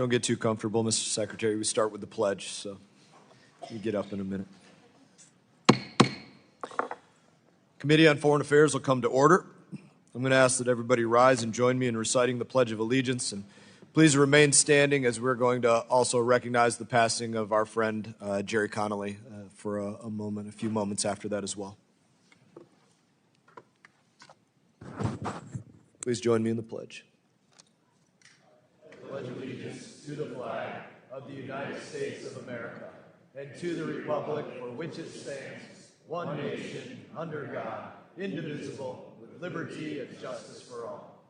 Don't get too comfortable, Mr. Secretary. We start with the pledge, so you get up in a minute. Committee on Foreign Affairs will come to order. I'm going to ask that everybody rise and join me in reciting the Pledge of Allegiance, and please remain standing as we're going to also recognize the passing of our friend Jerry Connolly for a few moments after that as well. Please join me in the pledge. I pledge allegiance to the flag of the United States of America and to the republic for which it stands, one nation, under God, indivisible, with liberty and justice for all.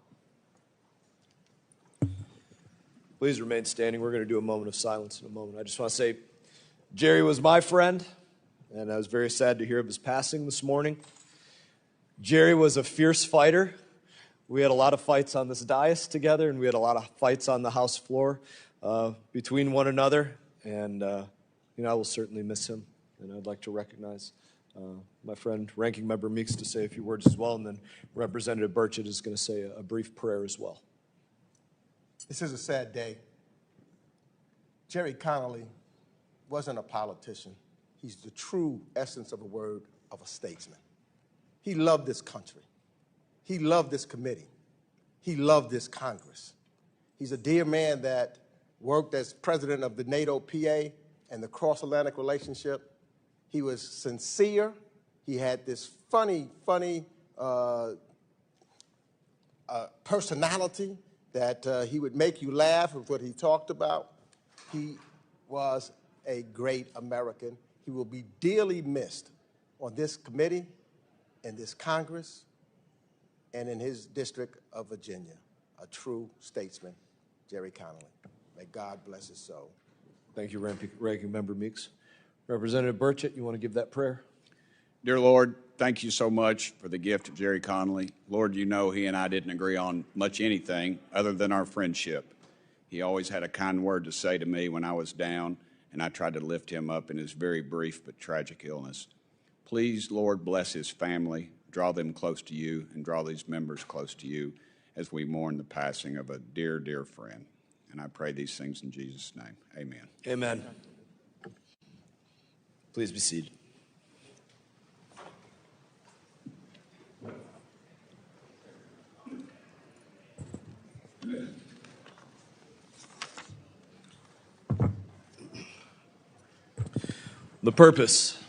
Please remain standing. We're going to do a moment of silence in a moment. I just want to say, Jerry was my friend, and I was very sad to hear of his passing this morning. Jerry was a fierce fighter. We had a lot of fights on this dais together, and we had a lot of fights on the House floor between one another. And, I will certainly miss him. And I'd like to recognize my friend, Ranking Member Meeks, to say a few words as well. And then Representative Burchett is going to say a brief prayer as well. This is a sad day. Jerry Connolly wasn't a politician. He's the true essence of a word of a statesman. He loved this country. He loved this committee. He loved this Congress. He's a dear man that worked as president of the NATO PA and the cross-Atlantic relationship. He was sincere. He had this funny personality that he would make you laugh with what he talked about. He was a great American. He will be dearly missed on this committee, in this Congress, and in his district of Virginia. A true statesman, Jerry Connolly. May God bless his soul. Thank you, Ranking Member Meeks. Representative Burchett, you want to give that prayer? Dear Lord, thank you so much for the gift of Jerry Connolly. Lord, you know he and I didn't agree on much anything other than our friendship. He always had a kind word to say to me when I was down, and I tried to lift him up in his very brief but tragic illness. Please, Lord, bless his family, draw them close to you, and draw these members close to you as we mourn the passing of a dear, dear friend. And I pray these things in Jesus' name. Amen. Amen. Please be seated. The purpose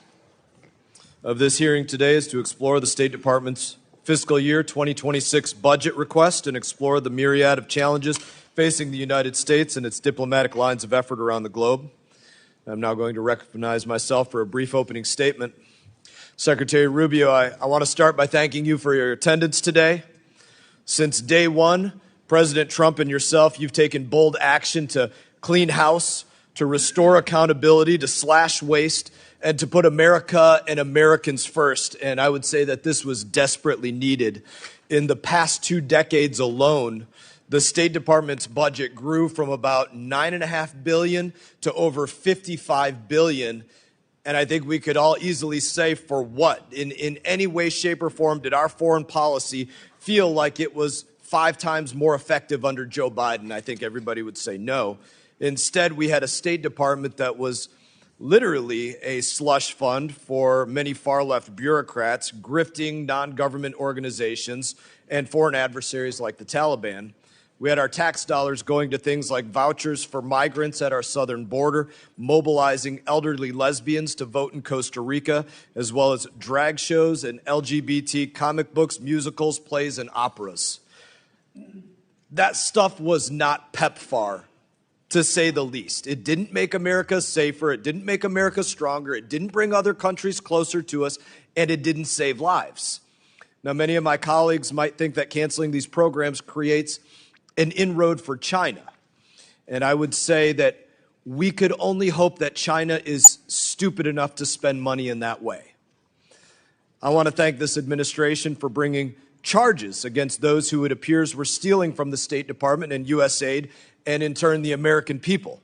of this hearing today is to explore the State Department's fiscal year 2026 budget request and explore the myriad of challenges facing the United States and its diplomatic lines of effort around the globe. I'm now going to recognize myself for a brief opening statement. Secretary Rubio, I want to start by thanking you for your attendance today. Since day one, President Trump and yourself, you've taken bold action to clean house, to restore accountability, to slash waste, and to put America and Americans first. And I would say that this was desperately needed. In the past 2 decades alone, the State Department's budget grew from about $9.5 billion to over $55 billion. And I think we could all easily say, for what? In any way, shape, or form did our foreign policy feel like it was 5 times more effective under Joe Biden? I think everybody would say no. Instead, we had a State Department that was literally a slush fund for many far-left bureaucrats, grifting non-government organizations, and foreign adversaries like the Taliban. We had our tax dollars going to things like vouchers for migrants at our southern border, mobilizing elderly lesbians to vote in Costa Rica, as well as drag shows and LGBT comic books, musicals, plays, and operas. That stuff was not PEPFAR, to say the least. It didn't make America safer, it didn't make America stronger, it didn't bring other countries closer to us, and it didn't save lives. Now, many of my colleagues might think that canceling these programs creates an inroad for China. And I would say that we could only hope that China is stupid enough to spend money in that way. I want to thank this administration for bringing charges against those who it appears were stealing from the State Department and USAID, and in turn the American people.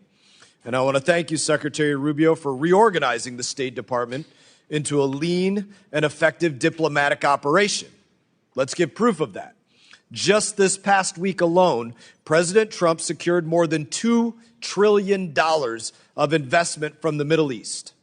And I want to thank you, Secretary Rubio, for reorganizing the State Department into a lean and effective diplomatic operation. Let's give proof of that. Just this past week alone, President Trump secured more than $2 trillion of investment from the Middle East.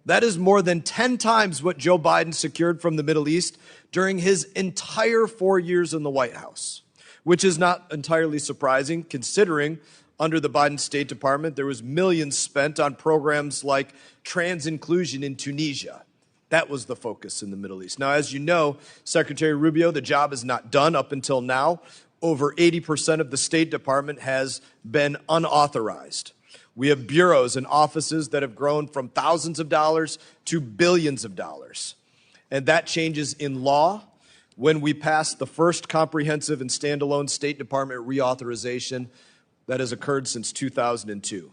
That is more than 10 times what Joe Biden secured from the Middle East during his entire 4 years in the White House, which is not entirely surprising considering under the Biden State Department, there was millions spent on programs like trans inclusion in Tunisia. That was the focus in the Middle East. Now, as you know, Secretary Rubio, the job is not done up until now. Over 80% of the State Department has been unauthorized. We have bureaus and offices that have grown from thousands of dollars to billions of dollars. And that changes in law when we pass the first comprehensive and standalone State Department reauthorization that has occurred since 2002.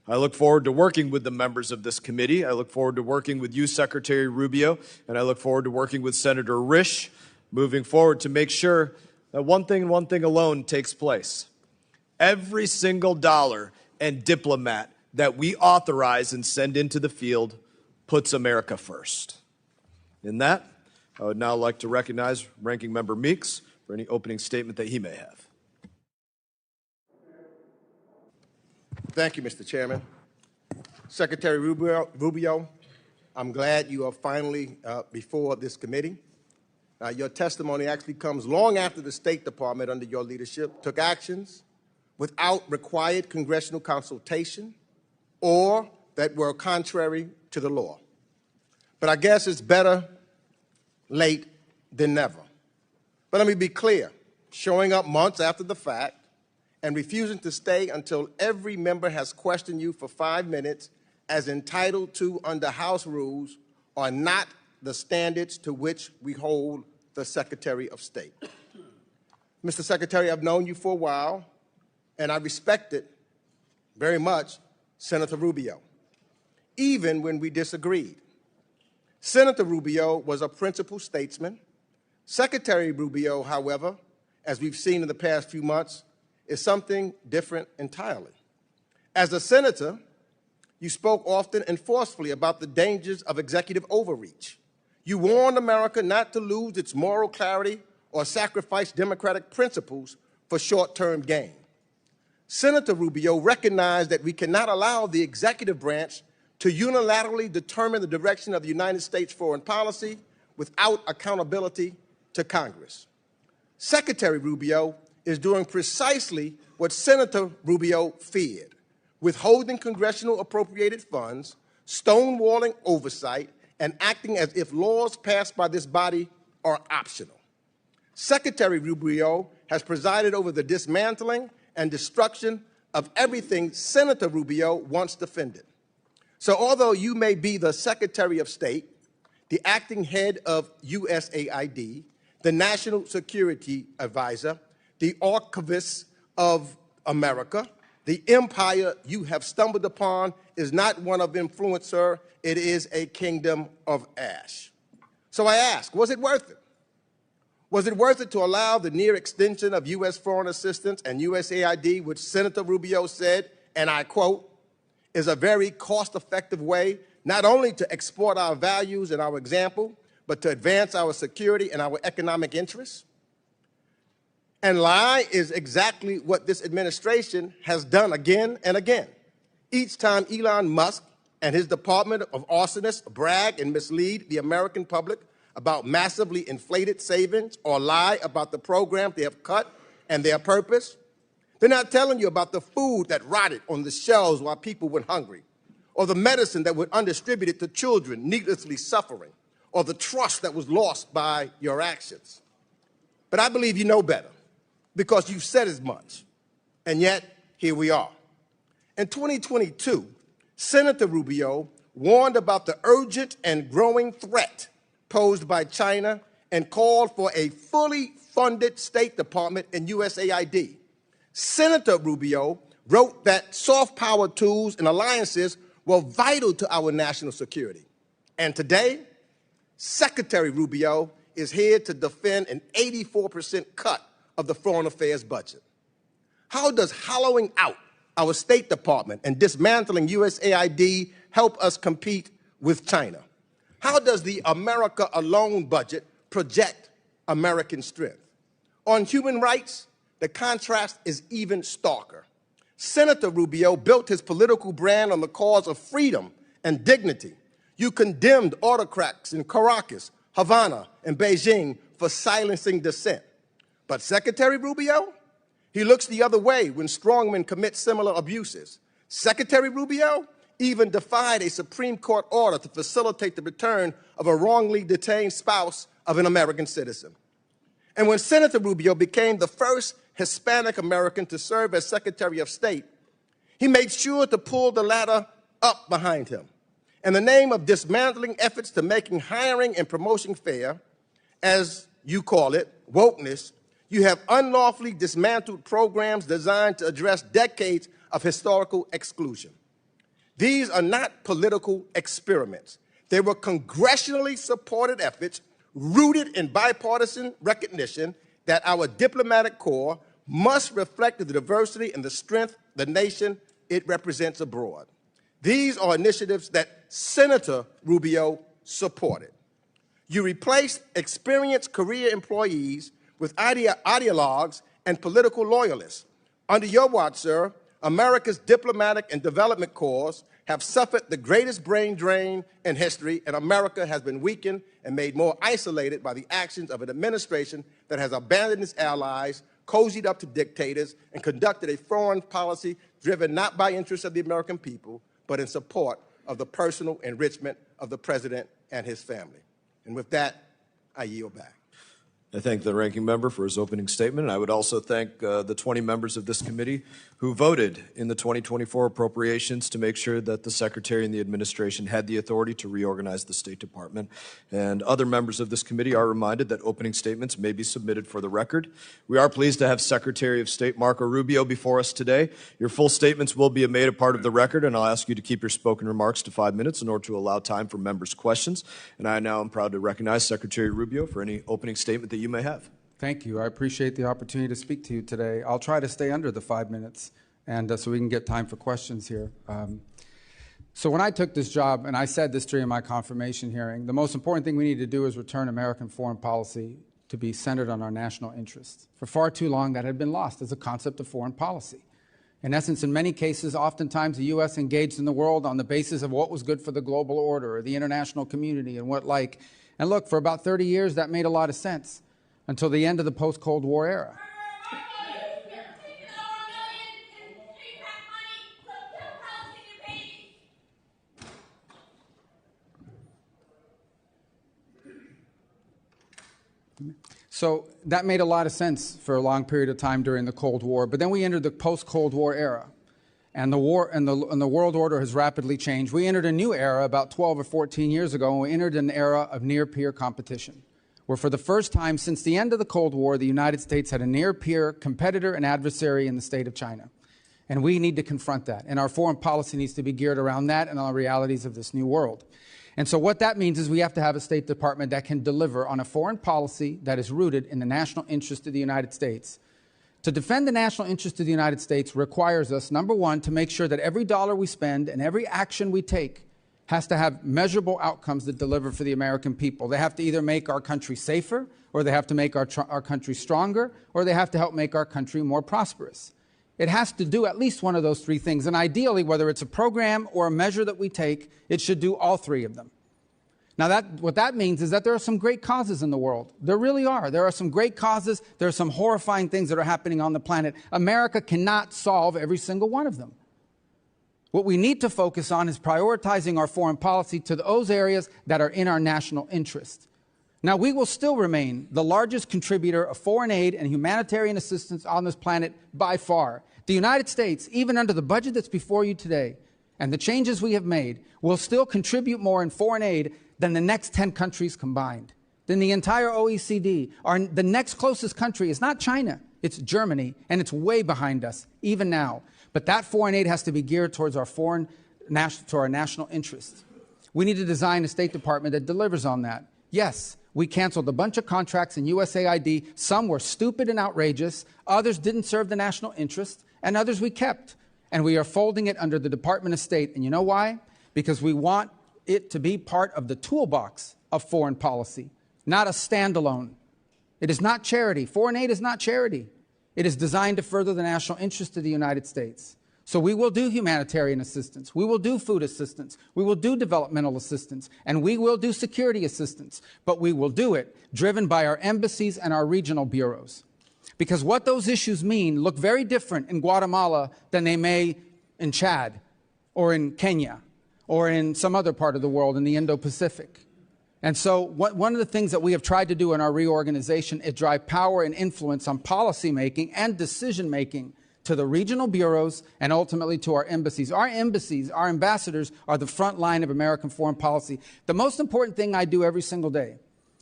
I look forward to working with the members of this committee. I look forward to working with you, Secretary Rubio, and I look forward to working with Senator Risch moving forward to make sure that one thing and one thing alone takes place. Every single dollar and diplomat that we authorize and send into the field puts America first. In that, I would now like to recognize Ranking Member Meeks for any opening statement that he may have. Thank you, Mr. Chairman. Secretary Rubio, I'm glad you are finally before this committee. Your testimony actually comes long after the State Department, under your leadership, took actions without required congressional consultation or that were contrary to the law. But I guess it's better late than never. But let me be clear, showing up months after the fact and refusing to stay until every member has questioned you for 5 minutes as entitled to under House rules are not the standards to which we hold the Secretary of State. Mr. Secretary, I've known you for a while, and I respected very much Senator Rubio, even when we disagreed. Senator Rubio was a principled statesman. Secretary Rubio, however, as we've seen in the past few months, is something different entirely. As a senator, you spoke often and forcefully about the dangers of executive overreach. You warned America not to lose its moral clarity or sacrifice democratic principles for short-term gain. Senator Rubio recognized that we cannot allow the executive branch to unilaterally determine the direction of the United States foreign policy without accountability to Congress. Secretary Rubio is doing precisely what Senator Rubio feared, withholding congressional appropriated funds, stonewalling oversight, and acting as if laws passed by this body are optional. Secretary Rubio has presided over the dismantling and destruction of everything Senator Rubio once defended. So although you may be the Secretary of State, the acting head of USAID, the National Security Advisor, the archivist of America, the empire you have stumbled upon is not one of influence, sir. It is a kingdom of ash. So I ask, was it worth it? Was it worth it to allow the near extension of U.S. foreign assistance and USAID, which Senator Rubio said, and I quote, is a very cost-effective way not only to export our values and our example, but to advance our security and our economic interests? And lie is exactly what this administration has done again and again. Each time Elon Musk and his department of arsonists brag and mislead the American public about massively inflated savings or lie about the programs they have cut and their purpose, they're not telling you about the food that rotted on the shelves while people went hungry, or the medicine that was undistributed to children needlessly suffering, or the trust that was lost by your actions. But I believe you know better, because you've said as much, and yet here we are. In 2022, Senator Rubio warned about the urgent and growing threat posed by China and called for a fully funded State Department and USAID. Senator Rubio wrote that soft power tools and alliances were vital to our national security. And today, Secretary Rubio is here to defend an 84% cut of the Foreign Affairs budget. How does hollowing out our State Department and dismantling USAID help us compete with China? How does the America Alone budget project American strength? On human rights, the contrast is even starker. Senator Rubio built his political brand on the cause of freedom and dignity. You condemned autocrats in Caracas, Havana, and Beijing for silencing dissent. But Secretary Rubio, he looks the other way when strongmen commit similar abuses. Secretary Rubio even defied a Supreme Court order to facilitate the return of a wrongly detained spouse of an American citizen. And when Senator Rubio became the first Hispanic American to serve as Secretary of State, he made sure to pull the ladder up behind him. In the name of dismantling efforts to making hiring and promotion fair, as you call it, wokeness, you have unlawfully dismantled programs designed to address decades of historical exclusion. These are not political experiments. They were congressionally supported efforts rooted in bipartisan recognition that our diplomatic corps must reflect the diversity and the strength of the nation it represents abroad. These are initiatives that Senator Rubio supported. You replaced experienced career employees with ideologues and political loyalists. Under your watch, sir, America's diplomatic and development corps have suffered the greatest brain drain in history, and America has been weakened and made more isolated by the actions of an administration that has abandoned its allies, cozied up to dictators, and conducted a foreign policy driven not by interests of the American people, but in support of the personal enrichment of the president and his family. And with that, I yield back. I thank the ranking member for his opening statement, and I would also thank the 20 members of this committee who voted in the 2024 appropriations to make sure that the Secretary and the administration had the authority to reorganize the State Department. And other members of this committee are reminded that opening statements may be submitted for the record. We are pleased to have Secretary of State Marco Rubio before us today. Your full statements will be made a part of the record, and I'll ask you to keep your spoken remarks to 5 minutes in order to allow time for members' questions. And I now am proud to recognize Secretary Rubio for any opening statement that you may have. Thank you. I appreciate the opportunity to speak to you today. I'll try to stay under the 5 minutes, and so we can get time for questions here. So when I took this job, and I said this during my confirmation hearing, the most important thing we need to do is return American foreign policy to be centered on our national interests. For far too long, that had been lost as a concept of foreign policy. In essence, in many cases, oftentimes the U.S. engaged in the world on the basis of what was good for the global order or the international community and what like. And look, for about 30 years, that made a lot of sense until the end of the post-Cold War era. So that made a lot of sense for a long period of time during the Cold War, but then we entered the post-Cold War era, and the war and the world order has rapidly changed. We entered a new era about 12 or 14 years ago, and we entered an era of near-peer competition, where for the first time since the end of the Cold War, the United States had a near-peer competitor and adversary in the state of China. And we need to confront that. And our foreign policy needs to be geared around that and on the realities of this new world. And so what that means is we have to have a State Department that can deliver on a foreign policy that is rooted in the national interest of the United States. To defend the national interest of the United States requires us, number one, to make sure that every dollar we spend and every action we take has to have measurable outcomes that deliver for the American people. They have to either make our country safer, or they have to make our country stronger, or they have to help make our country more prosperous. It has to do at least one of those three things. And ideally, whether it's a program or a measure that we take, it should do all three of them. Now, what that means is that there are some great causes in the world. There really are. There are some great causes. There are some horrifying things that are happening on the planet. America cannot solve every single one of them. What we need to focus on is prioritizing our foreign policy to those areas that are in our national interest. Now, we will still remain the largest contributor of foreign aid and humanitarian assistance on this planet by far. The United States, even under the budget that's before you today, and the changes we have made, will still contribute more in foreign aid than the next 10 countries combined, than the entire OECD. The next closest country is not China, it's Germany, and it's way behind us, even now. But that foreign aid has to be geared towards our national interests. We need to design a State Department that delivers on that. Yes, we canceled a bunch of contracts in USAID. Some were stupid and outrageous. Others didn't serve the national interest, and others we kept. And we are folding it under the Department of State. And you know why? Because we want it to be part of the toolbox of foreign policy, not a standalone. It is not charity. Foreign aid is not charity. It is designed to further the national interest of the United States. So we will do humanitarian assistance. We will do food assistance. We will do developmental assistance. And we will do security assistance. But we will do it driven by our embassies and our regional bureaus. Because what those issues mean look very different in Guatemala than they may in Chad or in Kenya or in some other part of the world in the Indo-Pacific. And so one of the things that we have tried to do in our reorganization is drive power and influence on policymaking and decision-making to the regional bureaus and ultimately to our embassies. Our embassies, our ambassadors, are the front line of American foreign policy. The most important thing I do every single day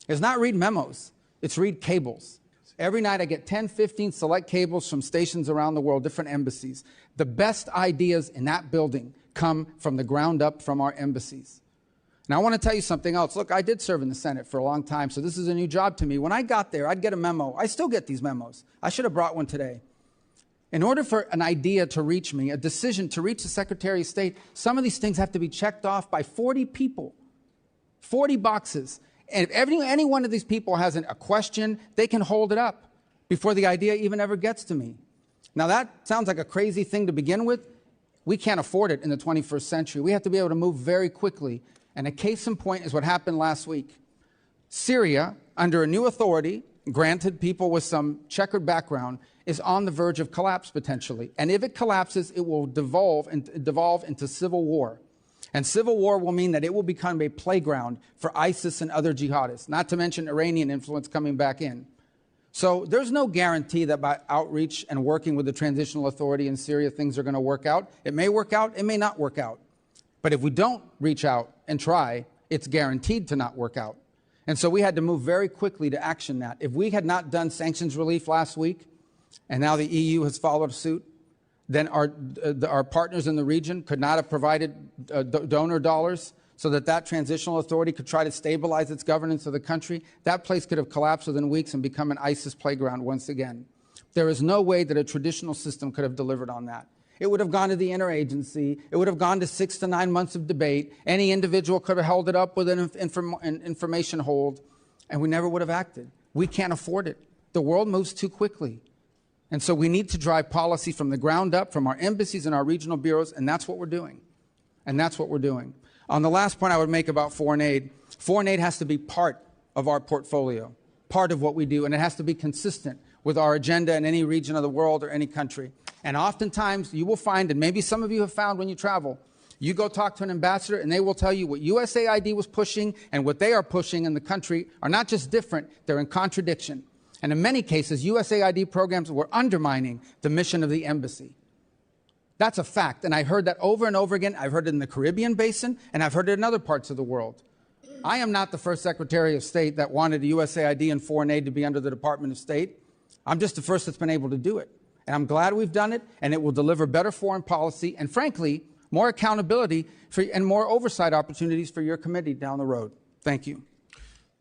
is not read memos, it's read cables. Every night I get 10, 15 select cables from stations around the world, different embassies. The best ideas in that building come from the ground up from our embassies. Now, I want to tell you something else. Look, I did serve in the Senate for a long time, so this is a new job to me. When I got there, I'd get a memo. I still get these memos. I should have brought one today. In order for an idea to reach me, a decision to reach the Secretary of State, some of these things have to be checked off by 40 people, 40 boxes. And if any one of these people has a question, they can hold it up before the idea even ever gets to me. Now, that sounds like a crazy thing to begin with. We can't afford it in the 21st century. We have to be able to move very quickly. And a case in point is what happened last week. Syria, under a new authority, granted people with some checkered background, is on the verge of collapse potentially. And if it collapses, it will devolve into civil war. And civil war will mean that it will become a playground for ISIS and other jihadists, not to mention Iranian influence coming back in. So there's no guarantee that by outreach and working with the transitional authority in Syria, things are going to work out. It may work out, it may not work out. But if we don't reach out and try, it's guaranteed to not work out. And so we had to move very quickly to action that. If we had not done sanctions relief last week, and now the EU has followed suit, then our partners in the region could not have provided donor dollars so that transitional authority could try to stabilize its governance of the country. That place could have collapsed within weeks and become an ISIS playground once again. There is no way that a traditional system could have delivered on that. It would have gone to the interagency. It would have gone to 6 to 9 months of debate. Any individual could have held it up with an information hold, and we never would have acted. We can't afford it. The world moves too quickly. And so we need to drive policy from the ground up, from our embassies and our regional bureaus, and that's what we're doing. And that's what we're doing. On the last point I would make about foreign aid has to be part of our portfolio, part of what we do, and it has to be consistent with our agenda in any region of the world or any country. And oftentimes you will find, and maybe some of you have found when you travel, you go talk to an ambassador and they will tell you what USAID was pushing and what they are pushing in the country are not just different, they're in contradiction. And in many cases, USAID programs were undermining the mission of the embassy. That's a fact, and I heard that over and over again. I've heard it in the Caribbean basin, and I've heard it in other parts of the world. I am not the first Secretary of State that wanted USAID and foreign aid to be under the Department of State. I'm just the first that's been able to do it. And I'm glad we've done it, and it will deliver better foreign policy and, frankly, more accountability and more oversight opportunities for your committee down the road. Thank you.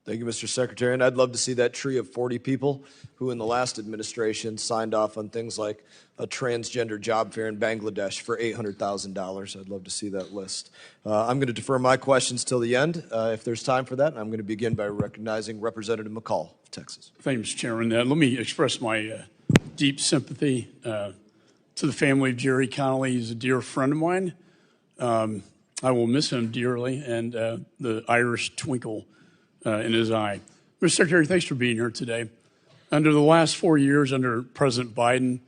Thank you, Mr. Secretary. And I'd love to see that tree of 40 people who in the last administration signed off on things like a transgender job fair in Bangladesh for $800,000. I'd love to see that list. I'm going to defer my questions till the end, if there's time for that. And I'm going to begin by recognizing Representative McCall of Texas. Thank you, Mr. Chairman. Let me express my deep sympathy to the family of Jerry Connolly. He's a dear friend of mine. I will miss him dearly, and the Irish twinkle in his eye. Mr. Secretary, thanks for being here today. Under the last 4 years under President Biden,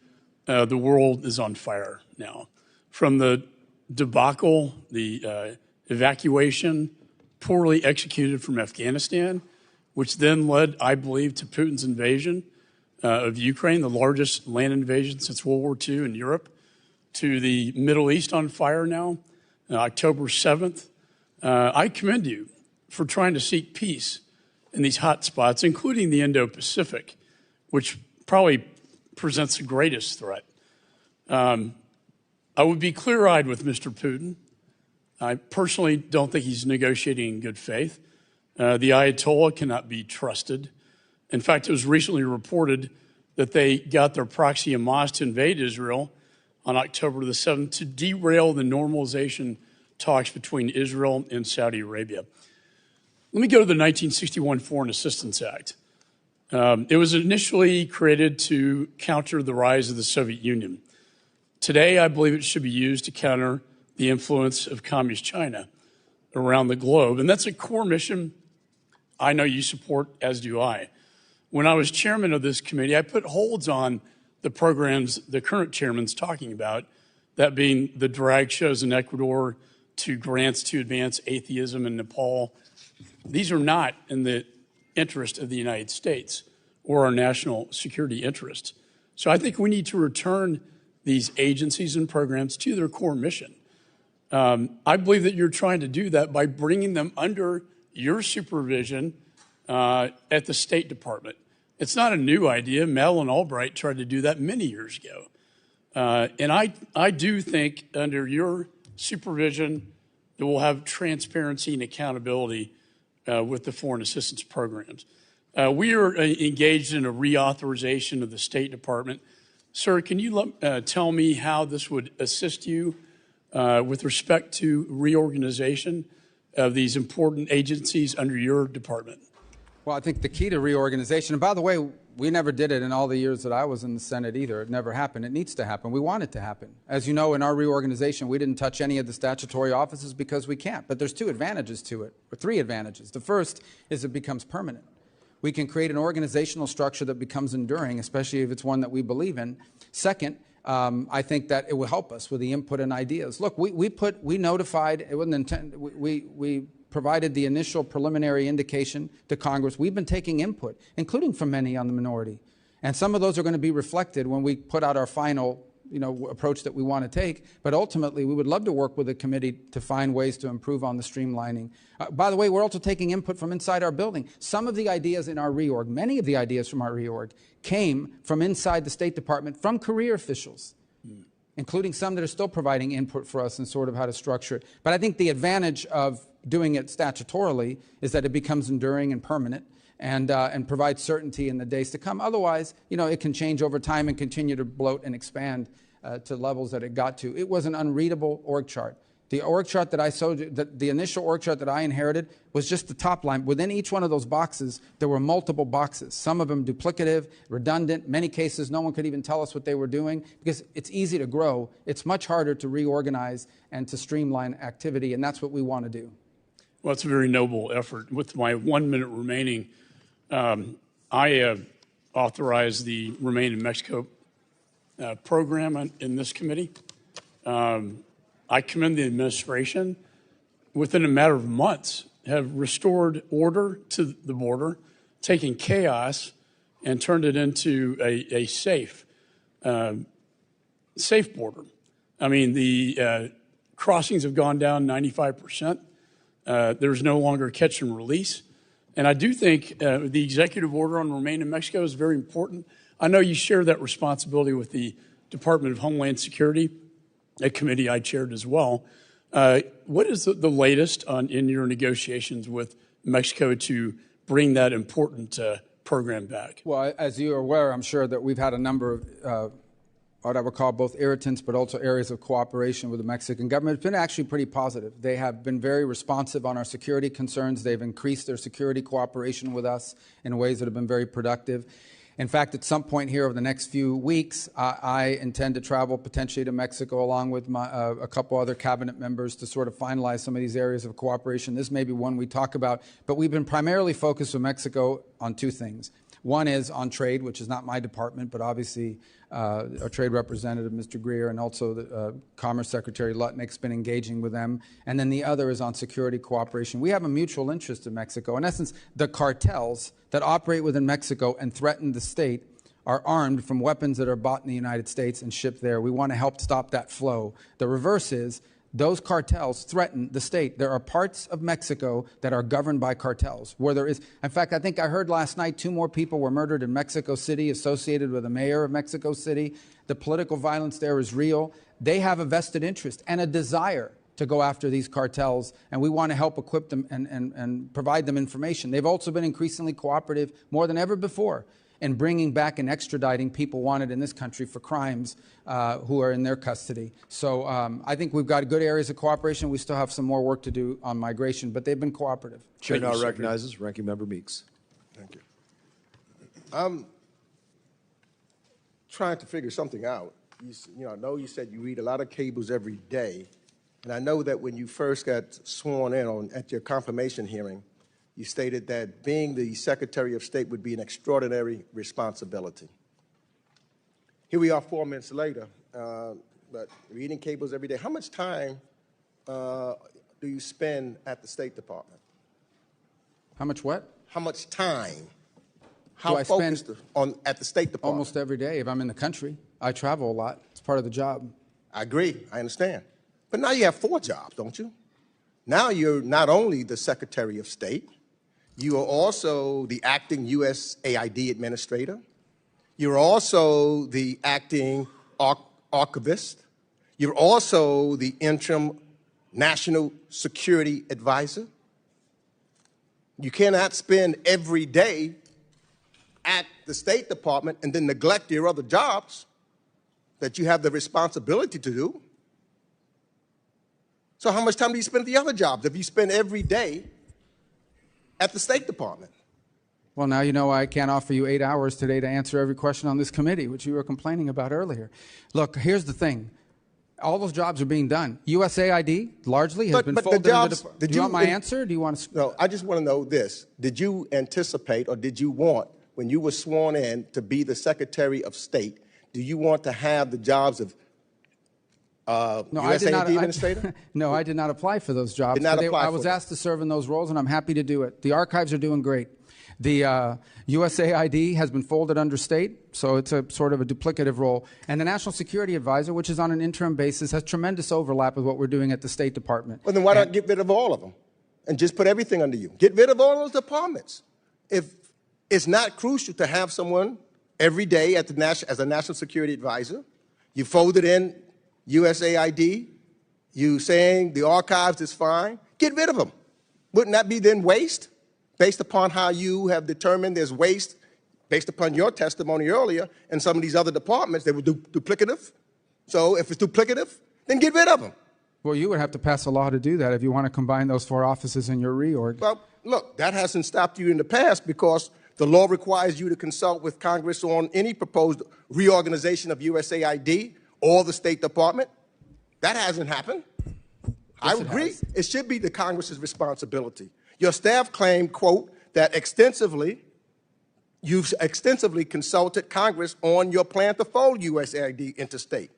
the world is on fire now. From the debacle, the evacuation, poorly executed from Afghanistan, which then led, I believe, to Putin's invasion of Ukraine, the largest land invasion since World War II in Europe, to the Middle East on fire now, October 7th. I commend you for trying to seek peace in these hot spots, including the Indo-Pacific, which probably presents the greatest threat. I would be clear-eyed with Mr. Putin. I personally don't think he's negotiating in good faith. The Ayatollah cannot be trusted. In fact, it was recently reported that they got their proxy Hamas to invade Israel on October the 7th to derail the normalization talks between Israel and Saudi Arabia. Let me go to the 1961 Foreign Assistance Act. It was initially created to counter the rise of the Soviet Union. Today, I believe it should be used to counter the influence of Communist China around the globe. And that's a core mission I know you support, as do I. When I was chairman of this committee, I put holds on the programs the current chairman's talking about, that being the drag shows in Ecuador, to grants to advance atheism in Nepal. These are not in the interest of the United States or our national security interests. So I think we need to return these agencies and programs to their core mission. I believe that you're trying to do that by bringing them under your supervision at the State Department. It's not a new idea. Madeleine Albright tried to do that many years ago. And I do think under your supervision that we'll have transparency and accountability with the foreign assistance programs. We are engaged in a reauthorization of the State Department. Sir, can you tell me how this would assist you with respect to reorganization of these important agencies under your department? Well, I think the key to reorganization, and by the way, we never did it in all the years that I was in the Senate either. It never happened. It needs to happen. We want it to happen. As you know, in our reorganization, we didn't touch any of the statutory offices because we can't. But there's two advantages to it, or three advantages. The first is it becomes permanent. We can create an organizational structure that becomes enduring, especially if it's one that we believe in. Second, I think that it will help us with the input and ideas. Look, we notified, it wasn't intended, we provided the initial preliminary indication to Congress. We've been taking input, including from many on the minority. And some of those are going to be reflected when we put out our final approach that we want to take. But ultimately, we would love to work with the committee to find ways to improve on the streamlining. By the way, we're also taking input from inside our building. Some of the ideas in our reorg, many of the ideas from our reorg, came from inside the State Department, from career officials, including some that are still providing input for us in sort of how to structure it. But I think the advantage of doing it statutorily is that it becomes enduring and permanent and provides certainty in the days to come. Otherwise, it can change over time and continue to bloat and expand to levels that it got to. It was an unreadable org chart. The org chart that I showed you, the initial org chart that I inherited was just the top line. Within each one of those boxes, there were multiple boxes, some of them duplicative, redundant. In many cases, no one could even tell us what they were doing because it's easy to grow. It's much harder to reorganize and to streamline activity, and that's what we want to do. Well, it's a very noble effort. With my 1 minute remaining, I authorized the Remain in Mexico program in this committee. I commend the administration. Within a matter of months, have restored order to the border, taken chaos and turned it into a safe border. I mean, the crossings have gone down 95%. There's no longer catch and release. And I do think the executive order on Remain in Mexico is very important. I know you share that responsibility with the Department of Homeland Security, a committee I chaired as well. What is the latest in your negotiations with Mexico to bring that important program back? Well, as you are aware, I'm sure that we've had a number of what I would call both irritants, but also areas of cooperation with the Mexican government. It's been actually pretty positive. They have been very responsive on our security concerns. They've increased their security cooperation with us in ways that have been very productive. In fact, at some point here over the next few weeks, I intend to travel potentially to Mexico along with a couple other cabinet members to sort of finalize some of these areas of cooperation. This may be one we talk about, but we've been primarily focused with Mexico on two things. One is on trade, which is not my department, but obviously our trade representative, Mr. Greer, and also the Commerce Secretary Lutnick's been engaging with them. And then the other is on security cooperation. We have a mutual interest in Mexico. In essence, the cartels that operate within Mexico and threaten the state are armed from weapons that are bought in the United States and shipped there. We want to help stop that flow. The reverse is those cartels threaten the state. There are parts of Mexico that are governed by cartels, where there is, in fact, I think I heard last night 2 more people were murdered in Mexico City associated with the mayor of Mexico City. The political violence there is real. They have a vested interest and a desire to go after these cartels, and we want to help equip them and provide them information. They've also been increasingly cooperative, more than ever before, in bringing back and extraditing people wanted in this country for crimes who are in their custody. So I think we've got good areas of cooperation. We still have some more work to do on migration, but they've been cooperative. Chair now recognizes Ranking Member Meeks. Thank you. I'm trying to figure something out. I know you said you read a lot of cables every day, and I know that when you first got sworn in at your confirmation hearing, you stated that being the Secretary of State would be an extraordinary responsibility. Here we are 4 minutes later, but reading cables every day. How much time do you spend at the State Department? How much what? How much time? Do I spend at the State Department? Almost every day if I'm in the country. I travel a lot. It's part of the job. I agree. I understand. But now you have 4 jobs, don't you? Now you're not only the Secretary of State, you are also the acting USAID administrator. You're also the acting archivist. You're also the interim national security advisor. You cannot spend every day at the State Department and then neglect your other jobs that you have the responsibility to do. So how much time do you spend at the other jobs if you spend every day at the State Department? Well, now you know I can't offer you 8 hours today to answer every question on this committee, which you were complaining about earlier. Look, here's the thing. All those jobs are being done. USAID largely has been folded into the... Do you want my answer? Do you want to... No, I just want to know this. Did you anticipate or did you want, when you were sworn in to be the Secretary of State, do you want to have the jobs of USAID administrator? No, I did not apply for those jobs. I was asked to serve in those roles, and I'm happy to do it. The archives are doing great. The USAID has been folded under state, so it's a sort of a duplicative role. And the National Security Advisor, which is on an interim basis, has tremendous overlap with what we're doing at the State Department. Well, then why not get rid of all of them and just put everything under you? Get rid of all those departments. If it's not crucial to have someone every day at the as a National Security Advisor, you folded in USAID, you saying the archives is fine, get rid of them. Wouldn't that be then waste? Based upon how you have determined there's waste, based upon your testimony earlier, and some of these other departments, they were duplicative. So if it's duplicative, then get rid of them. Well, you would have to pass a law to do that if you want to combine those 4 offices in your reorg. Well, look, that hasn't stopped you in the past because the law requires you to consult with Congress on any proposed reorganization of USAID or the State Department. That hasn't happened. I agree. It should be the Congress's responsibility. Your staff claimed, quote, that you've extensively consulted Congress on your plan to fold USAID into state.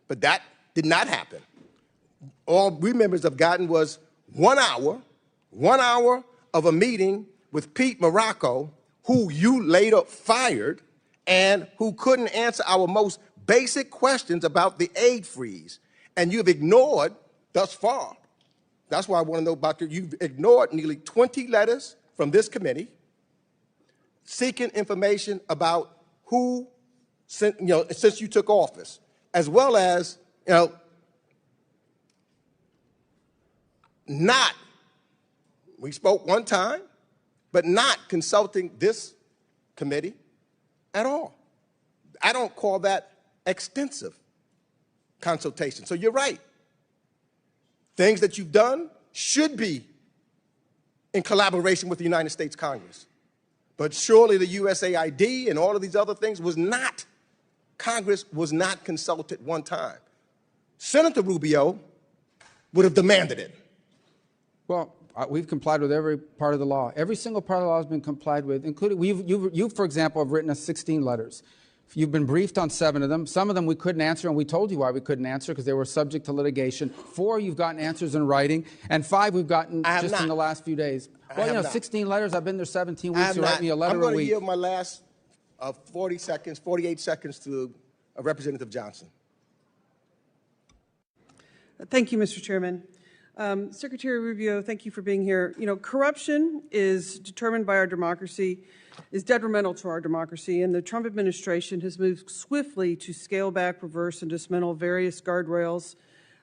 But that did not happen. All we members have gotten was 1 hour of a meeting with Pete Morocco, who you later fired and who couldn't answer our most basic questions about the aid freeze. And you've ignored, thus far, that's why I want to know about you. You've ignored nearly 20 letters from this committee seeking information about who, since you took office, as well as, we spoke one time, but not consulting this committee at all. I don't call that extensive consultation. So you're right. Things that you've done should be in collaboration with the United States Congress. But surely the USAID and all of these other things was not, Congress was not consulted one time. Senator Rubio would have demanded it. Well, we've complied with every part of the law. Every single part of the law has been complied with, including, you, for example, have written us 16 letters. You've been briefed on 7 of them. Some of them we couldn't answer, and we told you why we couldn't answer, because they were subject to litigation. 4, you've gotten answers in writing, and 5 we've gotten just in the last few days. Well, 16 letters. I've been there 17 weeks. You write me a letter a week. I'm going to yield my last 48 seconds to Representative Johnson. Thank you, Mr. Chairman. Secretary Rubio, thank you for being here. Corruption is determined by our democracy, is detrimental to our democracy, and the Trump administration has moved swiftly to scale back, reverse, and dismantle various guardrails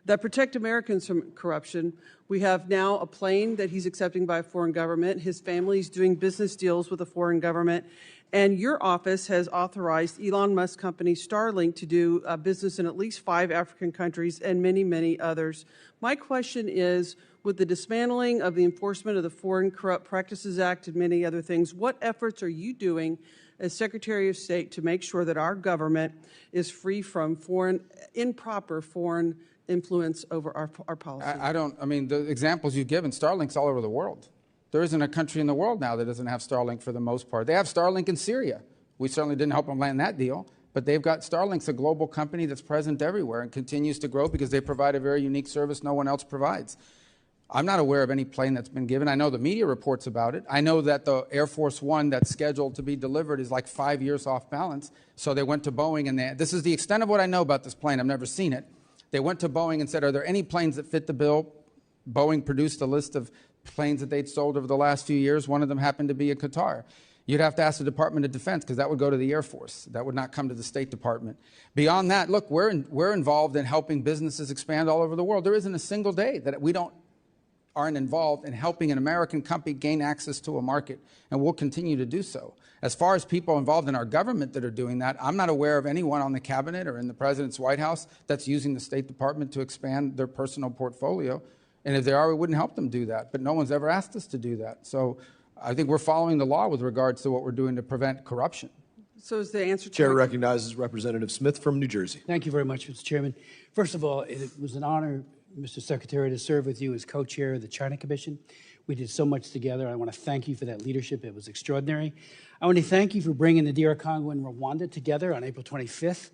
that protect Americans from corruption. We have now a plane that he's accepting by a foreign government. His family is doing business deals with a foreign government. And your office has authorized Elon Musk company Starlink to do business in at least 5 African countries and many, many others. My question is, with the dismantling of the enforcement of the Foreign Corrupt Practices Act and many other things, what efforts are you doing as Secretary of State to make sure that our government is free from improper foreign influence over our policy? I mean, the examples you've given, Starlink's all over the world. There isn't a country in the world now that doesn't have Starlink for the most part. They have Starlink in Syria. We certainly didn't help them land that deal, but they've got Starlink's a global company that's present everywhere and continues to grow because they provide a very unique service no one else provides. I'm not aware of any plane that's been given. I know the media reports about it. I know that the Air Force One that's scheduled to be delivered is like 5 years off balance. So they went to Boeing, and this is the extent of what I know about this plane. I've never seen it. They went to Boeing and said, are there any planes that fit the bill? Boeing produced a list of planes that they'd sold over the last few years. One of them happened to be a Qatar. You'd have to ask the Department of Defense because that would go to the Air Force. That would not come to the State Department. Beyond that, look, we're involved in helping businesses expand all over the world. There isn't a single day that we aren't involved in helping an American company gain access to a market, and we'll continue to do so. As far as people involved in our government that are doing that, I'm not aware of anyone on the cabinet or in the President's White House that's using the State Department to expand their personal portfolio. And if they are, we wouldn't help them do that. But no one's ever asked us to do that. So I think we're following the law with regards to what we're doing to prevent corruption. So is the answer to Chair recognizes Representative Smith from New Jersey. Thank you very much, Mr. Chairman. First of all, it was an honor, Mr. Secretary, to serve with you as co-chair of the China Commission. We did so much together. I want to thank you for that leadership. It was extraordinary. I want to thank you for bringing the DR Congo and Rwanda together on April 25th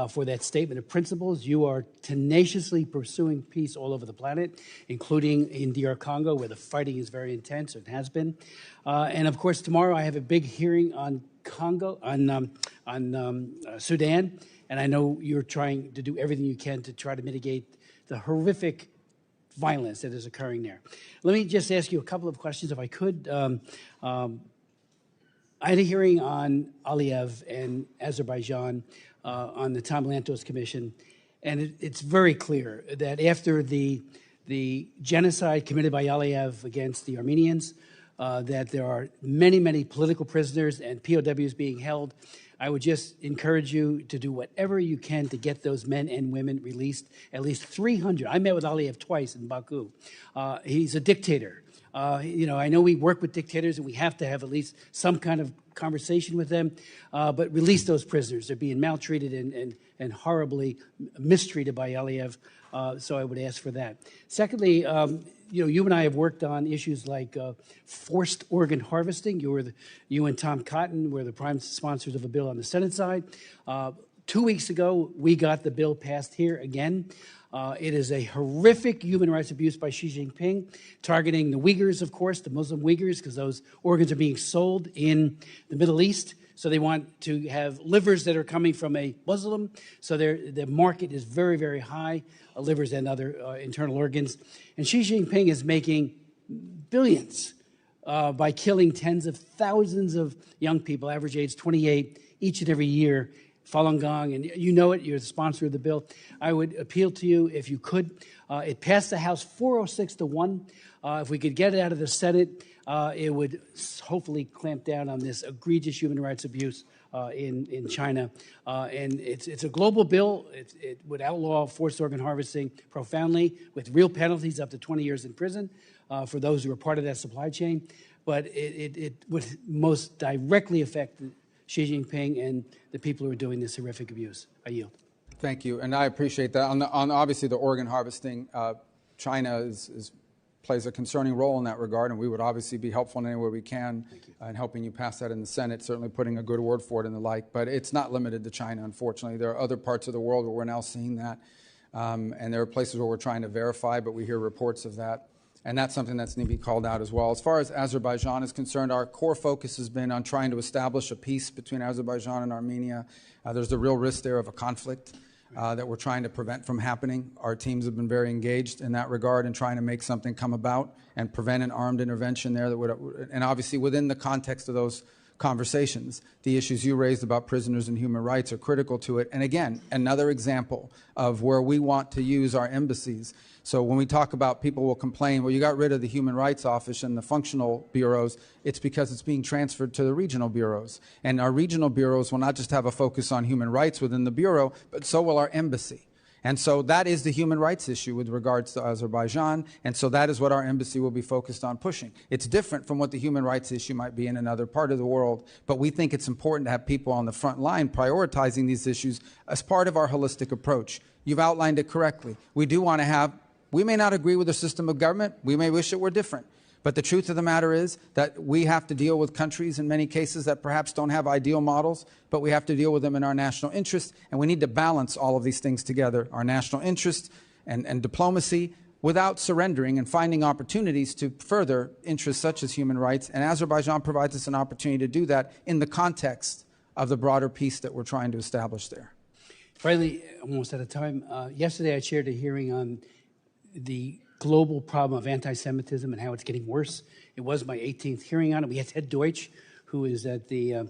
for that statement of principles. You are tenaciously pursuing peace all over the planet, including in DR Congo, where the fighting is very intense, and has been. And of course, tomorrow I have a big hearing on Sudan, and I know you're trying to do everything you can to try to mitigate the horrific violence that is occurring there. Let me just ask you a couple of questions, if I could. I had a hearing on Aliyev and Azerbaijan on the Tom Lantos Commission, and it's very clear that after the genocide committed by Aliyev against the Armenians, that there are many, many political prisoners and POWs being held. I would just encourage you to do whatever you can to get those men and women released, at least 300. I met with Aliyev twice in Baku. He's a dictator. I know we work with dictators and we have to have at least some kind of conversation with them, but release those prisoners. They're being maltreated and horribly mistreated by Aliyev, so I would ask for that. Secondly, you and I have worked on issues like forced organ harvesting. You and Tom Cotton were the prime sponsors of a bill on the Senate side. 2 weeks ago, we got the bill passed here again. It is a horrific human rights abuse by Xi Jinping, targeting the Uyghurs, of course, the Muslim Uyghurs, because those organs are being sold in the Middle East. So they want to have livers that are coming from a Muslim. So the market is very, very high, livers and other internal organs. And Xi Jinping is making billions by killing tens of thousands of young people, average age 28, each and every year. Falun Gong, and you know it, you're the sponsor of the bill. I would appeal to you, if you could. It passed the House 406-1. If we could get it out of the Senate, it would hopefully clamp down on this egregious human rights abuse in China. And it's a global bill. It would outlaw forced organ harvesting profoundly, with real penalties up to 20 years in prison for those who are part of that supply chain. But it would most directly affect Xi Jinping and the people who are doing this horrific abuse. I yield. Thank you, and I appreciate that. On obviously the organ harvesting, China plays a concerning role in that regard, and we would obviously be helpful in any way we can in helping you pass that in the Senate, certainly putting a good word for it and the like. But it's not limited to China, unfortunately. There are other parts of the world where we're now seeing that, and there are places where we're trying to verify, but we hear reports of that. And that's something that's need to be called out as well. As far as Azerbaijan is concerned, our core focus has been on trying to establish a peace between Azerbaijan and Armenia. There's a real risk there of a conflict that we're trying to prevent from happening. Our teams have been very engaged in that regard and trying to make something come about and prevent an armed intervention there that would, and obviously within the context of those conversations. The issues you raised about prisoners and human rights are critical to it. And again, another example of where we want to use our embassies. So when we talk about people will complain, well, you got rid of the Human Rights Office and the functional bureaus, it's because it's being transferred to the regional bureaus. And our regional bureaus will not just have a focus on human rights within the bureau, but so will our embassy. And so that is the human rights issue with regards to Azerbaijan, and so that is what our embassy will be focused on pushing. It's different from what the human rights issue might be in another part of the world, but we think it's important to have people on the front line prioritizing these issues as part of our holistic approach. You've outlined it correctly. We do want to have, we may not agree with the system of government, we may wish it were different. But the truth of the matter is that we have to deal with countries in many cases that perhaps don't have ideal models, but we have to deal with them in our national interest, and we need to balance all of these things together, our national interest and diplomacy, without surrendering and finding opportunities to further interests such as human rights. And Azerbaijan provides us an opportunity to do that in the context of the broader peace that we're trying to establish there. Finally, almost out of time, yesterday I chaired a hearing on the global problem of anti-Semitism and how it's getting worse. It was my 18th hearing on it. We had Ted Deutsch, who is at the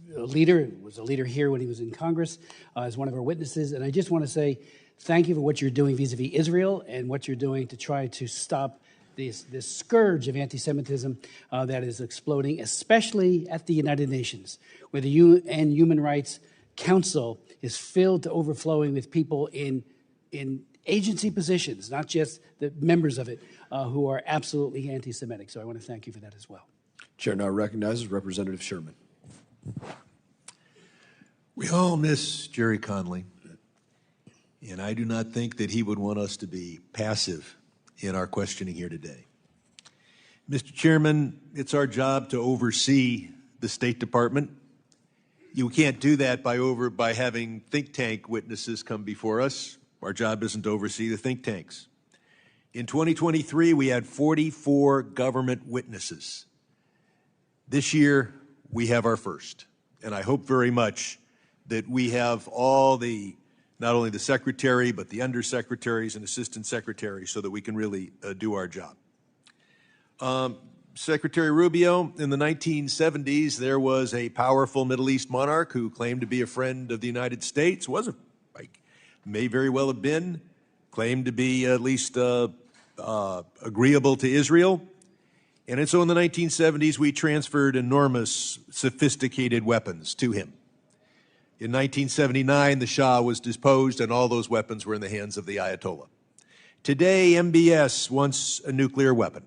leader, was a leader here when he was in Congress, as one of our witnesses. And I just want to say thank you for what you're doing vis-a-vis Israel and what you're doing to try to stop this scourge of anti-Semitism that is exploding, especially at the United Nations, where the UN Human Rights Council is filled to overflowing with people in agency positions, not just the members of it, who are absolutely anti-Semitic. So I want to thank you for that as well. Chair now recognizes Representative Sherman. We all miss Jerry Connolly, and I do not think that he would want us to be passive in our questioning here today. Mr. Chairman, it's our job to oversee the State Department. You can't do that by having think tank witnesses come before us. Our job isn't to oversee the think tanks. In 2023, we had 44 government witnesses. This year, we have our first. And I hope very much that we have all the, not only the secretary, but the undersecretaries and assistant secretaries so that we can really do our job. Secretary Rubio, in the 1970s, there was a powerful Middle East monarch who claimed to be a friend of the United States, may very well have been, claimed to be at least agreeable to Israel. And so in the 1970s, we transferred enormous, sophisticated weapons to him. In 1979, the Shah was deposed, and all those weapons were in the hands of the Ayatollah. Today, MBS wants a nuclear weapon.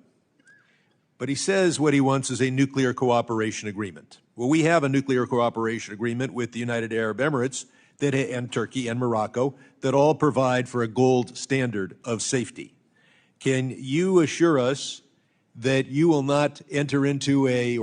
But he says what he wants is a nuclear cooperation agreement. Well, we have a nuclear cooperation agreement with the United Arab Emirates and Turkey and Morocco that all provide for a gold standard of safety. Can you assure us that you will not enter into a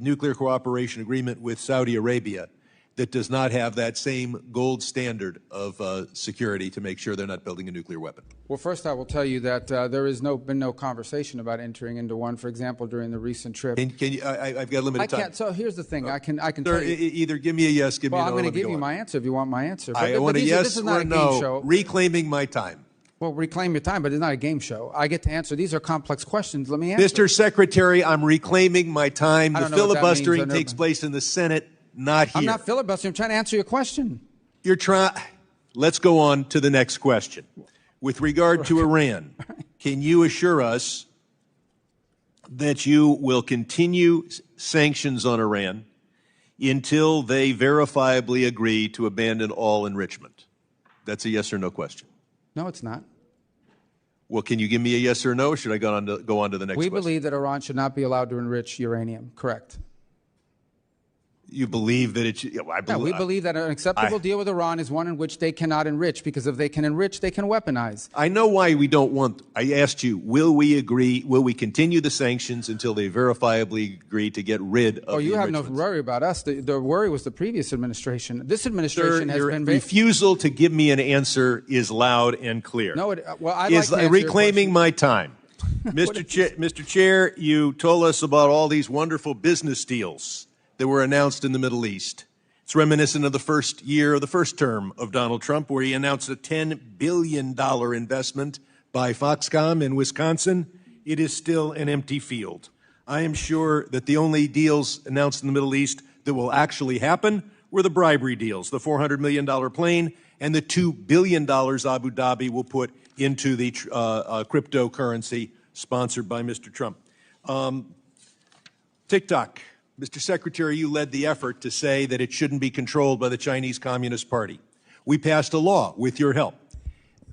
nuclear cooperation agreement with Saudi Arabia that does not have that same gold standard of security to make sure they're not building a nuclear weapon? Well, first I will tell you that there has been no conversation about entering into one. For example, during the recent trip. Can you, I've got limited time. I can't. So here's the thing. I can Sir, tell you. Either give me a yes, give me a no. Well, I'm going to give you my answer if you want my answer. I want a yes or no. Show. Reclaiming my time. Well, reclaim your time, but it's not a game show. I get to answer. These are complex questions. Let me answer. Mr. Secretary, I'm reclaiming my time. The filibustering takes place in the Senate, not here. I'm not filibustering. I'm trying to answer your question. You're trying. Let's go on to the next question. With regard to Iran, can you assure us that you will continue sanctions on Iran until they verifiably agree to abandon all enrichment? That's a yes or no question. No, it's not. Well, can you give me a yes or no, or should I go on to the next question? We believe that Iran should not be allowed to enrich uranium. Correct. You believe that it should? We believe that an acceptable deal with Iran is one in which they cannot enrich, because if they can enrich, they can weaponize. I know why we don't want. I asked you, will we agree? Will we continue the sanctions until they verifiably agree to get rid of? Oh, you have no worry about us. The worry was the previous administration. This administration has been. Your refusal to give me an answer is loud and clear. No, I'd like to answer reclaiming my time. Mr. Chair, you told us about all these wonderful business deals that were announced in the Middle East. It's reminiscent of the first year of the first term of Donald Trump, where he announced a $10 billion investment by Foxconn in Wisconsin. It is still an empty field. I am sure that the only deals announced in the Middle East that will actually happen were the bribery deals, the $400 million plane and the $2 billion Abu Dhabi will put into the cryptocurrency sponsored by Mr. Trump. TikTok. Mr. Secretary, you led the effort to say that it shouldn't be controlled by the Chinese Communist Party. We passed a law with your help.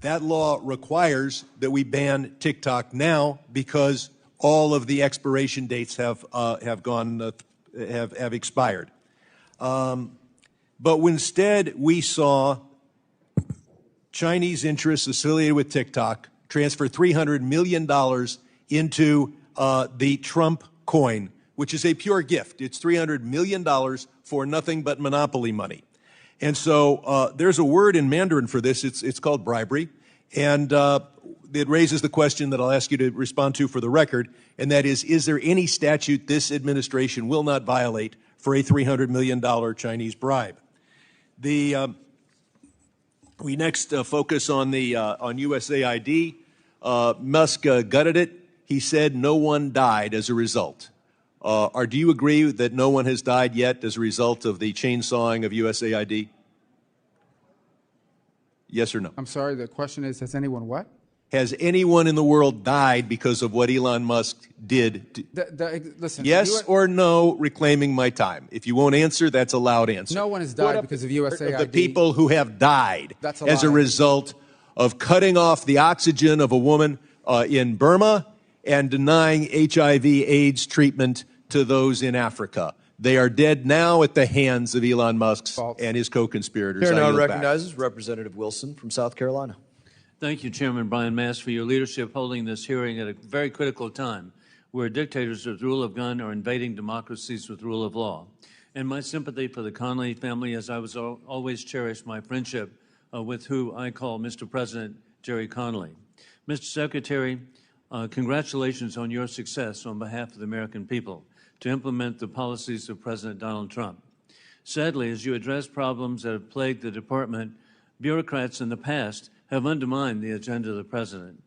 That law requires that we ban TikTok now because all of the expiration dates have expired. But instead, we saw Chinese interests affiliated with TikTok transfer $300 million into the Trump coin, which is a pure gift. It's $300 million for nothing but monopoly money. And so there's a word in Mandarin for this. It's called bribery. And it raises the question that I'll ask you to respond to for the record, and that is there any statute this administration will not violate for a $300 million Chinese bribe? We next focus on USAID. Musk gutted it. He said no one died as a result. Do you agree that no one has died yet as a result of the chainsawing of USAID? Yes or no? I'm sorry, the question is, has anyone what? Has anyone in the world died because of what Elon Musk did? Listen, yes or no, reclaiming my time. If you won't answer, that's a loud answer. No one has died because of USAID. Of the people who have died as a lie. result of cutting off the oxygen of a woman in Burma and denying HIV/AIDS treatment to those in Africa. They are dead now at the hands of Elon Musk and his co-conspirators. Chair now recognizes Representative Wilson from South Carolina. Thank you, Chairman Brian Mast, for your leadership holding this hearing at a very critical time where dictators with rule of gun are invading democracies with rule of law. And my sympathy for the Connolly family, as I was always cherished my friendship with who I call Mr. President Jerry Connolly. Mr. Secretary, congratulations on your success on behalf of the American people to implement the policies of President Donald Trump. Sadly, as you address problems that have plagued the department, bureaucrats in the past have undermined the agenda of the President.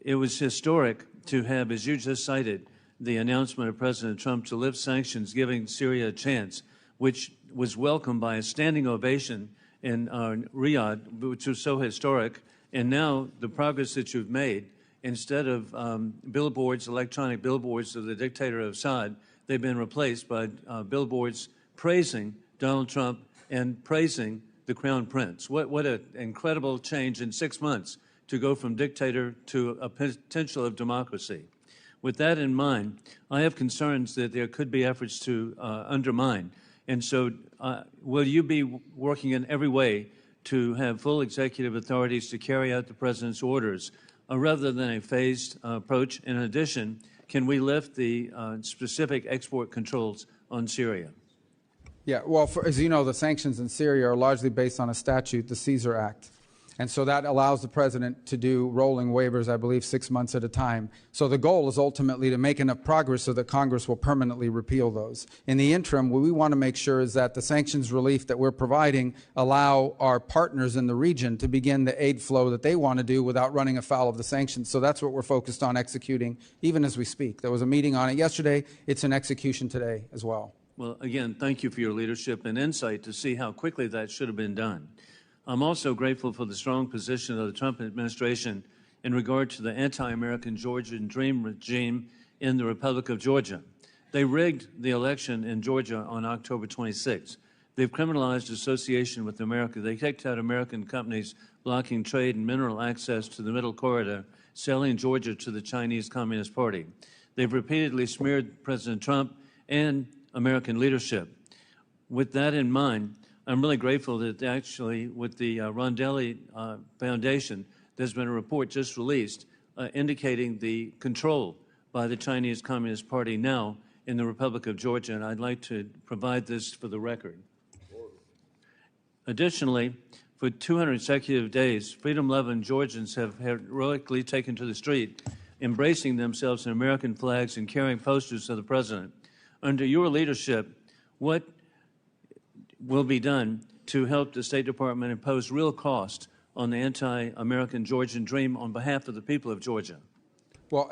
It was historic to have, as you just cited, the announcement of President Trump to lift sanctions, giving Syria a chance, which was welcomed by a standing ovation in Riyadh, which was so historic. And now the progress that you've made, instead of billboards, electronic billboards of the dictator of Assad, they've been replaced by billboards praising Donald Trump and praising the Crown Prince. What an incredible change in 6 months to go from dictator to a potential of democracy. With that in mind, I have concerns that there could be efforts to undermine. And so will you be working in every way to have full executive authorities to carry out the President's orders rather than a phased approach? In addition, can we lift the specific export controls on Syria? Yeah, well, as you know, the sanctions in Syria are largely based on a statute, the Caesar Act. And so that allows the President to do rolling waivers, I believe, 6 months at a time. So the goal is ultimately to make enough progress so that Congress will permanently repeal those. In the interim, what we want to make sure is that the sanctions relief that we're providing allow our partners in the region to begin the aid flow that they want to do without running afoul of the sanctions. So that's what we're focused on executing, even as we speak. There was a meeting on it yesterday. It's in execution today as well. Well, again, thank you for your leadership and insight to see how quickly that should have been done. I'm also grateful for the strong position of the Trump administration in regard to the anti-American Georgian Dream regime in the Republic of Georgia. They rigged the election in Georgia on October 26. They've criminalized association with America. They kicked out American companies blocking trade and mineral access to the Middle Corridor, selling Georgia to the Chinese Communist Party. They've repeatedly smeared President Trump and American leadership. With that in mind, I'm really grateful that actually with the Rondelli Foundation, there's been a report just released indicating the control by the Chinese Communist Party now in the Republic of Georgia, and I'd like to provide this for the record. Additionally, for 200 consecutive days, freedom-loving Georgians have heroically taken to the street, embracing themselves in American flags and carrying posters of the President. Under your leadership, what will be done to help the State Department impose real cost on the anti-American Georgian Dream on behalf of the people of Georgia? Well,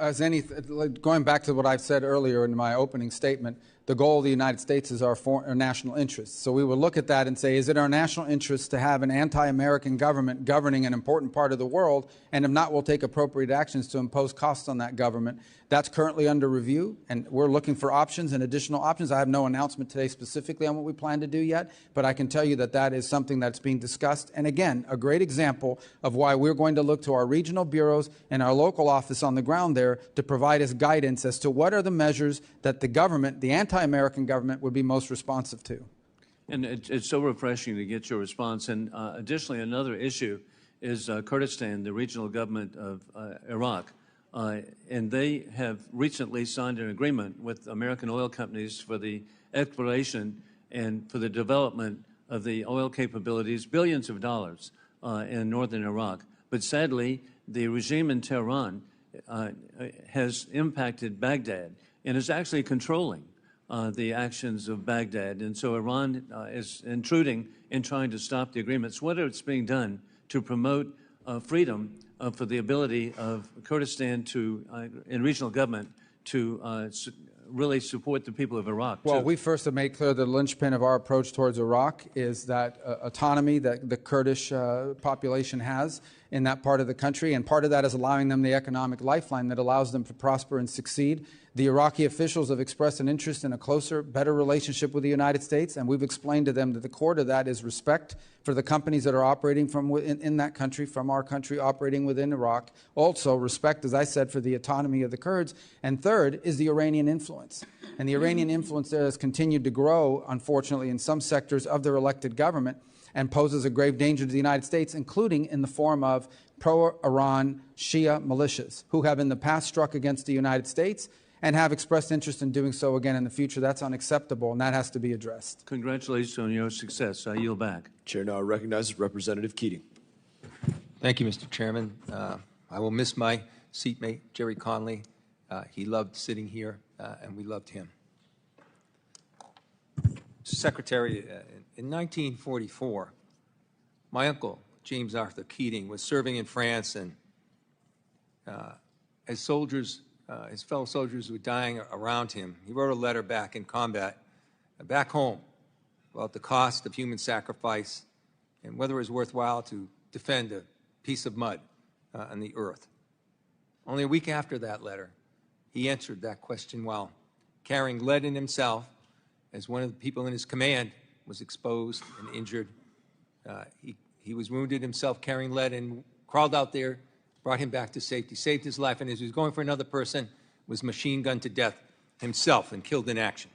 going back to what I've said earlier in my opening statement, the goal of the United States is our national interests. So we would look at that and say, is it our national interest to have an anti-American government governing an important part of the world? And if not, we'll take appropriate actions to impose costs on that government. That's currently under review, and we're looking for options and additional options. I have no announcement today specifically on what we plan to do yet, but I can tell you that that is something that's being discussed. And again, a great example of why we're going to look to our regional bureaus and our local office on the ground there to provide us guidance as to what are the measures that the government, the anti-American government, would be most responsive to. And it's so refreshing to get your response. And additionally, another issue is Kurdistan, the regional government of Iraq. And they have recently signed an agreement with American oil companies for the exploration and for the development of the oil capabilities, billions of dollars in northern Iraq. But sadly, the regime in Tehran has impacted Baghdad and is actually controlling the actions of Baghdad. And so Iran is intruding in trying to stop the agreements. What is being done to promote freedom for the ability of Kurdistan to, in regional government, to really support the people of Iraq? Well, too? we first have made clear the linchpin of our approach towards Iraq is that autonomy that the Kurdish population has in that part of the country, and part of that is allowing them the economic lifeline that allows them to prosper and succeed. The Iraqi officials have expressed an interest in a closer, better relationship with the United States, and we've explained to them that the core to that is respect for the companies that are operating from in that country, from our country operating within Iraq. Also, respect, as I said, for the autonomy of the Kurds. And third is the Iranian influence. And the Iranian influence there has continued to grow, unfortunately, in some sectors of their elected government, and poses a grave danger to the United States, including in the form of pro-Iran Shia militias, who have in the past struck against the United States and have expressed interest in doing so again in the future. That's unacceptable, and that has to be addressed. Congratulations on your success. I yield back. Chair now recognizes Representative Keating. Thank you, Mr. Chairman. I will miss my seatmate, Jerry Connolly. He loved sitting here, and we loved him. Secretary, in 1944, my uncle, James Arthur Keating, was serving in France, and as soldiers, his fellow soldiers were dying around him, he wrote a letter back in combat, back home, about the cost of human sacrifice and whether it was worthwhile to defend a piece of mud on the earth. Only a week after that letter, he answered that question while carrying lead in himself, as one of the people in his command was exposed and injured. He was wounded himself carrying lead and crawled out there, brought him back to safety, saved his life, and as he was going for another person, was machine gunned to death himself and killed in action.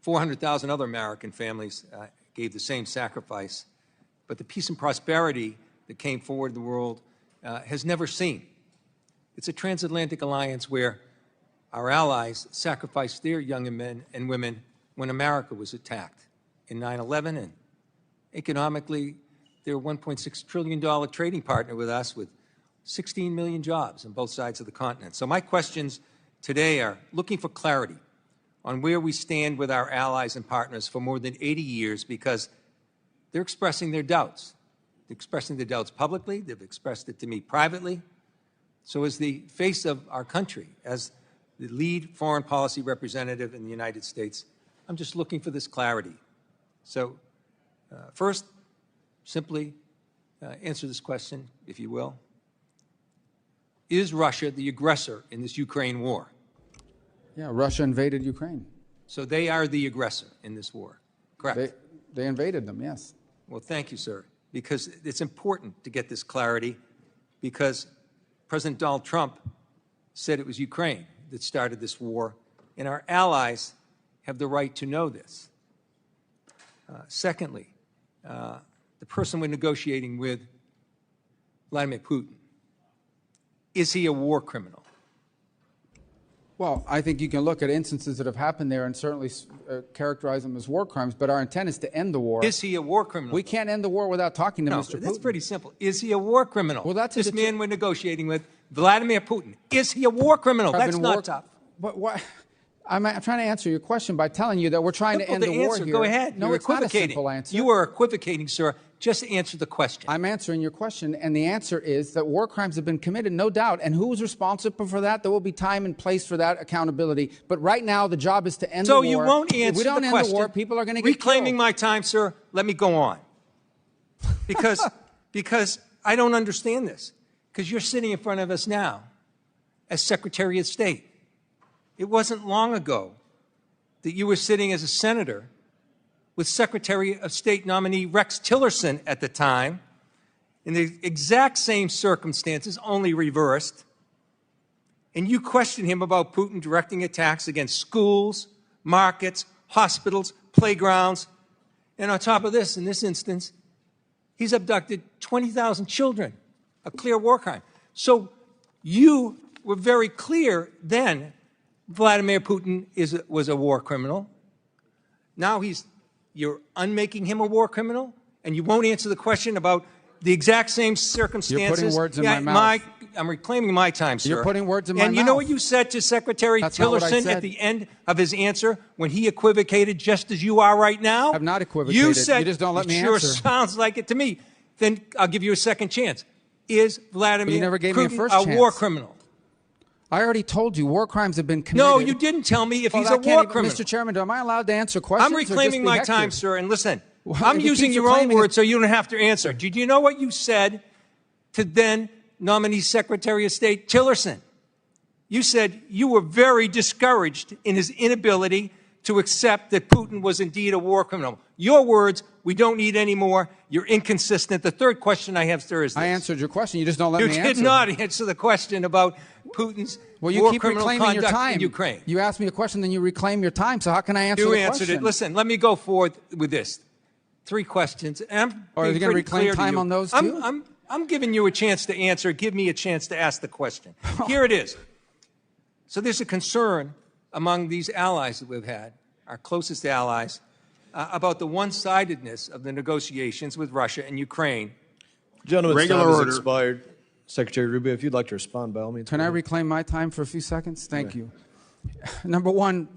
400,000 other American families gave the same sacrifice, but the peace and prosperity that came forward in the world has never seen. It's a transatlantic alliance where our allies sacrificed their young men and women when America was attacked in 9/11, and economically, they're a $1.6 trillion trading partner with us with 16 million jobs on both sides of the continent. So my questions today are looking for clarity on where we stand with our allies and partners for more than 80 years, because they're expressing their doubts. They're expressing their doubts publicly. They've expressed it to me privately. So as the face of our country, as the lead foreign policy representative in the United States, I'm just looking for this clarity. So first, simply answer this question, if you will. Is Russia the aggressor in this Ukraine war? Yeah, Russia invaded Ukraine. So they are the aggressor in this war, correct? They invaded them, yes. Well, thank you, sir, because it's important to get this clarity, because President Donald Trump said it was Ukraine that started this war, and our allies have the right to know this. Secondly, the person we're negotiating with, Vladimir Putin, is he a war criminal? Well, I think you can look at instances that have happened there and certainly characterize them as war crimes, but our intent is to end the war. Is he a war criminal? We can't end the war without talking to Mr. Putin. That's pretty simple. Is he a war criminal? Well, that's this man we're negotiating with, Vladimir Putin. Is he a war criminal? That's not tough. But why? I'm trying to answer your question by telling you that we're trying to end the war here. Go ahead. No, it's not a simple answer. You are equivocating, sir. Just answer the question. I'm answering your question, and the answer is that war crimes have been committed, no doubt. And who's responsible for that? There will be time and place for that accountability. But right now, the job is to end the war. So you won't answer the question. If we don't end the war, people are going to get Reclaiming killed. my time, sir, let me go on. Because I don't understand this. Because you're sitting in front of us now as Secretary of State. It wasn't long ago that you were sitting as a senator with Secretary of State nominee Rex Tillerson at the time, in the exact same circumstances, only reversed. And you questioned him about Putin directing attacks against schools, markets, hospitals, playgrounds. And on top of this, in this instance, he's abducted 20,000 children, a clear war crime. So you were very clear then Vladimir Putin was a war criminal. Now you're unmaking him a war criminal, and you won't answer the question about the exact same circumstances. You're putting words in my mouth. I'm reclaiming my time, sir. You're putting words in my mouth. And you know what you said to Secretary Tillerson at the end of his answer when he equivocated just as you are right now? I've not equivocated. You said, you just don't let me sure answer. Sounds like it to me. Then I'll give you a second chance. Is Vladimir Putin a war criminal? I already told you war crimes have been committed. No, you didn't tell me if he's a war criminal. Mr. Chairman, am I allowed to answer questions? I'm reclaiming my time, sir. And listen, I'm he using keeps your own reclaiming words so you don't have to answer. Did you know what you said to then nominee Secretary of State Tillerson? You said you were very discouraged in his inability to accept that Putin was indeed a war criminal. Your words, we don't need any more. You're inconsistent. The third question I have, sir, is this. I answered your question. You just don't let me answer. You did not answer the question about Putin's Well, you war keep criminal reclaiming your conduct time. in Ukraine. You asked me a question, then you reclaim your time. So how can I answer the question? You answered it. Listen, let me go forward with this. 3 questions. And are you going to reclaim time on those too? I'm giving you a chance to answer. Give me a chance to ask the question. Here it is. So there's a concern among these allies that we've had, our closest allies, about the one-sidedness of the negotiations with Russia and Ukraine. Gentleman's time has expired. Secretary Rubio, if you'd like to respond, by all means. Can I reclaim my time for a few seconds? Thank you. Number one,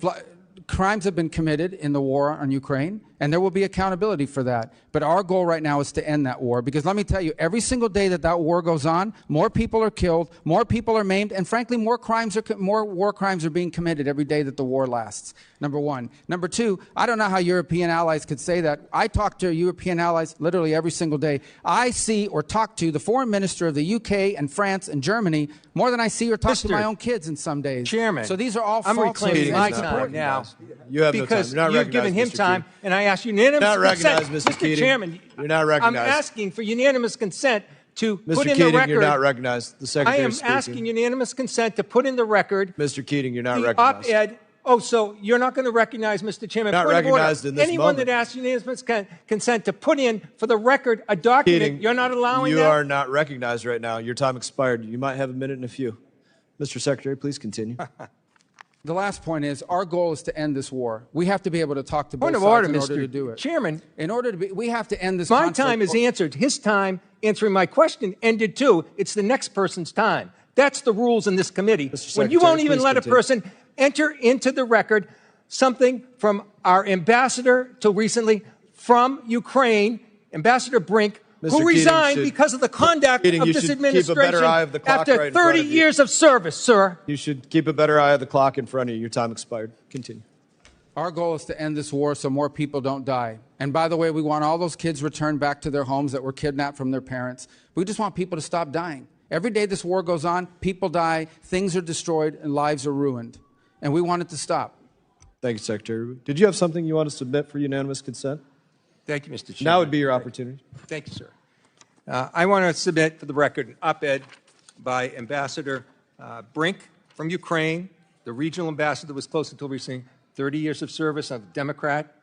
crimes have been committed in the war on Ukraine, and there will be accountability for that. But our goal right now is to end that war, because let me tell you, every single day that war goes on, more people are killed, more people are maimed, and frankly, more war crimes are being committed every day that the war lasts. Number one. Number two, I don't know how European allies could say that. I talk to European allies literally every single day. I see or talk to the foreign minister of the UK and France and Germany more than I see or talk to my own kids in some days. Chairman, so these are all I'm reclaiming my time now. You have because no time. You've given him time, and I ask unanimous consent. Mr. Chairman, you're not recognized. I'm asking for unanimous consent to put in Keating, the record. You're not recognized. The Secretary I am asking unanimous consent to put in the record. Mr. Keating, you're not the recognized. Op-ed. Oh, so you're not going to recognize, Mr. Chairman? Not recognized in this Anyone moment. that asks unanimous consent to put in for the record a document, Keating, you're not allowing that? You are not recognized right now. Your time expired. You might have a minute and a few. Mr. Secretary, please continue. The last point is our goal is to end this war. We have to be able to talk to both sides in order to do it. Chairman, in order to we have to end this my conflict. Time is answered. His time answering my question ended too. It's the next person's time. That's the rules in this committee. When you won't even let a person enter into the record something from our ambassador till recently from Ukraine, Ambassador Brink, who resigned because of the conduct of this administration after 30 years of service, sir. You should keep a better eye of the clock in front of you. Your time expired. Continue. Our goal is to end this war so more people don't die. And by the way, we want all those kids returned back to their homes that were kidnapped from their parents. We just want people to stop dying. Every day this war goes on, people die, things are destroyed, and lives are ruined. And we want it to stop. Thank you, Secretary. Did you have something you want to submit for unanimous consent? Thank you, Mr. Chairman. Now would be your opportunity. Thank you, sir. I want to submit for the record an op-ed by Ambassador Brink from Ukraine, the regional ambassador that was close until recently, 30 years of service of Democrat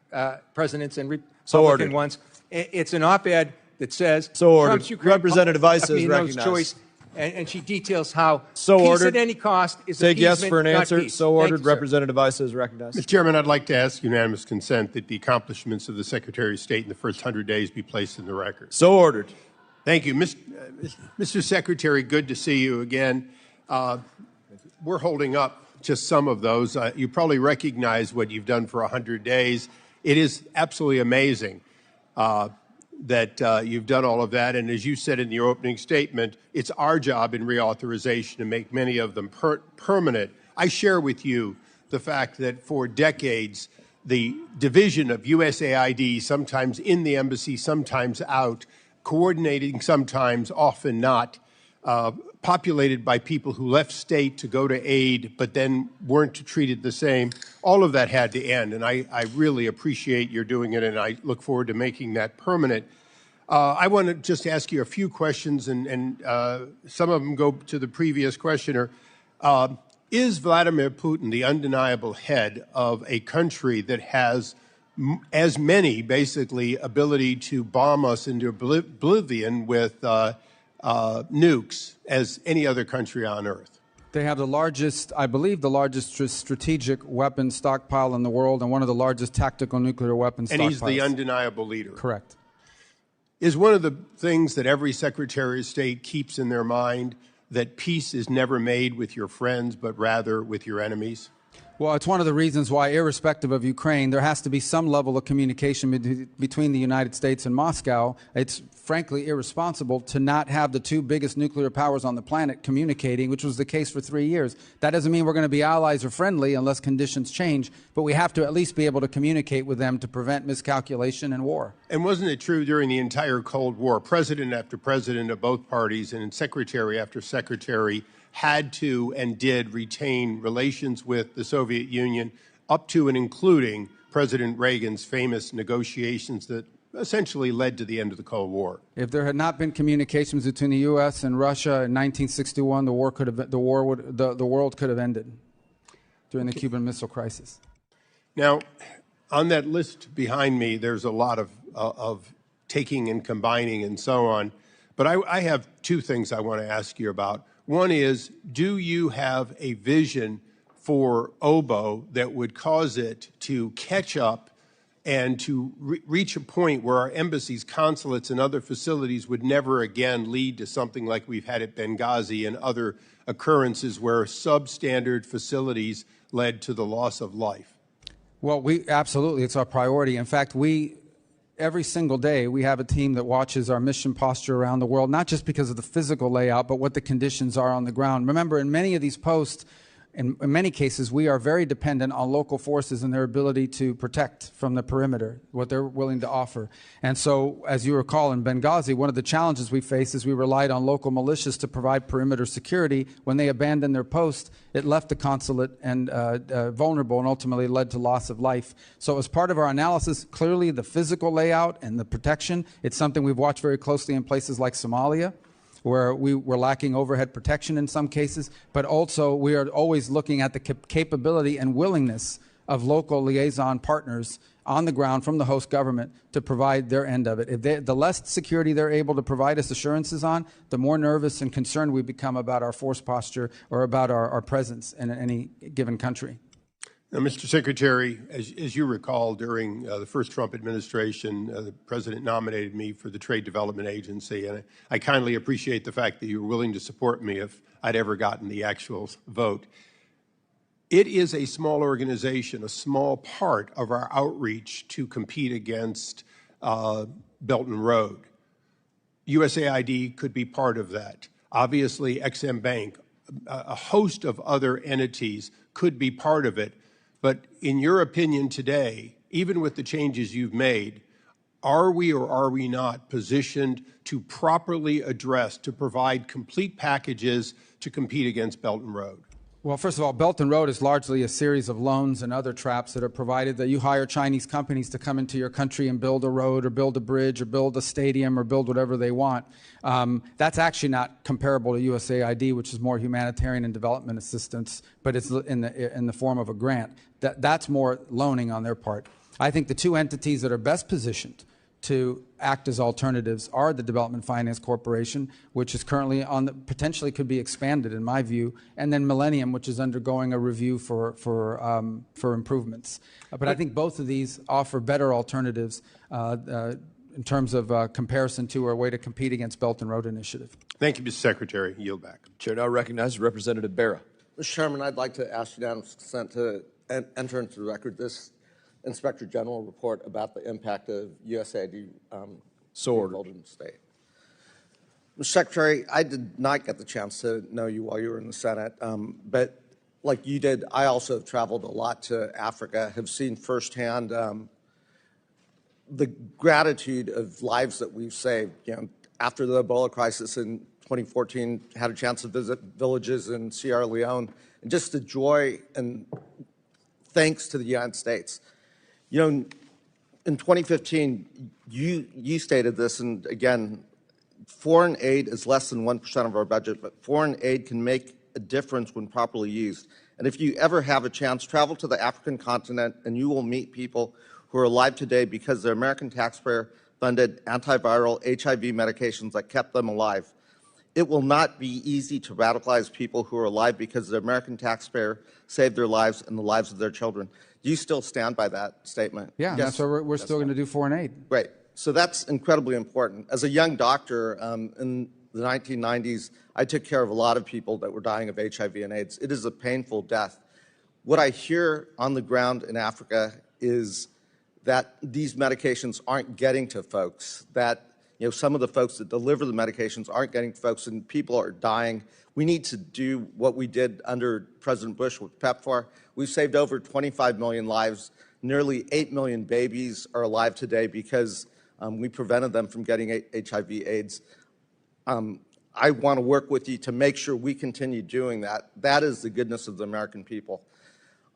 presidents and Republican ones. It's an op-ed that says Trump's Ukraine Representative Vice is recognized. Choice, and she details how peace ordered. at any cost is Take appeasement, yes for an answer. peace. So ordered. You, Representative Vice is recognized. Mr. Chairman, I'd like to ask unanimous consent that the accomplishments of the Secretary of State in the first 100 days be placed in the record. So ordered. Thank you. Mr. Secretary, good to see you again. We're holding up just some of those. You probably recognize what you've done for 100 days. It is absolutely amazing that you've done all of that. And as you said in your opening statement, it's our job in reauthorization to make many of them permanent. I share with you the fact that for decades, the division of USAID, sometimes in the embassy, sometimes out, coordinating sometimes, often not, populated by people who left state to go to aid but then weren't treated the same. All of that had to end, and I really appreciate your doing it, and I look forward to making that permanent. I want to just ask you a few questions, and some of them go to the previous questioner. Is Vladimir Putin the undeniable head of a country that has as many, basically, ability to bomb us into oblivion with nukes as any other country on Earth? They have the largest, I believe, the largest strategic weapon stockpile in the world and one of the largest tactical nuclear weapons stockpiles. And he's the undeniable leader. Correct. Is one of the things that every Secretary of State keeps in their mind that peace is never made with your friends, but rather with your enemies? Well, it's one of the reasons why, irrespective of Ukraine, there has to be some level of communication between the United States and Moscow. It's frankly irresponsible to not have the two biggest nuclear powers on the planet communicating, which was the case for 3 years. That doesn't mean we're going to be allies or friendly unless conditions change, but we have to at least be able to communicate with them to prevent miscalculation and war. And wasn't it true during the entire Cold War, president after president of both parties and secretary after secretary had to and did retain relations with the Soviet Union up to and including President Reagan's famous negotiations that essentially led to the end of the Cold War? If there had not been communications between the U.S. and Russia in 1961, the world could have ended during the Cuban Missile Crisis. Now, on that list behind me, there's a lot of taking and combining and so on. But I have two things I want to ask you about. One is, do you have a vision for OBO that would cause it to catch up and to reach a point where our embassies, consulates, and other facilities would never again lead to something like we've had at Benghazi and other occurrences where substandard facilities led to the loss of life? Well, absolutely, it's our priority. In fact, every single day, we have a team that watches our mission posture around the world, not just because of the physical layout, but what the conditions are on the ground. Remember, in many of these posts, in many cases, we are very dependent on local forces and their ability to protect from the perimeter, what they're willing to offer. And so, as you recall, in Benghazi, one of the challenges we faced is we relied on local militias to provide perimeter security. When they abandoned their post, it left the consulate and vulnerable and ultimately led to loss of life. So as part of our analysis, clearly the physical layout and the protection, it's something we've watched very closely in places like Somalia, where we were lacking overhead protection in some cases, but also we are always looking at the capability and willingness of local liaison partners on the ground from the host government to provide their end of it. The less security they're able to provide us assurances on, the more nervous and concerned we become about our force posture or about our presence in any given country. Now, Mr. Secretary, as you recall, during the first Trump administration, the President nominated me for the Trade Development Agency, and I kindly appreciate the fact that you were willing to support me if I'd ever gotten the actual vote. It is a small organization, a small part of our outreach to compete against Belt and Road. USAID could be part of that. Obviously, XM Bank, a host of other entities could be part of it. But in your opinion today, even with the changes you've made, are we or are we not positioned to properly address, to provide complete packages to compete against Belt and Road? Well, first of all, Belt and Road is largely a series of loans and other traps that are provided that you hire Chinese companies to come into your country and build a road or build a bridge or build a stadium or build whatever they want. That's actually not comparable to USAID, which is more humanitarian and development assistance, but it's in the form of a grant. That's more loaning on their part. I think the two entities that are best positioned to act as alternatives are the Development Finance Corporation, which is currently potentially could be expanded in my view, and then Millennium, which is undergoing a review for improvements. But I think both of these offer better alternatives in terms of comparison to or a way to compete against Belt and Road Initiative. Thank you, Mr. Secretary. Yield back. Chair now recognizes Representative Barra. Mr. Chairman, I'd like to ask unanimous consent to enter into the record this Inspector General report about the impact of USAID So ordered. in the state. Mr. Secretary, I did not get the chance to know you while you were in the Senate, but like you did, I also have traveled a lot to Africa, have seen firsthand the gratitude of lives that we've saved. You know, after the Ebola crisis in 2014, had a chance to visit villages in Sierra Leone, and just the joy and thanks to the United States. You know, in 2015, you stated this, and again, foreign aid is less than 1% of our budget, but foreign aid can make a difference when properly used. And if you ever have a chance, travel to the African continent and you will meet people who are alive today because their American taxpayer-funded antiviral HIV medications that kept them alive. It will not be easy to radicalize people who are alive because the American taxpayer saved their lives and the lives of their children. Do you still stand by that statement? Yeah, yes, that's why we're still going to do foreign aid. Great. So that's incredibly important. As a young doctor in the 1990s, I took care of a lot of people that were dying of HIV and AIDS. It is a painful death. What I hear on the ground in Africa is that these medications aren't getting to folks, that some of the folks that deliver the medications aren't getting to folks, and people are dying. We need to do what we did under President Bush with PEPFAR. We've saved over 25 million lives. Nearly 8 million babies are alive today because we prevented them from getting HIV/AIDS. I want to work with you to make sure we continue doing that. That is the goodness of the American people.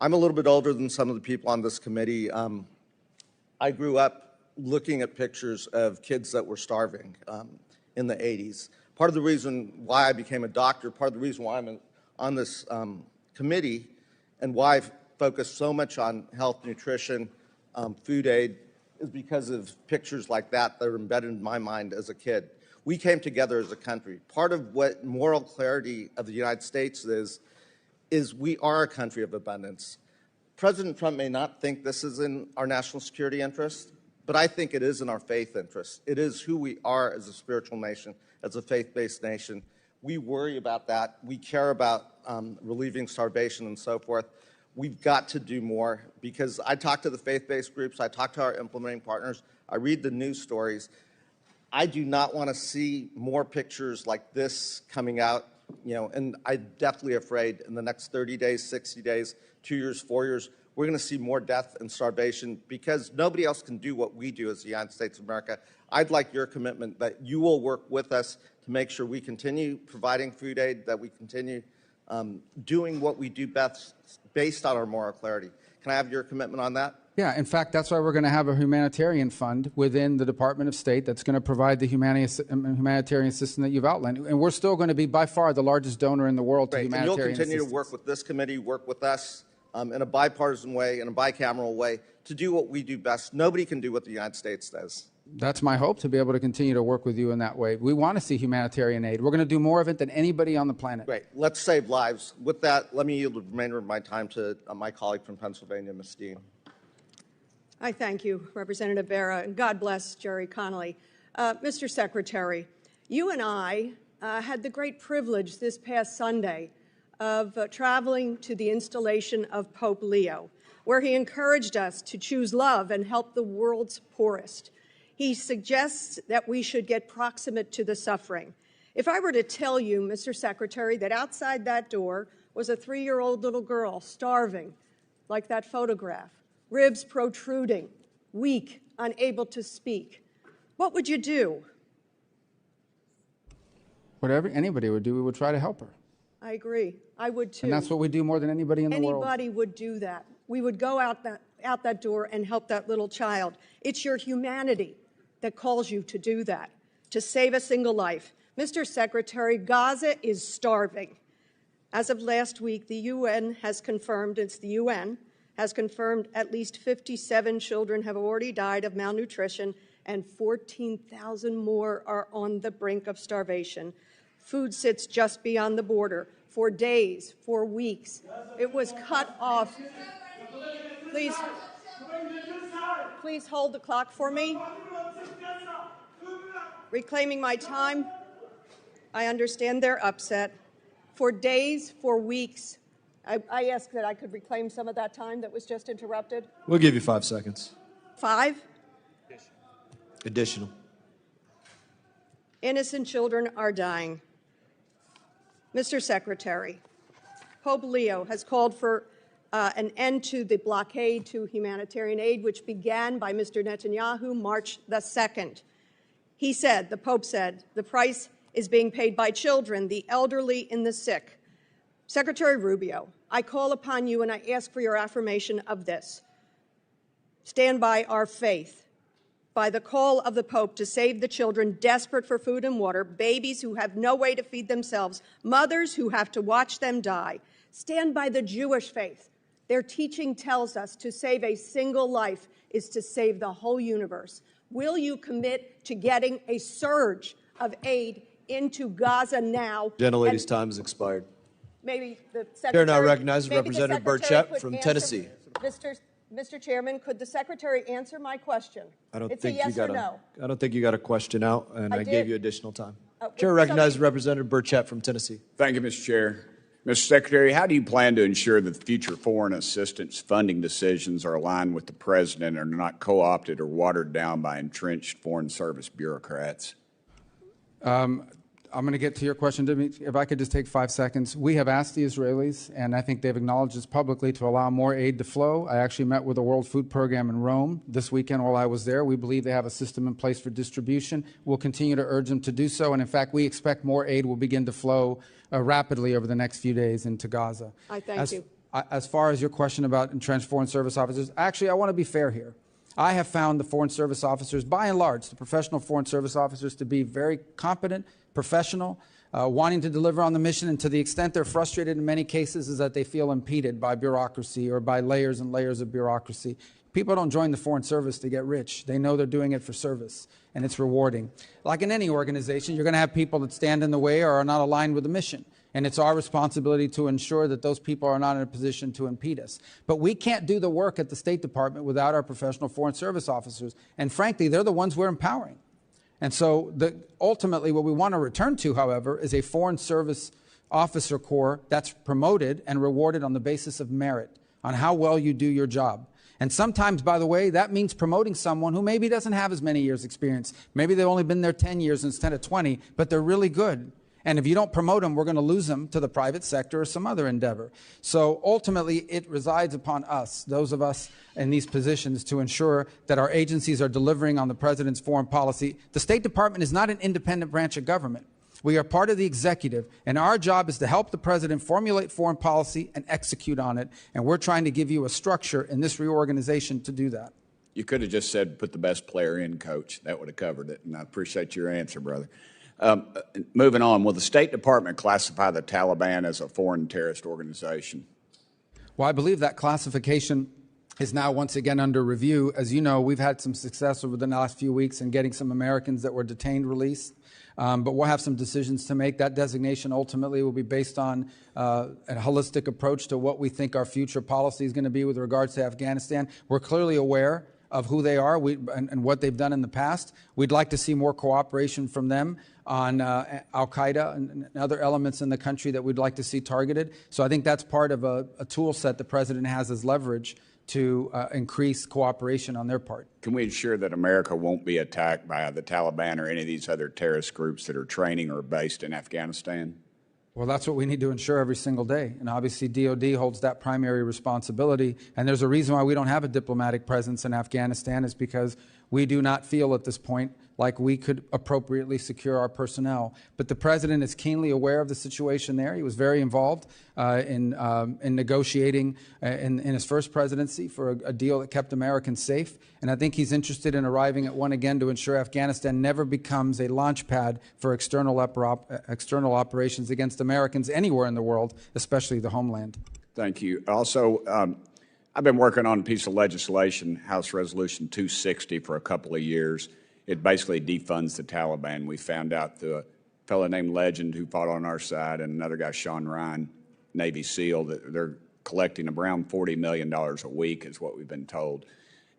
I'm a little bit older than some of the people on this committee. I grew up looking at pictures of kids that were starving in the 80s. Part of the reason why I became a doctor, part of the reason why I'm on this committee and why I've focused so much on health, nutrition, food aid, is because of pictures like that are embedded in my mind as a kid. We came together as a country. Part of what moral clarity of the United States is we are a country of abundance. President Trump may not think this is in our national security interest, but I think it is in our faith interest. It is who we are as a spiritual nation, as a faith-based nation. We worry about that. We care about relieving starvation and so forth. We've got to do more because I talk to the faith-based groups, I talk to our implementing partners, I read the news stories. I do not want to see more pictures like this coming out, and I'm definitely afraid in the next 30 days, 60 days, 2 years, 4 years, we're going to see more death and starvation because nobody else can do what we do as the United States of America. I'd like your commitment that you will work with us to make sure we continue providing food aid, that we continue doing what we do best based on our moral clarity. Can I have your commitment on that? Yeah, in fact, that's why we're going to have a humanitarian fund within the Department of State that's going to provide the humanitarian assistance that you've outlined. And we're still going to be by far the largest donor in the world to humanitarian assistance. And you'll continue to work with this committee, work with us in a bipartisan way, in a bicameral way, to do what we do best. Nobody can do what the United States does. That's my hope, to be able to continue to work with you in that way. We want to see humanitarian aid. We're going to do more of it than anybody on the planet. Great. Let's save lives. With that, let me yield the remainder of my time to my colleague from Pennsylvania, Ms. Dean. I thank you, Representative Barra, and God bless Jerry Connolly. Mr. Secretary, you and I had the great privilege this past Sunday of traveling to the installation of Pope Leo, where he encouraged us to choose love and help the world's poorest. He suggests that we should get proximate to the suffering. If I were to tell you, Mr. Secretary, that outside that door was a 3-year-old little girl starving, like that photograph, ribs protruding, weak, unable to speak, what would you do? Whatever anybody would do, we would try to help her. I agree. I would too. And that's what we do more than anybody in the world. Anybody would do that. We would go out that door and help that little child. It's your humanity that calls you to do that, to save a single life. Mr. Secretary, Gaza is starving. As of last week, the UN has confirmed, it's the UN, has confirmed at least 57 children have already died of malnutrition and 14,000 more are on the brink of starvation. Food sits just beyond the border for days, for weeks. It was cut off. Please hold the clock for me. Reclaiming my time. I understand they're upset. For days, for weeks, I asked that I could reclaim some of that time that was just interrupted. We'll give you 5 seconds. 5. Additional. Innocent children are dying. Mr. Secretary, Pope Leo has called for an end to the blockade to humanitarian aid, which began by Mr. Netanyahu March the 2nd. He said, the Pope said, the price is being paid by children, the elderly, and the sick. Secretary Rubio, I call upon you and I ask for your affirmation of this. Stand by our faith, by the call of the Pope to save the children desperate for food and water, babies who have no way to feed themselves, mothers who have to watch them die. Stand by the Jewish faith. Their teaching tells us to save a single life is to save the whole universe. Will you commit to getting a surge of aid into Gaza now? Gentlelady's time has expired. Maybe the Secretary... Chair now recognizes maybe the Representative Secretary Burchett could from answer- Tennessee. Mr. Chairman, could the Secretary answer my question? It's a yes or no. I don't think you got a question out, and I gave did. you additional time. Would Chair recognizes Representative Burchett from Tennessee. Thank you, Mr. Chair. Mr. Secretary, how do you plan to ensure that future foreign assistance funding decisions are aligned with the President and are not co-opted or watered down by entrenched Foreign Service bureaucrats? I'm going to get to your question, Dimitri. If I could just take 5 seconds. We have asked the Israelis, and I think they've acknowledged this publicly, to allow more aid to flow. I actually met with the World Food Program in Rome this weekend while I was there. We believe they have a system in place for distribution. We'll continue to urge them to do so, and in fact, we expect more aid will begin to flow rapidly over the next few days into Gaza. I thank you. As far as your question about entrenched Foreign Service officers, actually, I want to be fair here. I have found the Foreign Service officers, by and large, the professional Foreign Service officers, to be very competent, professional, wanting to deliver on the mission, and to the extent they're frustrated in many cases is that they feel impeded by bureaucracy or by layers and layers of bureaucracy. People don't join the Foreign Service to get rich. They know they're doing it for service, and it's rewarding. Like in any organization, you're going to have people that stand in the way or are not aligned with the mission. And it's our responsibility to ensure that those people are not in a position to impede us. But we can't do the work at the State Department without our professional Foreign Service officers. And frankly, they're the ones we're empowering. And so ultimately what we want to return to, however, is a Foreign Service officer corps that's promoted and rewarded on the basis of merit, on how well you do your job. And sometimes, by the way, that means promoting someone who maybe doesn't have as many years' experience. Maybe they've only been there 10 years instead of 20, but they're really good. And if you don't promote them, we're going to lose them to the private sector or some other endeavor. So ultimately, it resides upon us, those of us in these positions, to ensure that our agencies are delivering on the President's foreign policy. The State Department is not an independent branch of government. We are part of the executive, and our job is to help the President formulate foreign policy and execute on it. And we're trying to give you a structure in this reorganization to do that. You could have just said, put the best player in, Coach. That would have covered it, and I appreciate your answer, brother. Moving on, will the State Department classify the Taliban as a foreign terrorist organization? Well, I believe that classification is now once again under review. As you know, we've had some success over the last few weeks in getting some Americans that were detained released. But we'll have some decisions to make. That designation ultimately will be based on a holistic approach to what we think our future policy is going to be with regards to Afghanistan. We're clearly aware of who they are and what they've done in the past. We'd like to see more cooperation from them on al-Qaeda and other elements in the country that we'd like to see targeted. So I think that's part of a tool set the President has as leverage to increase cooperation on their part. Can we ensure that America won't be attacked by the Taliban or any of these other terrorist groups that are training or based in Afghanistan? Well, that's what we need to ensure every single day. And obviously, DOD holds that primary responsibility. And there's a reason why we don't have a diplomatic presence in Afghanistan, is because we do not feel at this point like we could appropriately secure our personnel. But the President is keenly aware of the situation there. He was very involved in negotiating in his first presidency for a deal that kept Americans safe. And I think he's interested in arriving at one again to ensure Afghanistan never becomes a launch pad for external operations against Americans anywhere in the world, especially the homeland. Thank you. Also, I've been working on a piece of legislation, House Resolution 260, for a couple of years. It basically defunds the Taliban. We found out the fellow named Legend, who fought on our side, and another guy, Sean Ryan, Navy SEAL, that they're collecting around $40 million a week is what we've been told,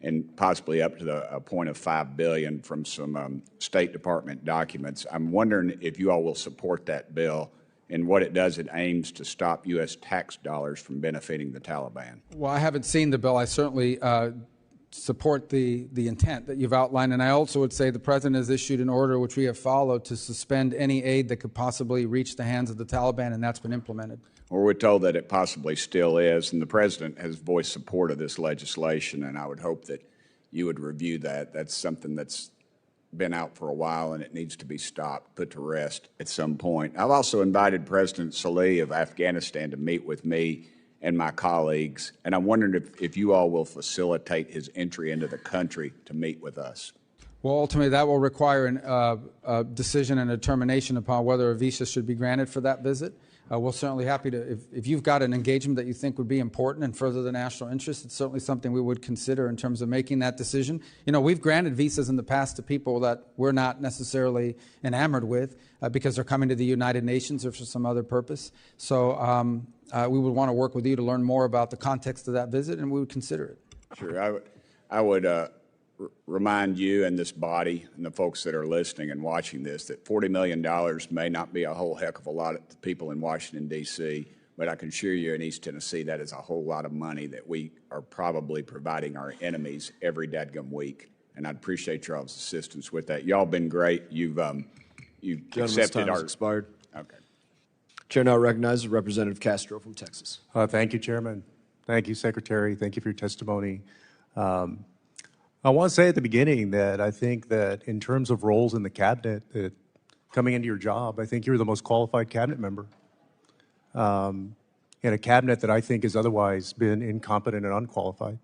and possibly up to a point of $5 billion from some State Department documents. I'm wondering if you all will support that bill And what it does, it aims to stop U.S. tax dollars from benefiting the Taliban. Well, I haven't seen the bill. I certainly support the intent that you've outlined. And I also would say the President has issued an order which we have followed to suspend any aid that could possibly reach the hands of the Taliban, and that's been implemented. Well, we're told that it possibly still is, and the President has voiced support of this legislation, and I would hope that you would review that. That's something that's been out for a while, and it needs to be stopped, put to rest at some point. I've also invited President Saleh of Afghanistan to meet with me and my colleagues, and I'm wondering if you all will facilitate his entry into the country to meet with us. Well, ultimately, that will require a decision and a determination upon whether a visa should be granted for that visit. We're certainly happy to, if you've got an engagement that you think would be important and further the national interest, it's certainly something we would consider in terms of making that decision. You know, we've granted visas in the past to people that we're not necessarily enamored with because they're coming to the United Nations or for some other purpose. So we would want to work with you to learn more about the context of that visit, and we would consider it. Sure. I would remind you and this body and the folks that are listening and watching this that $40 million may not be a whole heck of a lot to people in Washington, D.C., but I can assure you in East Tennessee that is a whole lot of money that we are probably providing our enemies every dadgum week. And I'd appreciate y'all's assistance with that. Y'all been great. You've accepted our... expired. Okay. Chair now recognizes Representative Castro from Texas. Thank you, Chairman. Thank you, Secretary. Thank you for your testimony. I want to say at the beginning that I think that in terms of roles in the cabinet, that coming into your job, I think you're the most qualified cabinet member in a cabinet that I think has otherwise been incompetent and unqualified.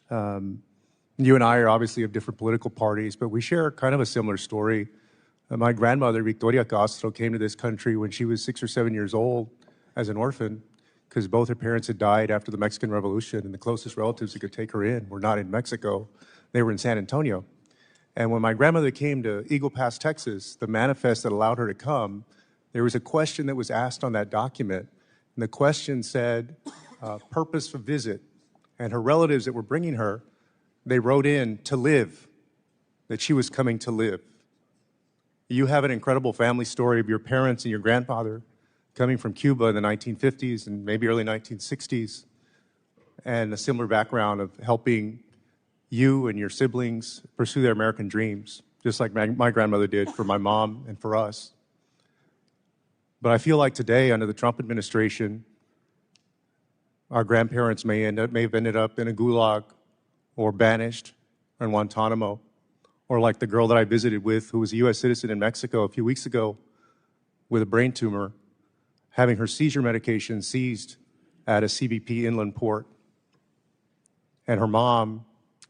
You and I are obviously of different political parties, but we share kind of a similar story. My grandmother, Victoria Castro, came to this country when she was 6 or 7 years old as an orphan, because both her parents had died after the Mexican Revolution, and the closest relatives who could take her in were not in Mexico. They were in San Antonio. And when my grandmother came to Eagle Pass, Texas, the manifest that allowed her to come, there was a question that was asked on that document. And the question said, purpose for visit. And her relatives that were bringing her, they wrote in to live, that she was coming to live. You have an incredible family story of your parents and your grandfather coming from Cuba in the 1950s and maybe early 1960s, and a similar background of helping you and your siblings pursue their American dreams, just like my grandmother did for my mom and for us. But I feel like today, under the Trump administration, our grandparents may have ended up in a gulag or banished in Guantanamo, or like the girl that I visited with who was a U.S. citizen in Mexico a few weeks ago with a brain tumor, having her seizure medication seized at a CBP inland port. And her mom,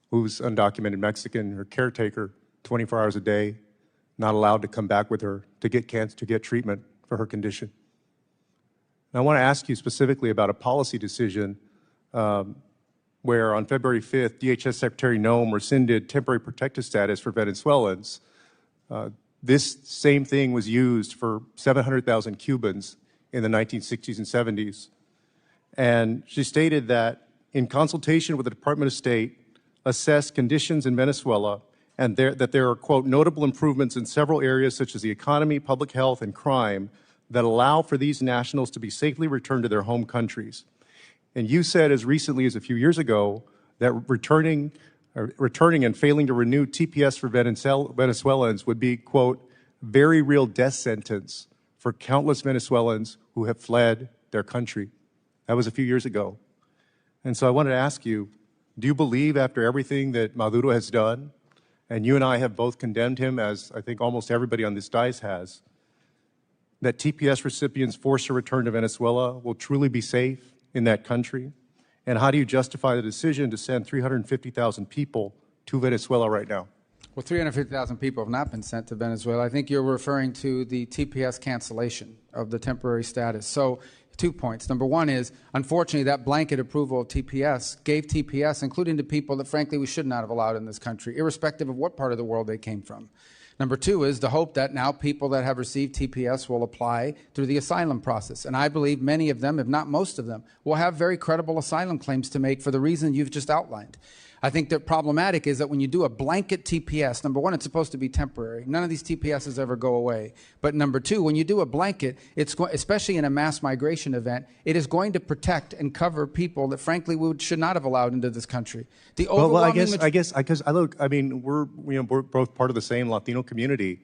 who's undocumented Mexican, her caretaker, 24 hours a day, not allowed to come back with her to get treatment for her condition. And I want to ask you specifically about a policy decision where on February 5th, DHS Secretary Noem rescinded temporary protected status for Venezuelans. This same thing was used for 700,000 Cubans in the 1960s and 70s. And she stated that in consultation with the Department of State, assessed conditions in Venezuela and that there are, quote, notable improvements in several areas such as the economy, public health, and crime that allow for these nationals to be safely returned to their home countries. And you said as recently as a few years ago that returning and failing to renew TPS for Venezuelans would be, quote, very real death sentence for countless Venezuelans who have fled their country. That was a few years ago. And so I wanted to ask you, do you believe after everything that Maduro has done, and you and I have both condemned him, as I think almost everybody on this dais has, that TPS recipients forced to return to Venezuela will truly be safe in that country? And how do you justify the decision to send 350,000 people to Venezuela right now? Well, 350,000 people have not been sent to Venezuela. I think you're referring to the TPS cancellation of the temporary status. So 2 points. Number one is, unfortunately, that blanket approval of TPS gave TPS, including to people that, frankly, we should not have allowed in this country, irrespective of what part of the world they came from. Number two is the hope that now people that have received TPS will apply through the asylum process. And I believe many of them, if not most of them, will have very credible asylum claims to make for the reason you've just outlined. I think the problematic is that when you do a blanket TPS, number one, it's supposed to be temporary. None of these TPSs ever go away. But number two, when you do a blanket, especially in a mass migration event, it is going to protect and cover people that, frankly, we should not have allowed into this country. The overwhelming I guess, I mean, we're both part of the same Latino community.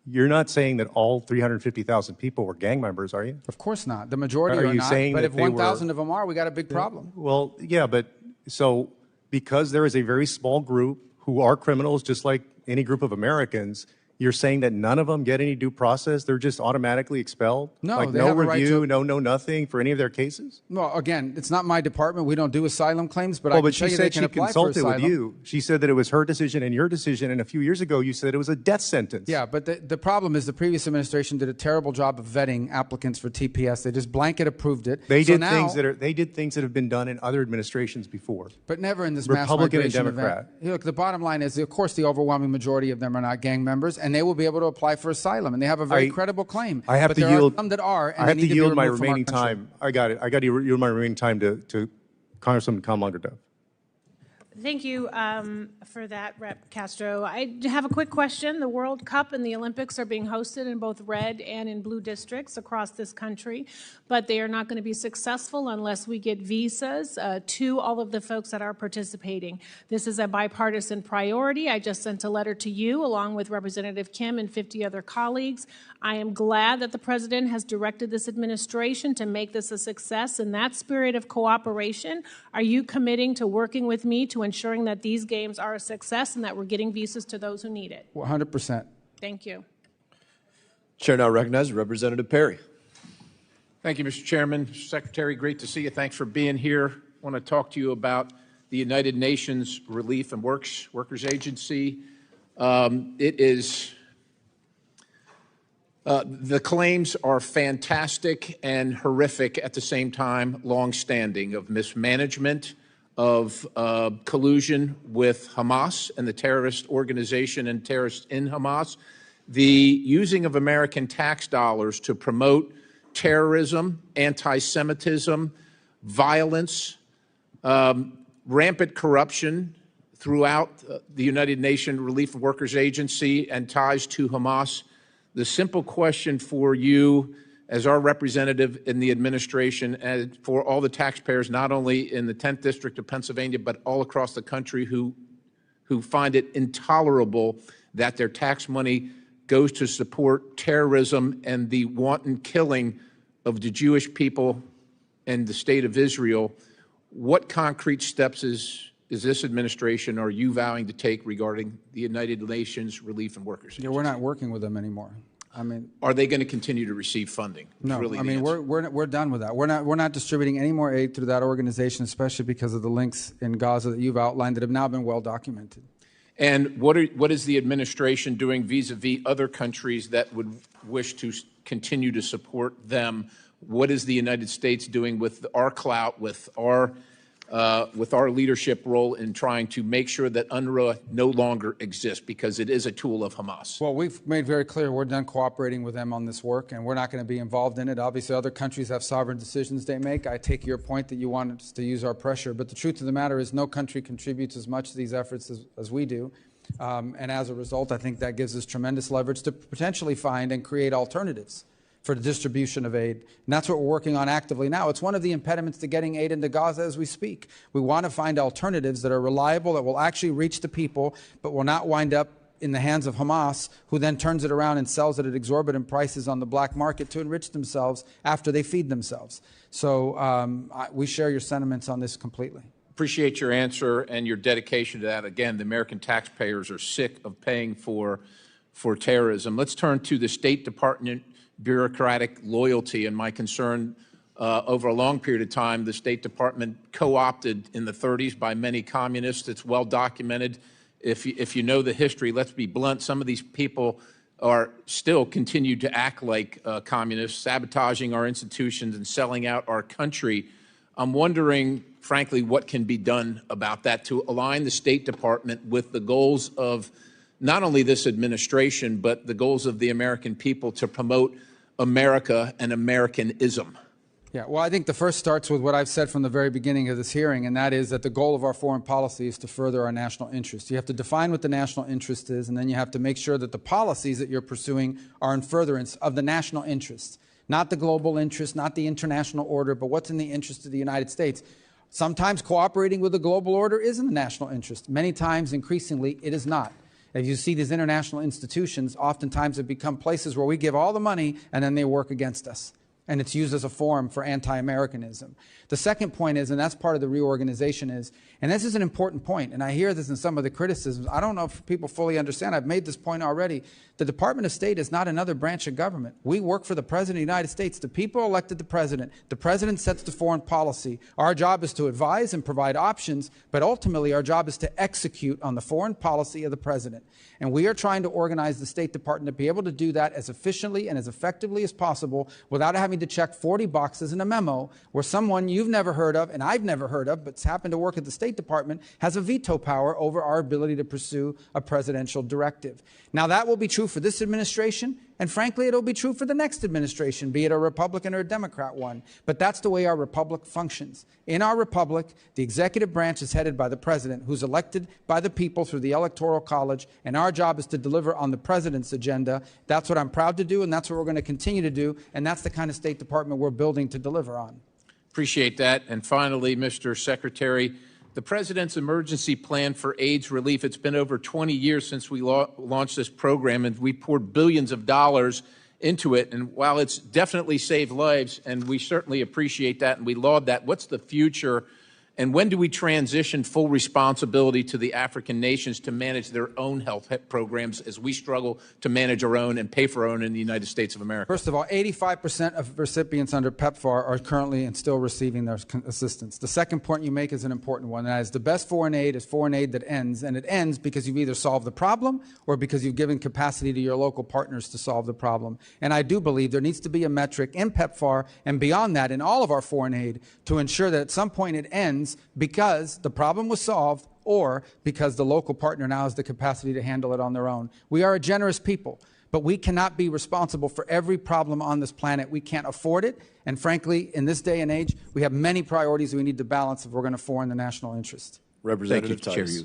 You're not saying that all 350,000 people were gang members, are you? Of course not. The majority are not. But if 1,000 of them are, we got a big problem. Well, yeah, but so because there is a very small group who are criminals, just like any group of Americans, you're saying that none of them get any due process? They're just automatically expelled? No, like they no have a right review, to... no nothing for any of their cases? Well, again, it's not my department. We don't do asylum claims, but well, I can but tell she you they said can she apply for consulted asylum. with you. She said that it was her decision and your decision, and a few years ago you said it was a death sentence. Yeah, but the problem is the previous administration did a terrible job of vetting applicants for TPS. They just blanket approved it. They did things that have been done in other administrations before. But never in this Republican mass migration and Democrat. event. Look, the bottom line is, of course, the overwhelming majority of them are not gang members, and they will be able to apply for asylum, and they have a very credible claim. I have but to there yield. Are some that are, and I have they to need be yield my removed from our remaining country. time. I got it. I got to yield my remaining time to Congresswoman Kamlager-Dev. Thank you for that, Rep. Castro. I have a quick question. The World Cup and the Olympics are being hosted in both red and in blue districts across this country, but they are not going to be successful unless we get visas to all of the folks that are participating. This is a bipartisan priority. I just sent a letter to you along with Representative Kim and 50 other colleagues. I am glad that the President has directed this administration to make this a success. In that spirit of cooperation, are you committing to working with me to ensuring that these games are a success and that we're getting visas to those who need it? 100%. Thank you. Chair now recognizes Representative Perry. Thank you, Mr. Chairman. Mr. Secretary, great to see you. Thanks for being here. I want to talk to you about the United Nations Relief and Workers Agency. The claims are fantastic and horrific at the same time, long-standing, of mismanagement, of collusion with Hamas and the terrorist organization and terrorists in Hamas, the using of American tax dollars to promote terrorism, anti-Semitism, violence, rampant corruption throughout the United Nations Relief and Workers Agency and ties to Hamas. The simple question for you as our representative in the administration and for all the taxpayers, not only in the 10th District of Pennsylvania, but all across the country who find it intolerable that their tax money goes to support terrorism and the wanton killing of the Jewish people and the state of Israel, what concrete steps is this administration, are you vowing to take regarding the United Nations Relief and Workers? Yeah, we're not working with them anymore. I mean, are they going to continue to receive funding? No, really I mean we're done with that. We're not distributing any more aid through that organization, especially because of the links in Gaza that you've outlined that have now been well documented. And what is the administration doing vis-a-vis other countries that would wish to continue to support them? What is the United States doing with our clout, with our leadership role in trying to make sure that UNRWA no longer exists, because it is a tool of Hamas? Well, we've made very clear we're done cooperating with them on this work, and we're not going to be involved in it. Obviously, other countries have sovereign decisions they make. I take your point that you want us to use our pressure, but the truth of the matter is no country contributes as much to these efforts as we do. And as a result, I think that gives us tremendous leverage to potentially find and create alternatives for the distribution of aid. And that's what we're working on actively now. It's one of the impediments to getting aid into Gaza as we speak. We want to find alternatives that are reliable, that will actually reach the people, but will not wind up in the hands of Hamas, who then turns it around and sells it at exorbitant prices on the black market to enrich themselves after they feed themselves. So we share your sentiments on this completely. Appreciate your answer and your dedication to that. Again, the American taxpayers are sick of paying for terrorism. Let's turn to the State Department bureaucratic loyalty and my concern. Over a long period of time, the State Department co-opted in the 30s by many communists. It's well documented. If you know the history, let's be blunt, some of these people are still continue to act like communists, sabotaging our institutions and selling out our country. I'm wondering, frankly, what can be done about that to align the State Department with the goals of not only this administration, but the goals of the American people to promote America and Americanism. Yeah, well, I think the first starts with what I've said from the very beginning of this hearing, and that is that the goal of our foreign policy is to further our national interest. You have to define what the national interest is, and then you have to make sure that the policies that you're pursuing are in furtherance of the national interest, not the global interest, not the international order, but what's in the interest of the United States. Sometimes cooperating with the global order is in the national interest. Many times, increasingly, it is not. As you see these international institutions, oftentimes have become places where we give all the money and then they work against us. And it's used as a forum for anti-Americanism. The second point is, and that's part of the reorganization is, and this is an important point, and I hear this in some of the criticisms, I don't know if people fully understand, I've made this point already, the Department of State is not another branch of government. We work for the President of the United States. The people elected the President sets the foreign policy. Our job is to advise and provide options, but ultimately our job is to execute on the foreign policy of the President. And we are trying to organize the State Department to be able to do that as efficiently and as effectively as possible without having to check 40 boxes in a memo where someone you've never heard of and I've never heard of but's happened to work at the State Department has a veto power over our ability to pursue a presidential directive. Now that will be true for this administration, and frankly it'll be true for the next administration, be it a Republican or a Democrat one. But that's the way our republic functions. In our republic, the executive branch is headed by the President, who's elected by the people through the Electoral College, and our job is to deliver on the President's agenda. That's what I'm proud to do, and that's what we're going to continue to do, and that's the kind of State Department we're building to deliver on. Appreciate that. And finally, Mr. Secretary, the President's emergency plan for AIDS relief, it's been over 20 years since we launched this program, and we poured billions of dollars into it. And while it's definitely saved lives, and we certainly appreciate that and we laud that, what's the future? And when do we transition full responsibility to the African nations to manage their own health programs as we struggle to manage our own and pay for our own in the United States of America? First of all, 85% of recipients under PEPFAR are currently and still receiving their assistance. The second point you make is an important one, and that is the best foreign aid is foreign aid that ends, and it ends because you've either solved the problem or because you've given capacity to your local partners to solve the problem. And I do believe there needs to be a metric in PEPFAR and beyond that in all of our foreign aid to ensure that at some point it ends because the problem was solved or because the local partner now has the capacity to handle it on their own. We are a generous people, but we cannot be responsible for every problem on this planet. We can't afford it. And frankly, in this day and age, we have many priorities we need to balance if we're going to form the national interest. Representative Tice.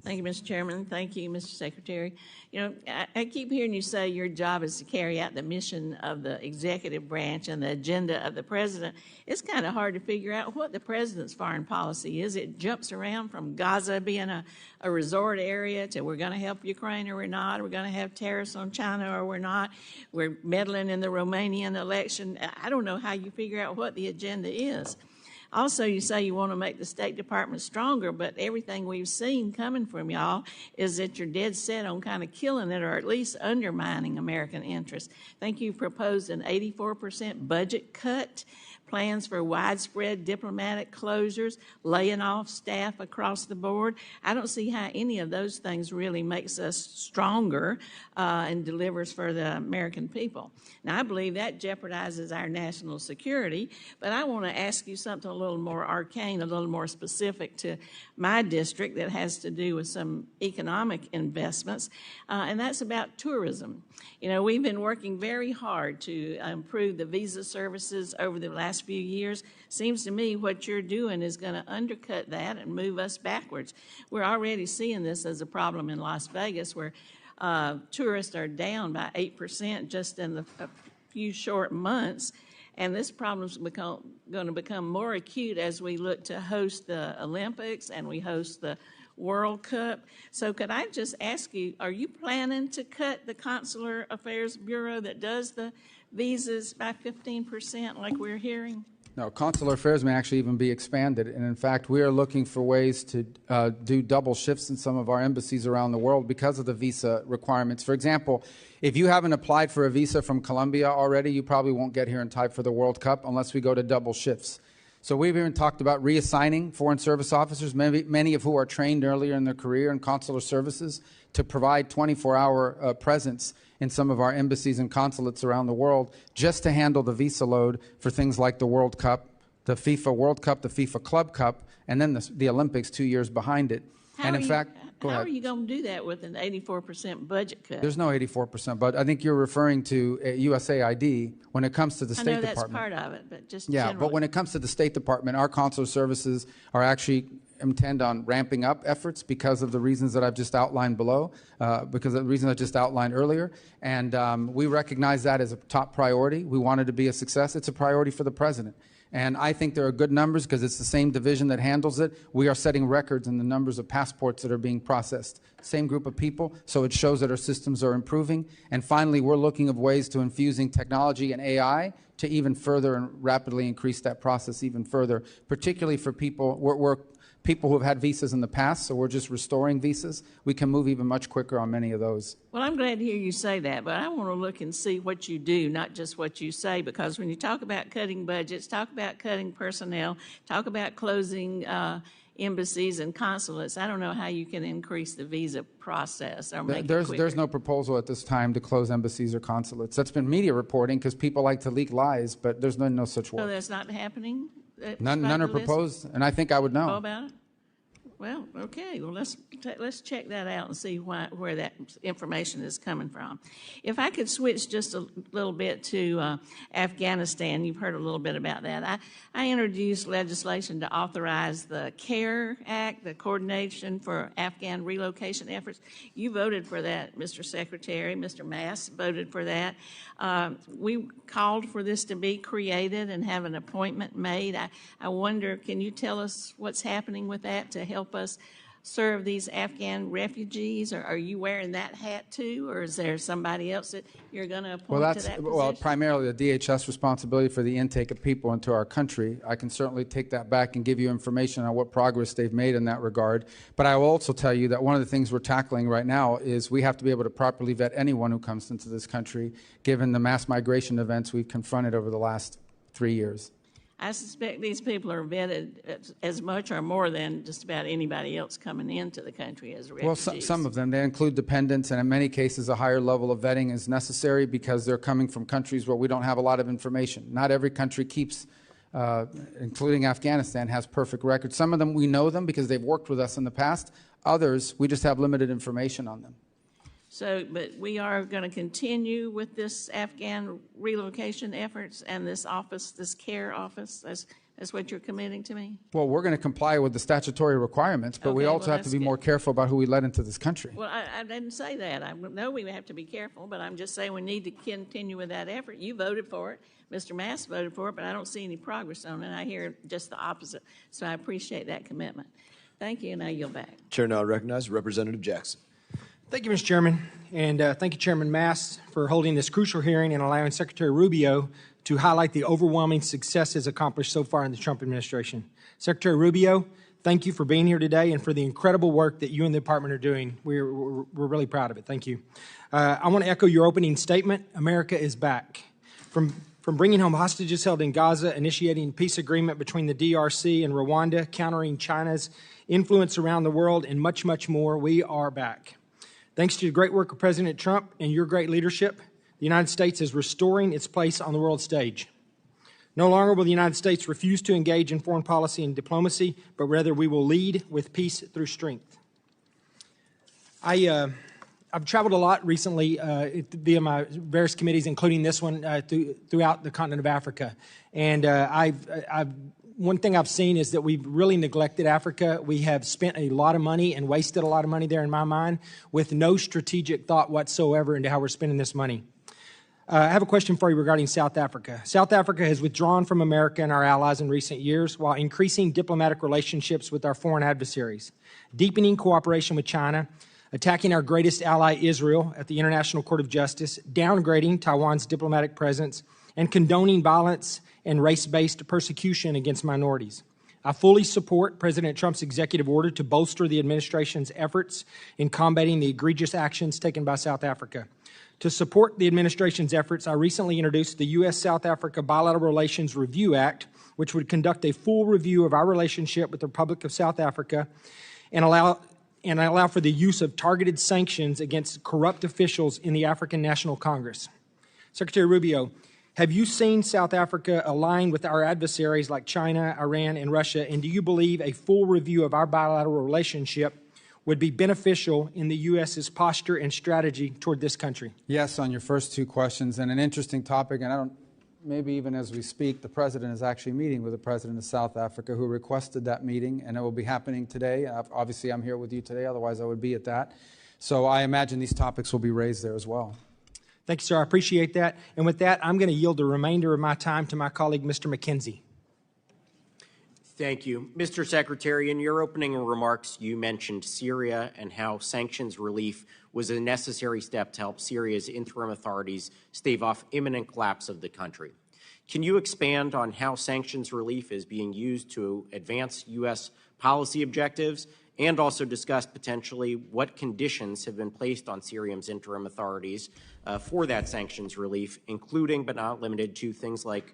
Thank you, Mr. Chairman. Thank you, Mr. Secretary. You know, I keep hearing you say your job is to carry out the mission of the executive branch and the agenda of the President. It's kind of hard to figure out what the President's foreign policy is. It jumps around from Gaza being a resort area to we're going to help Ukraine or we're not. We're going to have tariffs on China or we're not. We're meddling in the Romanian election. I don't know how you figure out what the agenda is. Also, you say you want to make the State Department stronger, but everything we've seen coming from y'all is that you're dead set on kind of killing it or at least undermining American interests. I think you proposed an 84% budget cut, plans for widespread diplomatic closures, laying off staff across the board. I don't see how any of those things really makes us stronger and delivers for the American people. Now, I believe that jeopardizes our national security, but I want to ask you something a little more arcane, a little more specific to my district that has to do with some economic investments, and that's about tourism. You know, we've been working very hard to improve the visa services over the last few years. Seems to me what you're doing is going to undercut that and move us backwards. We're already seeing this as a problem in Las Vegas where tourists are down by 8% just in a few short months. And this problem is going to become more acute as we look to host the Olympics and we host the World Cup. So could I just ask you, are you planning to cut the Consular Affairs Bureau that does the visas by 15% like we're hearing? No, consular affairs may actually even be expanded. And in fact, we are looking for ways to do double shifts in some of our embassies around the world because of the visa requirements. For example, if you haven't applied for a visa from Colombia already, you probably won't get here in time for the World Cup unless we go to double shifts. So we've even talked about reassigning Foreign Service officers, many of who are trained earlier in their career in consular services, to provide 24-hour presence in some of our embassies and consulates around the world just to handle the visa load for things like the World Cup, the FIFA World Cup, the FIFA Club Cup, and then the Olympics 2 years behind it. How Go How ahead. are you going to do that with an 84% budget cut? There's no 84%, but I think you're referring to USAID when it comes to the State I know that's Department. part of it, but just Yeah, generally. but when it comes to the State Department, our consular services are actually intend on ramping up efforts because of the reasons that I've just outlined below, because of the reasons I just outlined earlier. And we recognize that as a top priority. We want it to be a success. It's a priority for the President. And I think there are good numbers because it's the same division that handles it. We are setting records in the numbers of passports that are being processed. Same group of people, so it shows that our systems are improving. And finally, we're looking at ways to infusing technology and AI to even further and rapidly increase that process even further, particularly for people, we're people who have had visas in the past, so we're just restoring visas. We can move even much quicker on many of those. Well, I'm glad to hear you say that, but I want to look and see what you do, not just what you say, because when you talk about cutting budgets, talk about cutting personnel, talk about closing embassies and consulates, I don't know how you can increase the visa process or make it quicker. There's no proposal at this time to close embassies or consulates. That's been media reporting because people like to leak lies, but there's no such work. So that's not happening? None are proposed, and I think I would know. About it? Well, okay. Well, let's check that out and see where that information is coming from. If I could switch just a little bit to Afghanistan, you've heard a little bit about that. I introduced legislation to authorize the CARE Act, the Coordination for Afghan Relocation Efforts. You voted for that, Mr. Secretary. Mr. Mass voted for that. We called for this to be created and have an appointment made. I wonder, can you tell us what's happening with that to help us serve these Afghan refugees? Or are you wearing that hat too, or is there somebody else that you're going to appoint to that position? Primarily the DHS responsibility for the intake of people into our country. I can certainly take that back and give you information on what progress they've made in that regard. But I will also tell you that one of the things we're tackling right now is we have to be able to properly vet anyone who comes into this country, given the mass migration events we've confronted over the last 3 years. I suspect these people are vetted as much or more than just about anybody else coming into the country as refugees. Well, some of them. They include dependents, and in many cases a higher level of vetting is necessary because they're coming from countries where we don't have a lot of information. Not every country keeps, including Afghanistan, has perfect records. Some of them we know them because they've worked with us in the past. Others, we just have limited information on them. So, but we are going to continue with this Afghan relocation efforts and this office, this CARE office. That's what you're committing to me? Well, we're going to comply with the statutory requirements, but we also have to be more careful about who we let into this country. Well, I didn't say that. I know we have to be careful, but I'm just saying we need to continue with that effort. You voted for it. Mr. Mass voted for it, but I don't see any progress on it. I hear just the opposite. So I appreciate that commitment. Thank you, and I yield back. Chair now recognizes Representative Jackson. Thank you, Mr. Chairman, and thank you, Chairman Mass, for holding this crucial hearing and allowing Secretary Rubio to highlight the overwhelming successes accomplished so far in the Trump administration. Secretary Rubio, thank you for being here today and for the incredible work that you and the department are doing. We're really proud of it. Thank you. I want to echo your opening statement. America is back. From bringing home hostages held in Gaza, initiating peace agreement between the DRC and Rwanda, countering China's influence around the world, and much, much more, we are back. Thanks to the great work of President Trump and your great leadership, the United States is restoring its place on the world stage. No longer will the United States refuse to engage in foreign policy and diplomacy, but rather we will lead with peace through strength. I've traveled a lot recently via my various committees, including this one, throughout the continent of Africa. And one thing I've seen is that we've really neglected Africa. We have spent a lot of money and wasted a lot of money there, in my mind, with no strategic thought whatsoever into how we're spending this money. I have a question for you regarding South Africa. South Africa has withdrawn from America and our allies in recent years while increasing diplomatic relationships with our foreign adversaries, deepening cooperation with China, attacking our greatest ally, Israel, at the International Court of Justice, downgrading Taiwan's diplomatic presence, and condoning violence and race-based persecution against minorities. I fully support President Trump's executive order to bolster the administration's efforts in combating the egregious actions taken by South Africa. To support the administration's efforts, I recently introduced the U.S.-South Africa Bilateral Relations Review Act, which would conduct a full review of our relationship with the Republic of South Africa and allow for the use of targeted sanctions against corrupt officials in the African National Congress. Secretary Rubio, have you seen South Africa align with our adversaries like China, Iran, and Russia, and do you believe a full review of our bilateral relationship would be beneficial in the U.S.'s posture and strategy toward this country? Yes, on your first two questions, and an interesting topic, and maybe even as we speak, the President is actually meeting with the President of South Africa, who requested that meeting, and it will be happening today. Obviously, I'm here with you today, otherwise I would be at that. So I imagine these topics will be raised there as well. Thank you, sir. I appreciate that. And with that, I'm going to yield the remainder of my time to my colleague, Mr. McKenzie. Thank you. Mr. Secretary, in your opening remarks, you mentioned Syria and how sanctions relief was a necessary step to help Syria's interim authorities stave off imminent collapse of the country. Can you expand on how sanctions relief is being used to advance U.S. policy objectives, and also discuss potentially what conditions have been placed on Syria's interim authorities for that sanctions relief, including but not limited to things like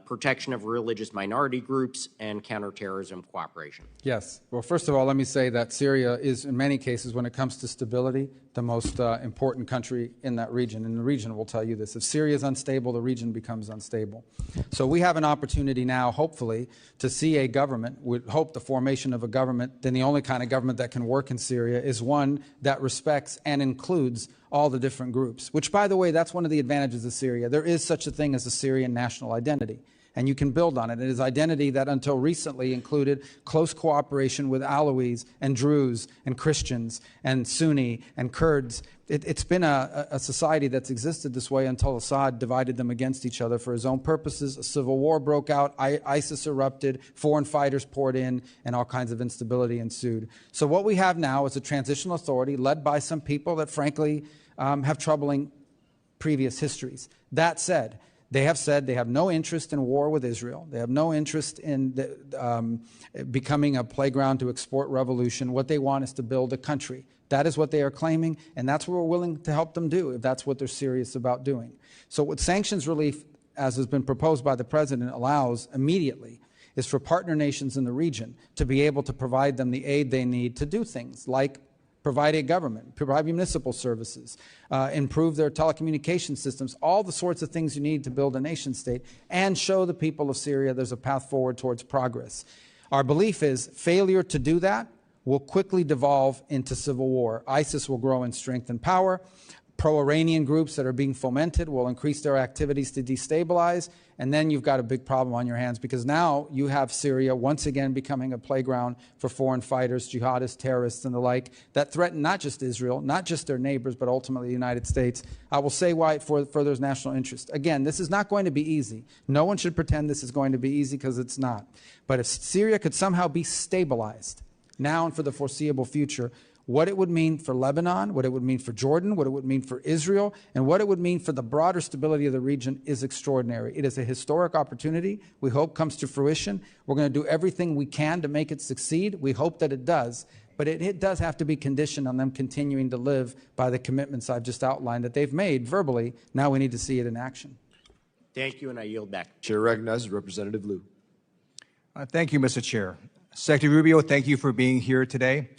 protection of religious minority groups and counterterrorism cooperation? Yes. Well, first of all, let me say that Syria is, in many cases, when it comes to stability, the most important country in that region. And the region will tell you this. If Syria is unstable, the region becomes unstable. So we have an opportunity now, hopefully, to see a government, we hope the formation of a government, then the only kind of government that can work in Syria is one that respects and includes all the different groups, which, by the way, that's one of the advantages of Syria. There is such a thing as a Syrian national identity, and you can build on it. It is identity that until recently included close cooperation with Alawis and Druze and Christians and Sunni and Kurds. It's been a society that's existed this way until Assad divided them against each other for his own purposes. A civil war broke out, ISIS erupted, foreign fighters poured in, and all kinds of instability ensued. So what we have now is a transitional authority led by some people that, frankly, have troubling previous histories. That said, they have no interest in war with Israel. They have no interest in becoming a playground to export revolution. What they want is to build a country. That is what they are claiming, and that's what we're willing to help them do if that's what they're serious about doing. So what sanctions relief, as has been proposed by the President, allows immediately is for partner nations in the region to be able to provide them the aid they need to do things like provide a government, provide municipal services, improve their telecommunication systems, all the sorts of things you need to build a nation state, and show the people of Syria there's a path forward towards progress. Our belief is failure to do that will quickly devolve into civil war. ISIS will grow in strength and power. Pro-Iranian groups that are being fomented will increase their activities to destabilize, and then you've got a big problem on your hands because now you have Syria once again becoming a playground for foreign fighters, jihadists, terrorists, and the like that threaten not just Israel, not just their neighbors, but ultimately the United States. I will say why it furthers national interest. Again, this is not going to be easy. No one should pretend this is going to be easy because it's not. But if Syria could somehow be stabilized now and for the foreseeable future, what it would mean for Lebanon, what it would mean for Jordan, what it would mean for Israel, and what it would mean for the broader stability of the region is extraordinary. It is a historic opportunity we hope comes to fruition. We're going to do everything we can to make it succeed. We hope that it does. But it does have to be conditioned on them continuing to live by the commitments I've just outlined that they've made verbally. Now we need to see it in action. Thank you, and I yield back. Chair recognizes Representative Liu. Thank you, Mr. Chair. Secretary Rubio, thank you for being here today.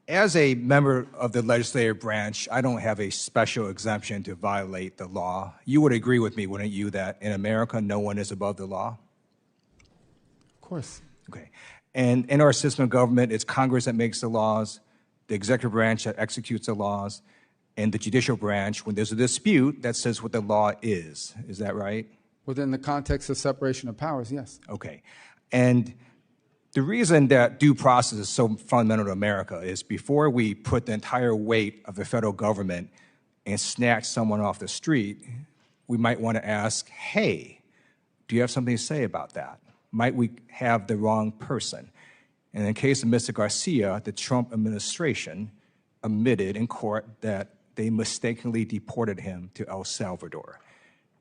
As a member of the legislative branch, I don't have a special exemption to violate the law. You would agree with me, wouldn't you, that in America, no one is above the law? Of course. Okay. And in our system of government, it's Congress that makes the laws, the executive branch that executes the laws, and the judicial branch, when there's a dispute, that says what the law is. Is that right? Within the context of separation of powers, yes. Okay. And the reason that due process is so fundamental to America is before we put the entire weight of the federal government and snatch someone off the street, we might want to ask, hey, do you have something to say about that? Might we have the wrong person? And in the case of Mr. Garcia, the Trump administration admitted in court that they mistakenly deported him to El Salvador.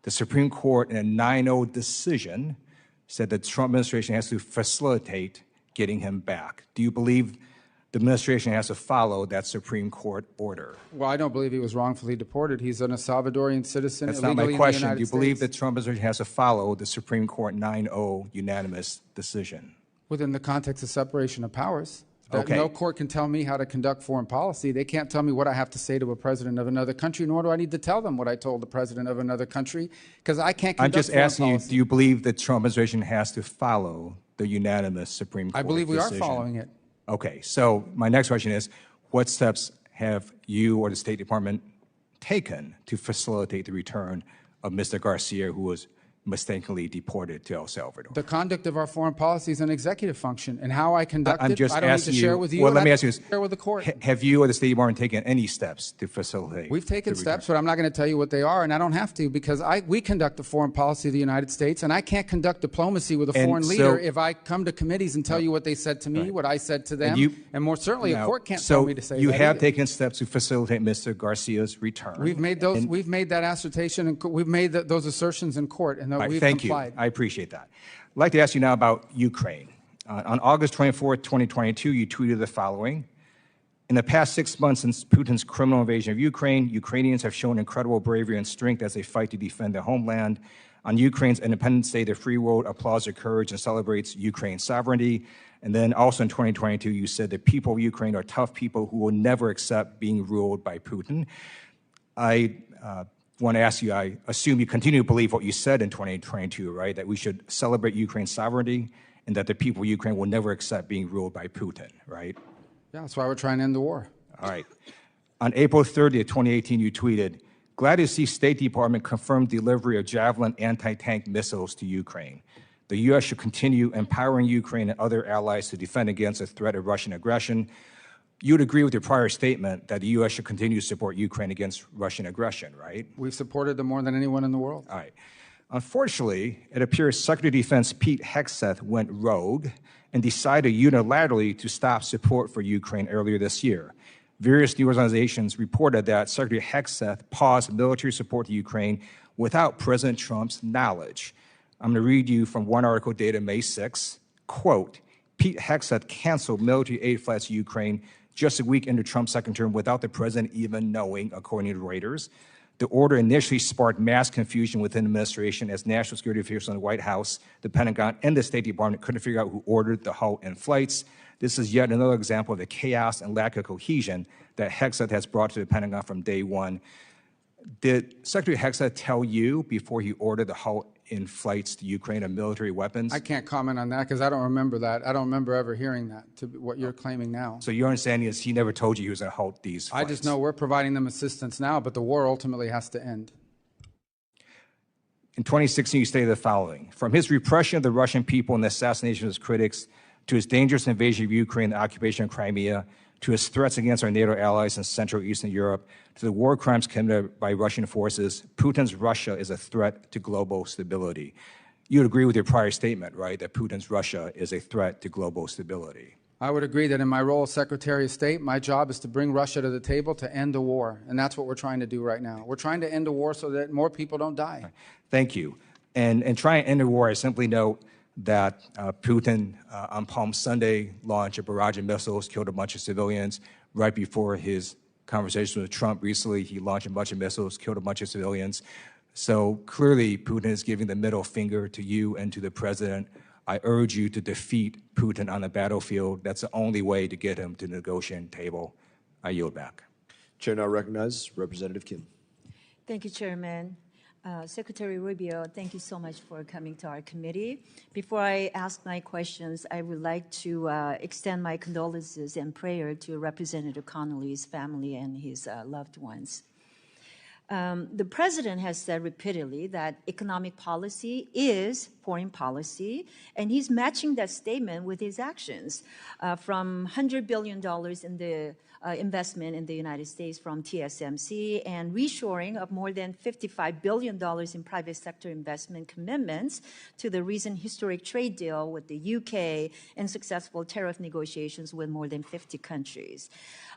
The Supreme Court, in a 9-0 decision, said the Trump administration has to facilitate getting him back. Do you believe the administration has to follow that Supreme Court order? Well, I don't believe he was wrongfully deported. He's a Salvadorian citizen. That's not my question. Do you believe the Trump administration has to follow the Supreme Court 9-0 unanimous decision? Within the context of separation of powers. Okay. No court can tell me how to conduct foreign policy. They can't tell me what I have to say to a president of another country, nor do I need to tell them what I told the president of another country, because I can't conduct I'm just foreign asking policy. you, do you believe the Trump administration has to follow the unanimous Supreme Court I believe we decision? are following it. Okay, so my next question is, what steps have you or the State Department taken to facilitate the return of Mr. Garcia, who was mistakenly deported to El Salvador? The conduct of our foreign policy is an executive function, and how I conduct I'm it, just I don't need asking to share with you. Well, let me ask you this. Share with the court. Have you or the State Department taken any steps to facilitate? We've taken steps, but I'm not going to tell you what they are, and I don't have to, because we conduct the foreign policy of the United States, and I can't conduct diplomacy with a foreign leader if I come to committees and tell you what they said to me, what I said to them, and more certainly a court can't tell me to say that. So you have either. taken steps to facilitate Mr. Garcia's return. We've made those. We've made that assertion, and we've made those assertions in court, and we've complied. I appreciate that. I'd like to ask you now about Ukraine. On August 24th, 2022, you tweeted the following. In the past 6 months since Putin's criminal invasion of Ukraine, Ukrainians have shown incredible bravery and strength as they fight to defend their homeland. On Ukraine's Independence Day, the free world applauds their courage and celebrates Ukraine's sovereignty. And then also in 2022, you said the people of Ukraine are tough people who will never accept being ruled by Putin. I want to ask you, I assume you continue to believe what you said in 2022, right? That we should celebrate Ukraine's sovereignty and that the people of Ukraine will never accept being ruled by Putin, right? Yeah, that's why we're trying to end the war. All right. On April 30th, 2018, you tweeted, glad to see State Department confirm delivery of Javelin anti-tank missiles to Ukraine. The U.S. should continue empowering Ukraine and other allies to defend against the threat of Russian aggression. You would agree with your prior statement that the U.S. should continue to support Ukraine against Russian aggression, right? We've supported them more than anyone in the world. All right. Unfortunately, it appears Secretary of Defense Pete Hegseth went rogue and decided unilaterally to stop support for Ukraine earlier this year. Various news organizations reported that Secretary Hegseth paused military support to Ukraine without President Trump's knowledge. I'm going to read you from one article dated May 6. Quote, Pete Hegseth canceled military aid flights to Ukraine just a week into Trump's second term without the president even knowing, according to Reuters. The order initially sparked mass confusion within the administration as national security officials in the White House, the Pentagon, and the State Department couldn't figure out who ordered the halt in flights. This is yet another example of the chaos and lack of cohesion that Hegseth has brought to the Pentagon from day one. Did Secretary Hegseth tell you before he ordered the halt in flights to Ukraine of military weapons? I can't comment on that because I don't remember that. I don't remember ever hearing that, to what you're claiming now. So your understanding is he never told you he was going to halt these flights? I just know we're providing them assistance now, but the war ultimately has to end. In 2016, you stated the following. From his repression of the Russian people and the assassination of his critics, to his dangerous invasion of Ukraine and the occupation of Crimea, to his threats against our NATO allies in Central and Eastern Europe, to the war crimes committed by Russian forces, Putin's Russia is a threat to global stability. You would agree with your prior statement, right, that Putin's Russia is a threat to global stability? I would agree that in my role as Secretary of State, my job is to bring Russia to the table to end the war, and that's what we're trying to do right now. We're trying to end the war so that more people don't die. Thank you. And trying to end the war, I simply note that Putin on Palm Sunday launched a barrage of missiles, killed a bunch of civilians. Right before his conversation with Trump recently, he launched a bunch of missiles, killed a bunch of civilians. So clearly, Putin is giving the middle finger to you and to the president. I urge you to defeat Putin on the battlefield. That's the only way to get him to the negotiating table. I yield back. Chair now recognizes Representative Kim. Thank you, Chairman. Secretary Rubio, thank you so much for coming to our committee. Before I ask my questions, I would like to extend my condolences and prayer to Representative Connolly's family and his loved ones. The president has said repeatedly that economic policy is foreign policy, and he's matching that statement with his actions. From $100 billion in the investment in the United States from TSMC and reshoring of more than $55 billion in private sector investment commitments to the recent historic trade deal with the UK and successful tariff negotiations with more than 50 countries.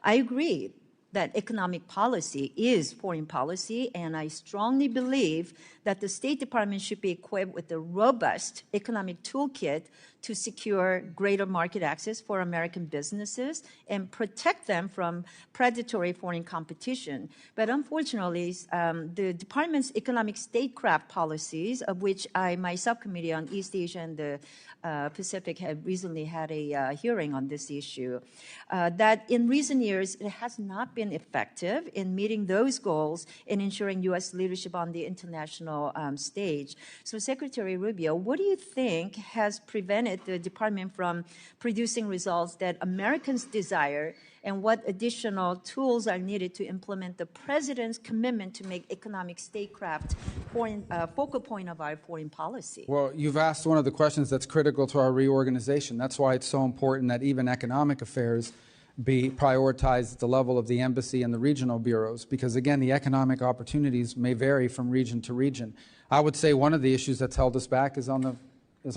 I agree that economic policy is foreign policy, and I strongly believe that the State Department should be equipped with a robust economic toolkit to secure greater market access for American businesses and protect them from predatory foreign competition. But unfortunately, the department's economic statecraft policies, of which my subcommittee on East Asia and the Pacific have recently had a hearing on this issue, that in recent years it has not been effective in meeting those goals and ensuring U.S. leadership on the international stage. So Secretary Rubio, what do you think has prevented prevented the department from producing results that Americans desire, and what additional tools are needed to implement the president's commitment to make economic statecraft focal point of our foreign policy? Well, you've asked one of the questions that's critical to our reorganization. That's why it's so important that even economic affairs be prioritized at the level of the embassy and the regional bureaus, because again, the economic opportunities may vary from region to region. I would say one of the issues that's held us back is on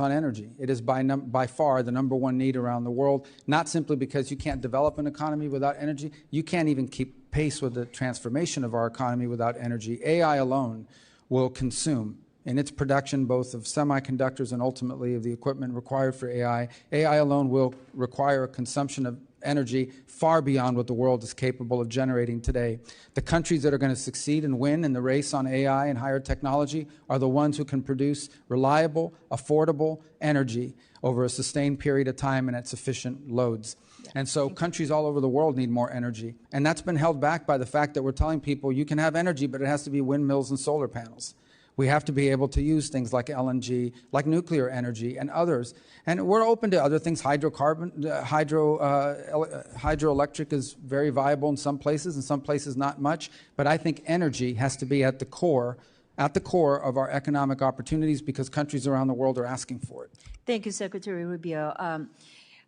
energy. It is by far the #1 need around the world, not simply because you can't develop an economy without energy. You can't even keep pace with the transformation of our economy without energy. AI alone will consume in its production both of semiconductors and ultimately of the equipment required for AI. AI alone will require a consumption of energy far beyond what the world is capable of generating today. The countries that are going to succeed and win in the race on AI and higher technology are the ones who can produce reliable, affordable energy over a sustained period of time and at sufficient loads. And so countries all over the world need more energy. And that's been held back by the fact that we're telling people you can have energy, but it has to be windmills and solar panels. We have to be able to use things like LNG, like nuclear energy and others. And we're open to other things. Hydroelectric is very viable in some places not much. But I think energy has to be at the core of our economic opportunities, because countries around the world are asking for it. Thank you, Secretary Rubio.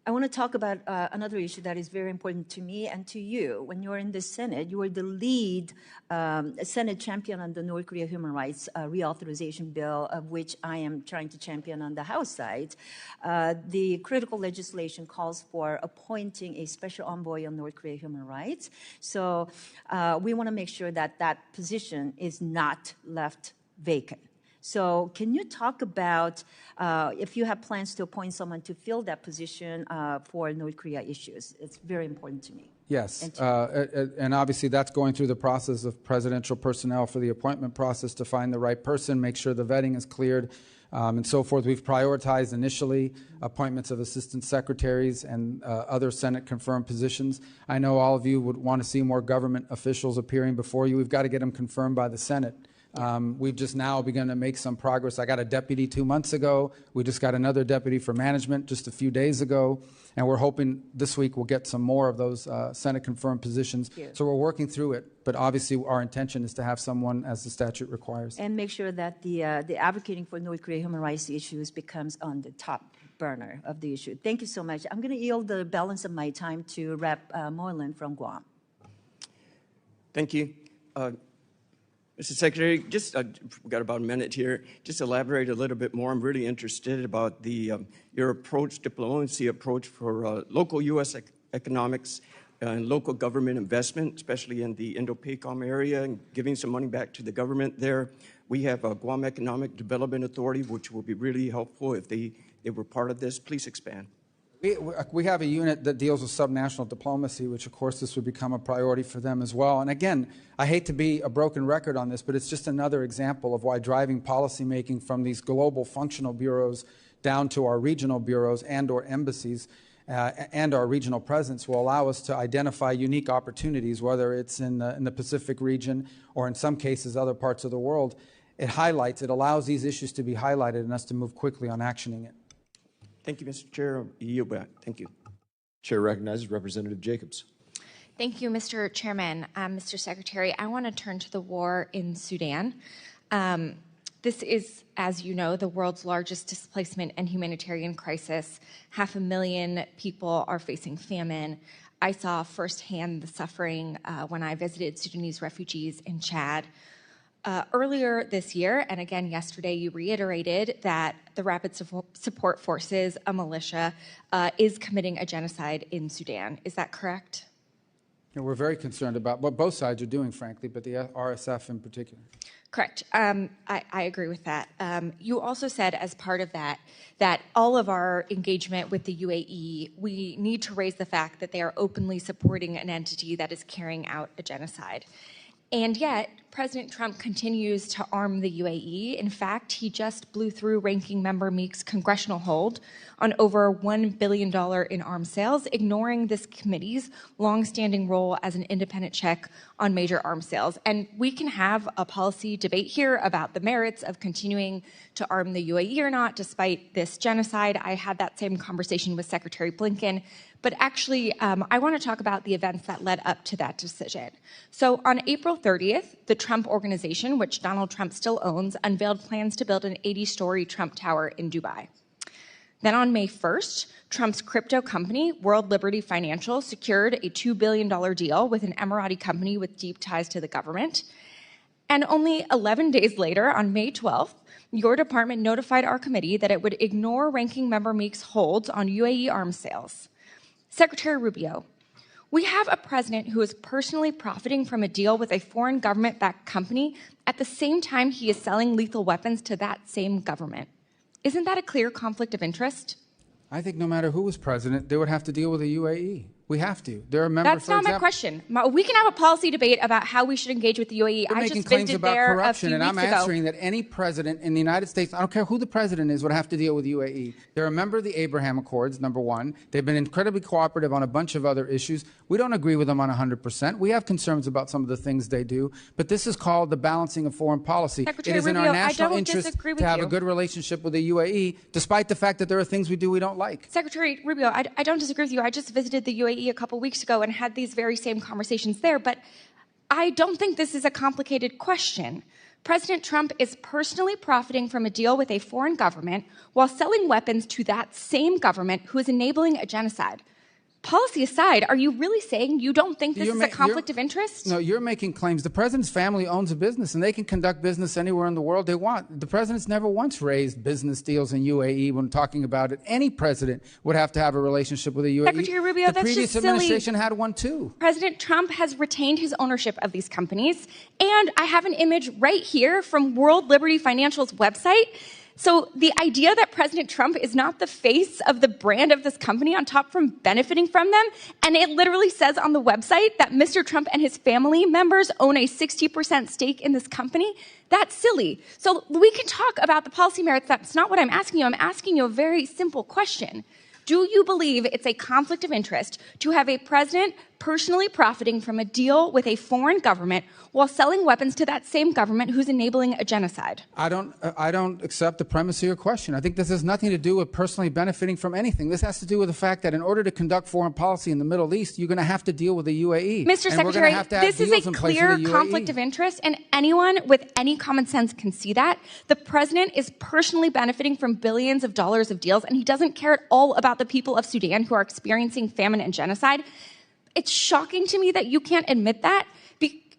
I want to talk about another issue that is very important to me and to you. When you were in the Senate, you were the lead Senate champion on the North Korea human rights reauthorization bill, of which I am trying to champion on the House side. The critical legislation calls for appointing a special envoy on North Korea human rights. So we want to make sure that that position is not left vacant. So can you talk about if you have plans to appoint someone to fill that position for North Korea issues? It's very important to me. Yes, and obviously that's going through the process of presidential personnel for the appointment process to find the right person, make sure the vetting is cleared, and so forth. We've prioritized initially appointments of assistant secretaries and other Senate-confirmed positions. I know all of you would want to see more government officials appearing before you. We've got to get them confirmed by the Senate. We've just now begun to make some progress. I got a deputy 2 months ago. We just got another deputy for management just a few days ago. And we're hoping this week we'll get some more of those Senate-confirmed positions. So we're working through it. But obviously our intention is to have someone as the statute requires. And make sure that the advocating for North Korea human rights issues becomes on the top burner of the issue. Thank you so much. I'm going to yield the balance of my time to Rep. Moylan from Guam. Thank you. Mr. Secretary, just we've got about a minute here. Just elaborate a little bit more. I'm really interested about your approach, diplomacy approach for local U.S. economics and local government investment, especially in the Indo-PACOM area, and giving some money back to the government there. We have a Guam Economic Development Authority, which will be really helpful if they were part of this. Please expand. We have a unit that deals with subnational diplomacy, which of course this would become a priority for them as well. And again, I hate to be a broken record on this, but it's just another example of why driving policymaking from these global functional bureaus down to our regional bureaus and or embassies and our regional presence will allow us to identify unique opportunities, whether it's in the Pacific region or in some cases other parts of the world. It allows these issues to be highlighted and us to move quickly on actioning it. Thank you, Mr. Chair. Yield back. Thank you. Chair recognizes Representative Jacobs. Thank you, Mr. Chairman. Mr. Secretary, I want to turn to the war in Sudan. This is, as you know, the world's largest displacement and humanitarian crisis. 500,000 people are facing famine. I saw firsthand the suffering when I visited Sudanese refugees in Chad. Earlier this year, and again yesterday, you reiterated that the Rapid Support Forces, a militia, is committing a genocide in Sudan. Is that correct? And we're very concerned about what both sides are doing, frankly, but the RSF in particular. Correct. I agree with that. You also said as part of that, that all of our engagement with the UAE, we need to raise the fact that they are openly supporting an entity that is carrying out a genocide. And yet, President Trump continues to arm the UAE. In fact, he just blew through Ranking Member Meek's congressional hold on over $1 billion in arms sales, ignoring this committee's longstanding role as an independent check on major arms sales. And we can have a policy debate here about the merits of continuing to arm the UAE or not, despite this genocide. I had that same conversation with Secretary Blinken. But actually, I want to talk about the events that led up to that decision. So on April 30th, the Trump Organization, which Donald Trump still owns, unveiled plans to build an 80-story Trump Tower in Dubai. Then on May 1st, Trump's crypto company, World Liberty Financial, secured a $2 billion deal with an Emirati company with deep ties to the government. And only 11 days later, on May 12th, your department notified our committee that it would ignore Ranking Member Meek's holds on UAE arms sales. Secretary Rubio, we have a president who is personally profiting from a deal with a foreign government-backed company at the same time he is selling lethal weapons to that same government. Isn't that a clear conflict of interest? I think no matter who was president, they would have to deal with the UAE. We have to. There are members. That's not my question. We can have a policy debate about how we should engage with the UAE. They're I making just claims visited about there corruption, a and few I'm weeks ago. answering that any president in the United States, I don't care who the president is, would have to deal with the UAE. They're a member of the Abraham Accords, number one. They've been incredibly cooperative on a bunch of other issues. We don't agree with them on 100%. We have concerns about some of the things they do, but this is called the balancing of foreign policy. Secretary It is in Rubio, our national I don't interest disagree with to have you. a good relationship with the UAE, despite the fact that there are things we do we don't like. Secretary Rubio, I don't disagree with you. I just visited the UAE a couple weeks ago and had these very same conversations there, but I don't think this is a complicated question. President Trump is personally profiting from a deal with a foreign government while selling weapons to that same government who is enabling a genocide. Policy aside, are you really saying you don't think this is a conflict of interest? No, you're making claims. The president's family owns a business, and they can conduct business anywhere in the world they want. The president's never once raised business deals in UAE when talking about it. Any president would have to have a relationship with the UAE. Secretary Rubio, the that's previous just administration silly. had one too. President Trump has retained his ownership of these companies, and I have an image right here from World Liberty Financial's website. So the idea that President Trump is not the face of the brand of this company on top from benefiting from them, and it literally says on the website that Mr. Trump and his family members own a 60% stake in this company, that's silly. So we can talk about the policy merits. That's not what I'm asking you. I'm asking you a very simple question. Do you believe it's a conflict of interest to have a president personally profiting from a deal with a foreign government while selling weapons to that same government who's enabling a genocide? I don't accept the premise of your question. I think this has nothing to do with personally benefiting from anything. This has to do with the fact that in order to conduct foreign policy in the Middle East, you're going to have to deal with the UAE. Mr. Secretary, this is a clear conflict of interest, and anyone with any common sense can see that. The president is personally benefiting from billions of dollars of deals, and he doesn't care at all about the people of Sudan who are experiencing famine and genocide. It's shocking to me that you can't admit that.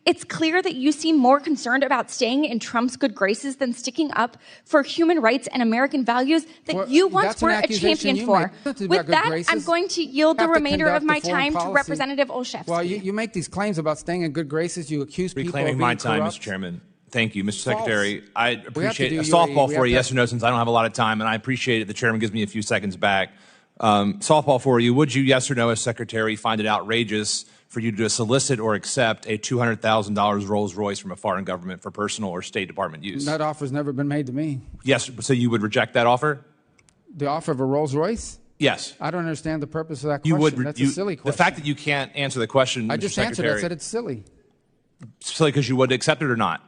It's clear that you seem more concerned about staying in Trump's good graces than sticking up for human rights and American values that you once were a champion for. With that, I'm going to yield the remainder of my time to Representative Olszewski. Well, you make these claims about staying in good graces. You accuse people of being Reclaiming my time, corrupt. Mr. Chairman. Thank you, Mr. Secretary. I We have to appreciate do a UAE. softball We for have you, to- yes or no, since I don't have a lot of time, and I appreciate it. The chairman gives me a few seconds back. Softball for you. Would you, yes or no, as Secretary, find it outrageous for you to solicit or accept a $200,000 Rolls Royce from a foreign government for personal or State Department use? That offer's never been made to me. Yes, so you would reject that offer? The offer of a Rolls Royce? Yes. I don't understand the purpose of that You question. would. That's a silly question. The fact that you can't answer the question, I Mr. just Secretary, answered. I said it's silly. silly because you would accept it or not?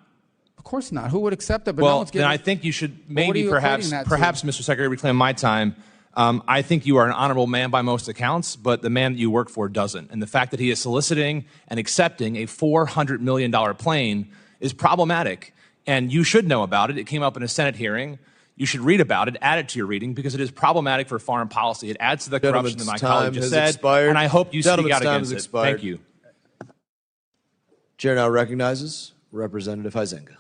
Of course not. Who would accept it? But no Well, one's then getting I think you should Well, what are maybe you perhaps, equating that to? Mr. Secretary, reclaim my time. I think you are an honorable man by most accounts, but the man that you work for doesn't. And the fact that he is soliciting and accepting a $400 million plane is problematic. And you should know about it. It came up in a Senate hearing. You should read about it, add it to your reading, because it is problematic for foreign policy. It adds to the corruption that my colleague just said. Expired. And I hope you speak out Time has against it. expired. Thank you. Chair now recognizes Representative Huizenga.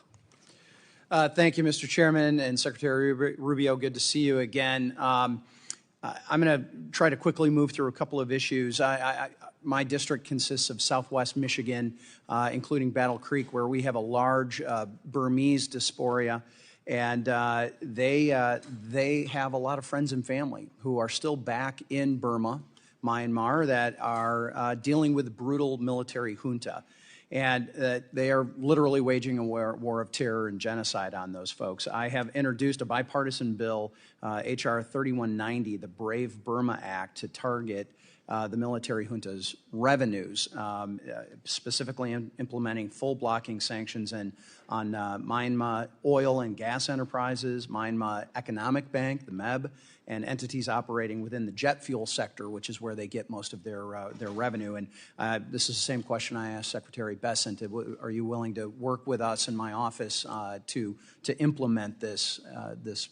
Thank you, Mr. Chairman and Secretary Rubio. Good to see you again. I'm going to try to quickly move through a couple of issues. My district consists of Southwest Michigan, including Battle Creek, where we have a large Burmese diaspora, and they have a lot of friends and family who are still back in Burma, Myanmar, that are dealing with the brutal military junta. And they are literally waging a war of terror and genocide on those folks. I have introduced a bipartisan bill, H.R. 3190, the Brave Burma Act, to target the military junta's revenues, specifically implementing full blocking sanctions on Myanmar oil and gas enterprises, Myanmar Economic Bank, the MEB, and entities operating within the jet fuel sector, which is where they get most of their revenue. And this is the same question I asked Secretary Bessent. Are you willing to work with us in my office to implement this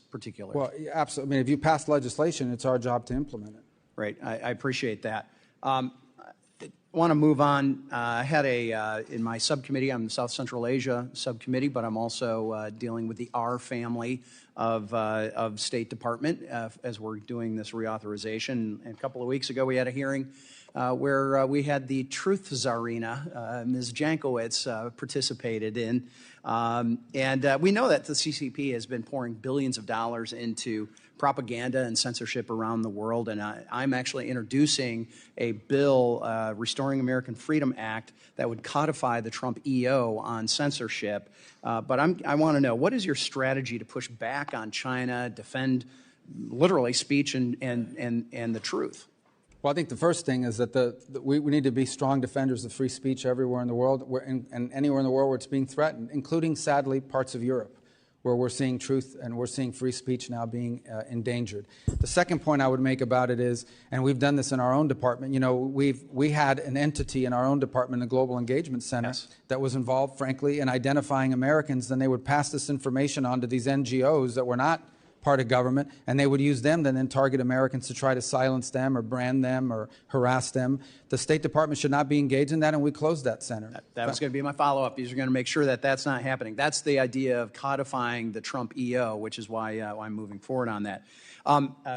particular? Well, absolutely. I mean, if you pass legislation, it's our job to implement it. Right. I appreciate that. I want to move on. I had in my subcommittee, I'm the South Central Asia subcommittee, but I'm also dealing with the R family of State Department as we're doing this reauthorization. And a couple of weeks ago, we had a hearing where we had the truth czarina, Ms. Jankowicz, participated in. And we know that the CCP has been pouring billions of dollars into propaganda and censorship around the world. And I'm actually introducing a bill, Restoring American Freedom Act, that would codify the Trump EO on censorship. But I want to know, what is your strategy to push back on China, defend literally speech and the truth? Well, I think the first thing is that we need to be strong defenders of free speech everywhere in the world, and anywhere in the world where it's being threatened, including, sadly, parts of Europe, where we're seeing truth and we're seeing free speech now being endangered. The second point I would make about it is, and we've done this in our own department, you know, we had an entity in our own department, the Global Engagement Center, yes, that was involved, frankly, in identifying Americans. Then they would pass this information on to these NGOs that were not part of government, and they would use them to then target Americans to try to silence them or brand them or harass them. The State Department should not be engaged in that, and we closed that center. That was going to be my follow-up. These are going to make sure that that's not happening. That's the idea of codifying the Trump EO, which is why I'm moving forward on that.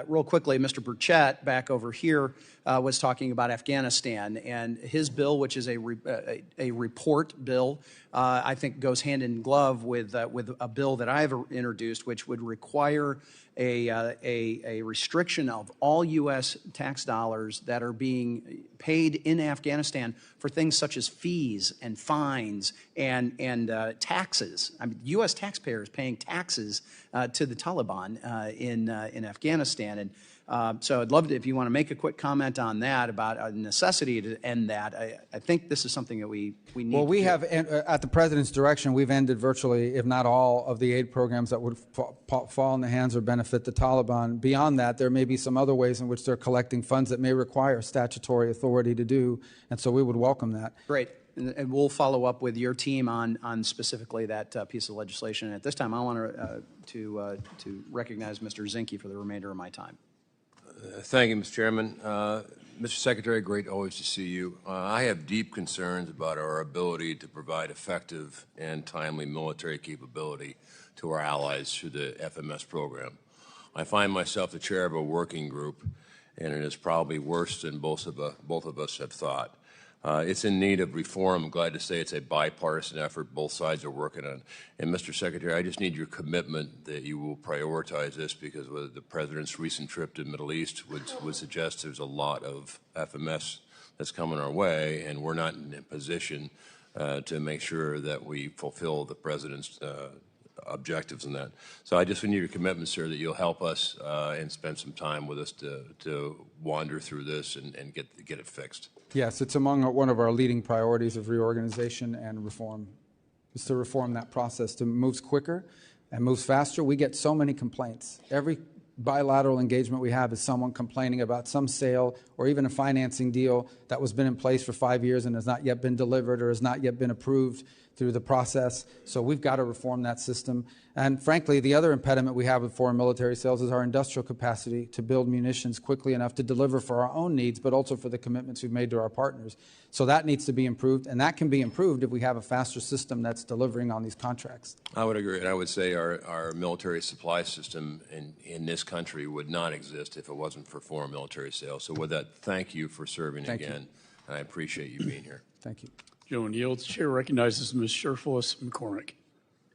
Real quickly, Mr. Burchett, back over here, was talking about Afghanistan, and his bill, which is a report bill, I think goes hand in glove with a bill that I've introduced, which would require a restriction of all U.S. tax dollars that are being paid in Afghanistan for things such as fees and fines and taxes. I mean, U.S. taxpayers paying taxes to the Taliban in Afghanistan. And so I'd love to, if you want to make a quick comment on that, about a necessity to end that. I think this is something that we need Well, we to have, at the President's direction, we've ended virtually, if not all, of the aid programs that would fall in the hands or benefit the Taliban. Beyond that, there may be some other ways in which they're collecting funds that may require statutory authority to do, and so we would welcome that. Great. And we'll follow up with your team on specifically that piece of legislation. And at this time, I want to recognize Mr. Zinke for the remainder of my time. Thank you, Mr. Chairman. Mr. Secretary, great always to see you. I have deep concerns about our ability to provide effective and timely military capability to our allies through the FMS program. I find myself the chair of a working group, and it is probably worse than both of us have thought. It's in need of reform. I'm glad to say it's a bipartisan effort both sides are working on. And Mr. Secretary, I just need your commitment that you will prioritize this, because the President's recent trip to the Middle East would suggest there's a lot of FMS that's coming our way, and we're not in a position to make sure that we fulfill the President's objectives in that. So I just need your commitment, sir, that you'll help us and spend some time with us to wander through this and get it fixed. Yes, it's among one of our leading priorities of reorganization and reform, is to reform that process, to move quicker and moves faster. We get so many complaints. Every bilateral engagement we have is someone complaining about some sale or even a financing deal that was been in place for 5 years and has not yet been delivered or has not yet been approved through the process. So we've got to reform that system. And frankly, the other impediment we have with foreign military sales is our industrial capacity to build munitions quickly enough to deliver for our own needs, but also for the commitments we've made to our partners. So that needs to be improved, and that can be improved if we have a faster system that's delivering on these contracts. I would agree, and I would say our military supply system in this country would not exist if it wasn't for foreign military sales. So with that, thank you for serving again, and I appreciate you being here. Thank you. Gentleman yields. The chair recognizes Ms. Sherfless McCormick.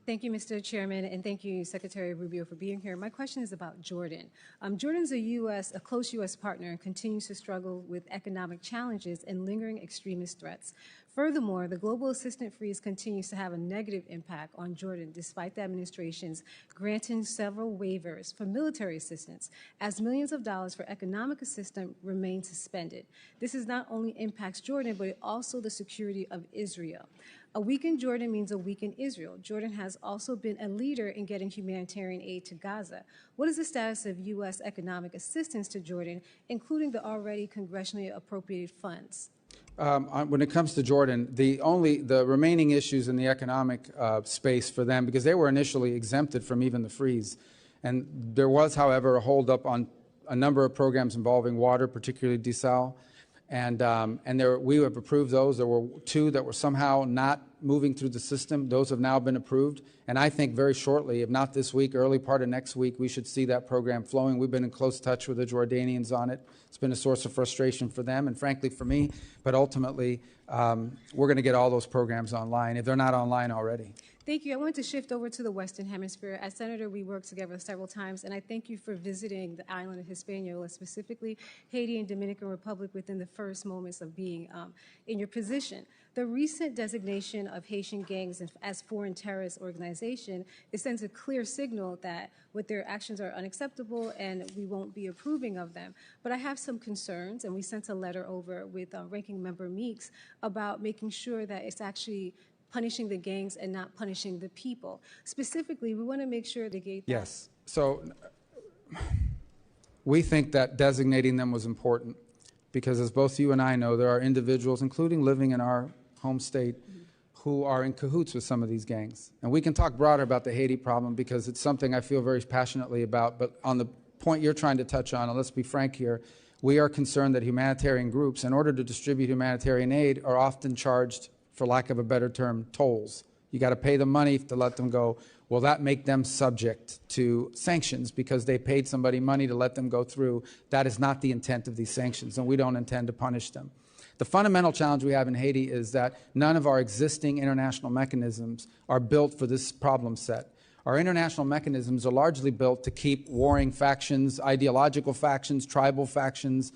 Thank you, Mr. Chairman, and thank you, Secretary Rubio, for being here. My question is about Jordan. Jordan's a close U.S. partner and continues to struggle with economic challenges and lingering extremist threats. Furthermore, the global assistance freeze continues to have a negative impact on Jordan, despite the administration's granting several waivers for military assistance, as millions of dollars for economic assistance remain suspended. This is not only impacts Jordan, but also the security of Israel. A weakened Jordan means a weakened Israel. Jordan has also been a leader in getting humanitarian aid to Gaza. What is the status of U.S. economic assistance to Jordan, including the already congressionally appropriated funds? When it comes to Jordan, the remaining issues in the economic space for them, because they were initially exempted from even the freeze, and there was, however, a holdup on a number of programs involving water, particularly desal, and we have approved those. There were 2 that were somehow not moving through the system. Those have now been approved, and I think very shortly, if not this week, early part of next week, we should see that program flowing. We've been in close touch with the Jordanians on it. It's been a source of frustration for them and frankly for me, but ultimately we're going to get all those programs online if they're not online already. Thank you. I want to shift over to the Western Hemisphere. As Senator, we worked together several times, and I thank you for visiting the island of Hispaniola, specifically Haiti and Dominican Republic, within the first moments of being in your position. The recent designation of Haitian gangs as foreign terrorist organization, it sends a clear signal that what their actions are unacceptable and we won't be approving of them. But I have some concerns, and we sent a letter over with Ranking Member Meeks about making sure that it's actually punishing the gangs and not punishing the people. Specifically, we want to make sure they get that. Yes. So we think that designating them was important because, as both you and I know, there are individuals, including living in our home state, who are in cahoots with some of these gangs. And we can talk broader about the Haiti problem because it's something I feel very passionately about. But on the point you're trying to touch on, and let's be frank here, we are concerned that humanitarian groups, in order to distribute humanitarian aid, are often charged, for lack of a better term, tolls. You got to pay them money to let them go. Will that make them subject to sanctions because they paid somebody money to let them go through? That is not the intent of these sanctions, and we don't intend to punish them. The fundamental challenge we have in Haiti is that none of our existing international mechanisms are built for this problem set. Our international mechanisms are largely built to keep warring factions, ideological factions, tribal factions,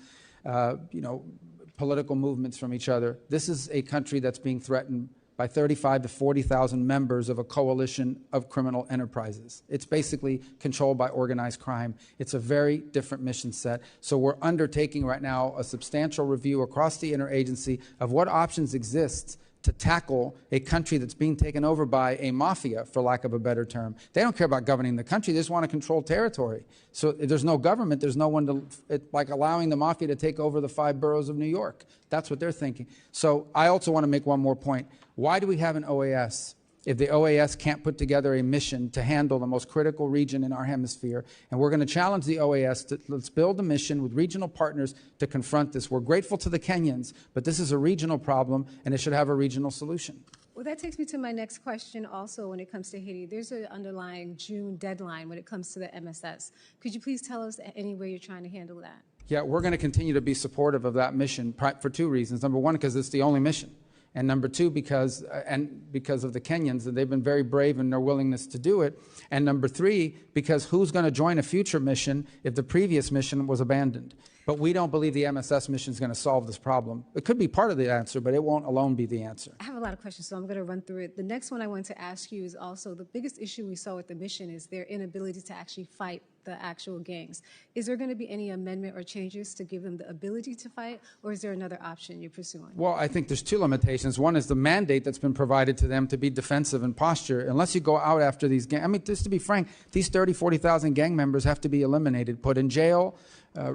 political movements from each other. This is a country that's being threatened by 35 to 40,000 members of a coalition of criminal enterprises. It's basically controlled by organized crime. It's a very different mission set. So we're undertaking right now a substantial review across the interagency of what options exist to tackle a country that's being taken over by a mafia, for lack of a better term. They don't care about governing the country. They just want to control territory. So if there's no government, there's no one to, like allowing the mafia to take over the 5 boroughs of New York. That's what they're thinking. So I also want to make one more point. Why do we have an OAS if the OAS can't put together a mission to handle the most critical region in our hemisphere? And we're going to challenge the OAS to let's build a mission with regional partners to confront this. We're grateful to the Kenyans, but this is a regional problem, and it should have a regional solution. Well, that takes me to my next question also when it comes to Haiti. There's an underlying June deadline when it comes to the MSS. Could you please tell us any way you're trying to handle that? Yeah, we're going to continue to be supportive of that mission for 2 reasons. Number one, because it's the only mission. And number 2, because of the Kenyans, and they've been very brave in their willingness to do it. And number 3, because who's going to join a future mission if the previous mission was abandoned? But we don't believe the MSS mission is going to solve this problem. It could be part of the answer, but it won't alone be the answer. I have a lot of questions, so I'm going to run through it. The next one I want to ask you is also the biggest issue we saw with the mission is their inability to actually fight the actual gangs. Is there going to be any amendment or changes to give them the ability to fight, or is there another option you're pursuing? Well, I think there's 2 limitations. One is the mandate that's been provided to them to be defensive in posture. Unless you go out after these gangs, I mean, just to be frank, these 30, 40,000 gang members have to be eliminated, put in jail,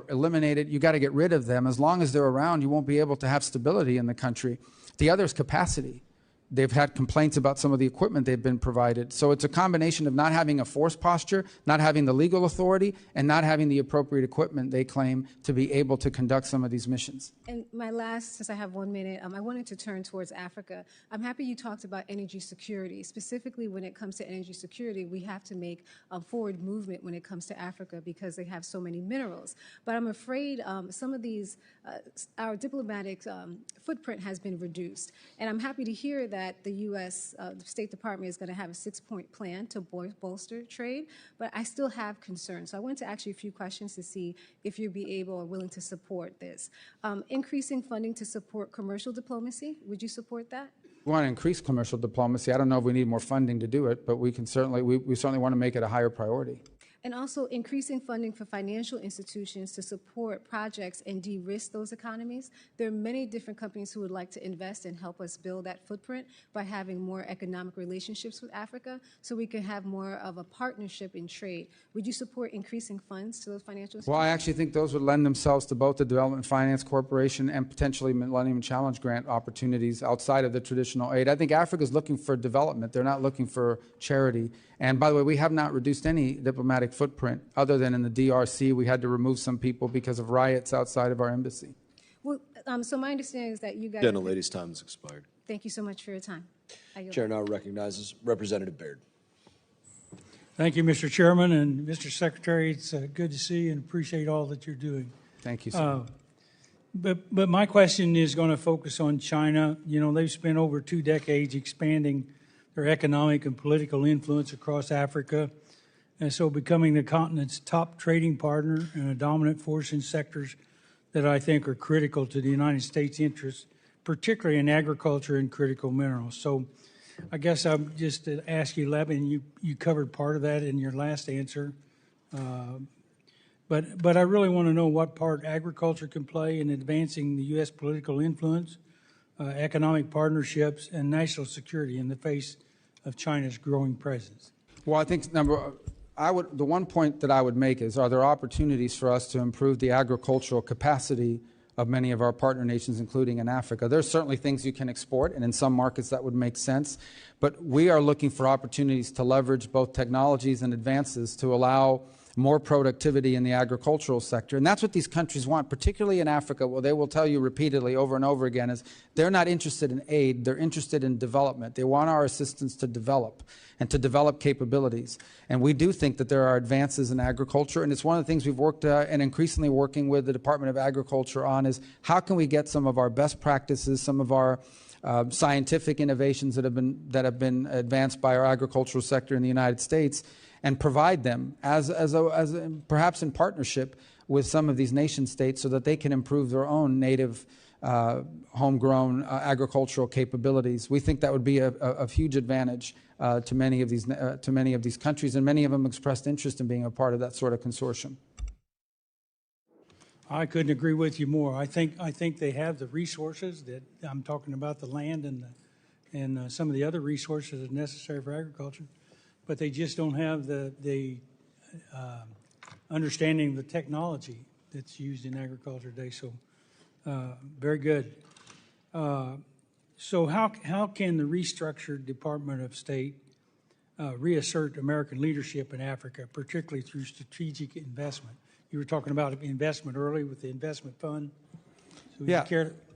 eliminated. You got to get rid of them. As long as they're around, you won't be able to have stability in the country. The other is capacity. They've had complaints about some of the equipment they've been provided. So it's a combination of not having a force posture, not having the legal authority, and not having the appropriate equipment they claim to be able to conduct some of these missions. And my last, since I have 1 minute, I wanted to turn towards Africa. I'm happy you talked about energy security. Specifically, when it comes to energy security, we have to make a forward movement when it comes to Africa because they have so many minerals. But I'm afraid some of these, our diplomatic footprint has been reduced. And I'm happy to hear that that the U.S. The State Department is going to have a 6-point plan to bolster trade, but I still have concerns. So I wanted to ask you a few questions to see if you'd be able or willing to support this. Increasing funding to support commercial diplomacy, would you support that? We want to increase commercial diplomacy. I don't know if we need more funding to do it, but we certainly want to make it a higher priority. And also increasing funding for financial institutions to support projects and de-risk those economies. There are many different companies who would like to invest and help us build that footprint by having more economic relationships with Africa so we can have more of a partnership in trade. Would you support increasing funds to those financial institutions? Well, I actually think those would lend themselves to both the Development Finance Corporation and potentially Millennium Challenge Grant opportunities outside of the traditional aid. I think Africa is looking for development. They're not looking for charity. And by the way, we have not reduced any diplomatic footprint other than in the DRC. We had to remove some people because of riots outside of our embassy. Well, so my understanding is that you guys... Gentlelady's time has expired. Thank you so much for your time. Chair now recognizes Representative Baird. Thank you, Mr. Chairman, and Mr. Secretary. It's good to see you and appreciate all that you're doing. Thank you, sir. But my question is going to focus on China. You know, they've spent over 2 decades expanding their economic and political influence across Africa, and so becoming the continent's top trading partner and a dominant force in sectors that I think are critical to the United States' interests, particularly in agriculture and critical minerals. So I guess I'm just to ask you, Levin, you covered part of that in your last answer, but I really want to know what part agriculture can play in advancing the U.S. political influence, economic partnerships, and national security in the face of China's growing presence. Well, I think the one point that I would make is, are there opportunities for us to improve the agricultural capacity of many of our partner nations, including in Africa? There's certainly things you can export, and in some markets that would make sense. But we are looking for opportunities to leverage both technologies and advances to allow more productivity in the agricultural sector. And that's what these countries want, particularly in Africa. Well, they will tell you repeatedly over and over again is they're not interested in aid, they're interested in development. They want our assistance to develop and to develop capabilities. And we do think that there are advances in agriculture, and it's one of the things we've worked and increasingly working with the Department of Agriculture on is how can we get some of our best practices, some of our scientific innovations that have been advanced by our agricultural sector in the United States, and provide them perhaps in partnership with some of these nation states so that they can improve their own native homegrown agricultural capabilities. We think that would be a huge advantage to many of these countries, and many of them expressed interest in being a part of that sort of consortium. I couldn't agree with you more. I think they have the resources that I'm talking about, the land and some of the other resources that are necessary for agriculture, but they just don't have the understanding of the technology that's used in agriculture today. So very good. So how can the restructured Department of State reassert American leadership in Africa, particularly through strategic investment? You were talking about investment early with the investment fund. So yeah.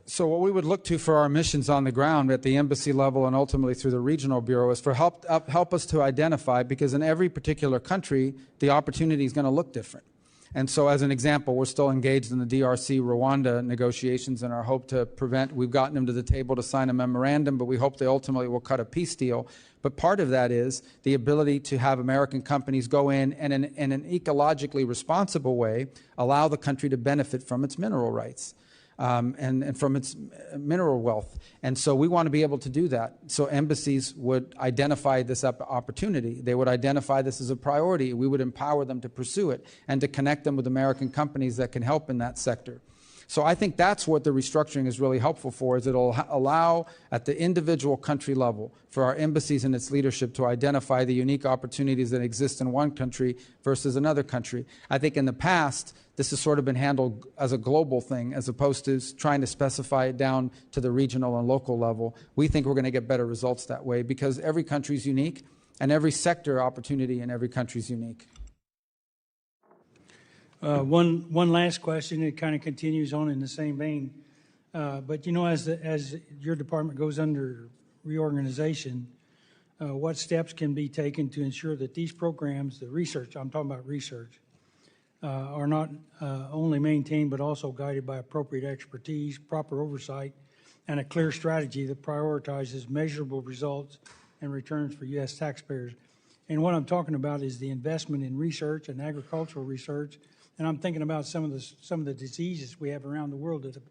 So what we would look to for our missions on the ground at the embassy level and ultimately through the regional bureau is for help us to identify, because in every particular country, the opportunity is going to look different. And so as an example, we're still engaged in the DRC Rwanda negotiations and our hope to we've gotten them to the table to sign a memorandum, but we hope they ultimately will cut a peace deal. But part of that is the ability to have American companies go in and in an ecologically responsible way allow the country to benefit from its mineral rights. And from its mineral wealth. And so we want to be able to do that. So embassies would identify this opportunity. They would identify this as a priority. We would empower them to pursue it and to connect them with American companies that can help in that sector. So I think that's what the restructuring is really helpful for, is it'll allow at the individual country level for our embassies and its leadership to identify the unique opportunities that exist in one country versus another country. I think in the past, this has sort of been handled as a global thing as opposed to trying to specify it down to the regional and local level. We think we're going to get better results that way because every country is unique and every sector opportunity in every country is unique. One last question. It kind of continues on in the same vein. But, you know, as your department goes under reorganization, what steps can be taken to ensure that these programs, the research, I'm talking about research, are not only maintained but also guided by appropriate expertise, proper oversight, and a clear strategy that prioritizes measurable results and returns for U.S. taxpayers. And what I'm talking about is the investment in research and agricultural research. And I'm thinking about some of the diseases we have around the world that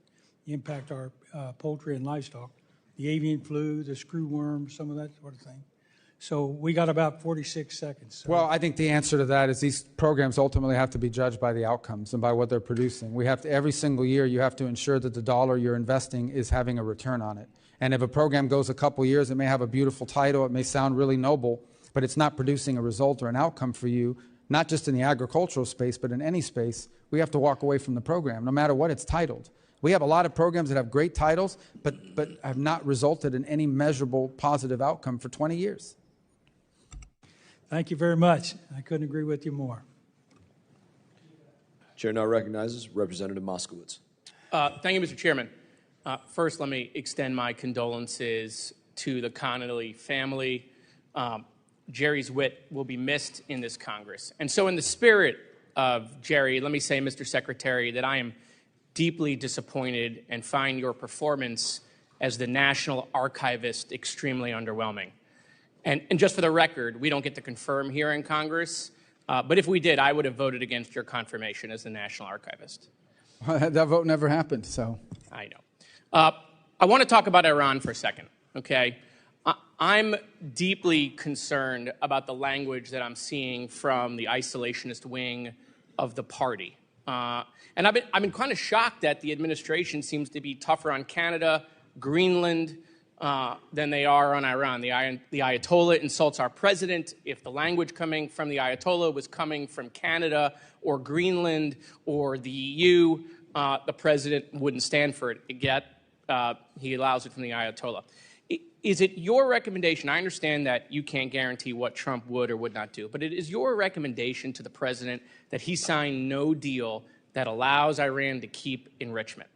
impact our poultry and livestock, the avian flu, the screwworm, some of that sort of thing. So we got about 46 seconds. So. Well, I think the answer to that is these programs ultimately have to be judged by the outcomes and by what they're producing. We have to, every single year, you have to ensure that the dollar you're investing is having a return on it. And if a program goes a couple years, it may have a beautiful title, it may sound really noble, but it's not producing a result or an outcome for you, not just in the agricultural space, but in any space. We have to walk away from the program, no matter what it's titled. We have a lot of programs that have great titles, but have not resulted in any measurable positive outcome for 20 years. Thank you very much. I couldn't agree with you more. Chair now recognizes Representative Moskowitz. Thank you, Mr. Chairman. First, let me extend my condolences to the Connolly family. Jerry's wit will be missed in this Congress. And so in the spirit of Jerry, let me say, Mr. Secretary, that I am deeply disappointed and find your performance as the National Archivist extremely underwhelming. And just for the record, we don't get to confirm here in Congress, but if we did, I would have voted against your confirmation as the National Archivist. That vote never happened, so. I know. I want to talk about Iran for a second, okay? I'm deeply concerned about the language that I'm seeing from the isolationist wing of the party. And I've been kind of shocked that the administration seems to be tougher on Canada, Greenland, than they are on Iran. The Ayatollah insults our president. If the language coming from the Ayatollah was coming from Canada or Greenland or the EU, the president wouldn't stand for it. Yet he allows it from the Ayatollah. Is it your recommendation? I understand that you can't guarantee what Trump would or would not do, but it is your recommendation to the president that he sign no deal that allows Iran to keep enrichment?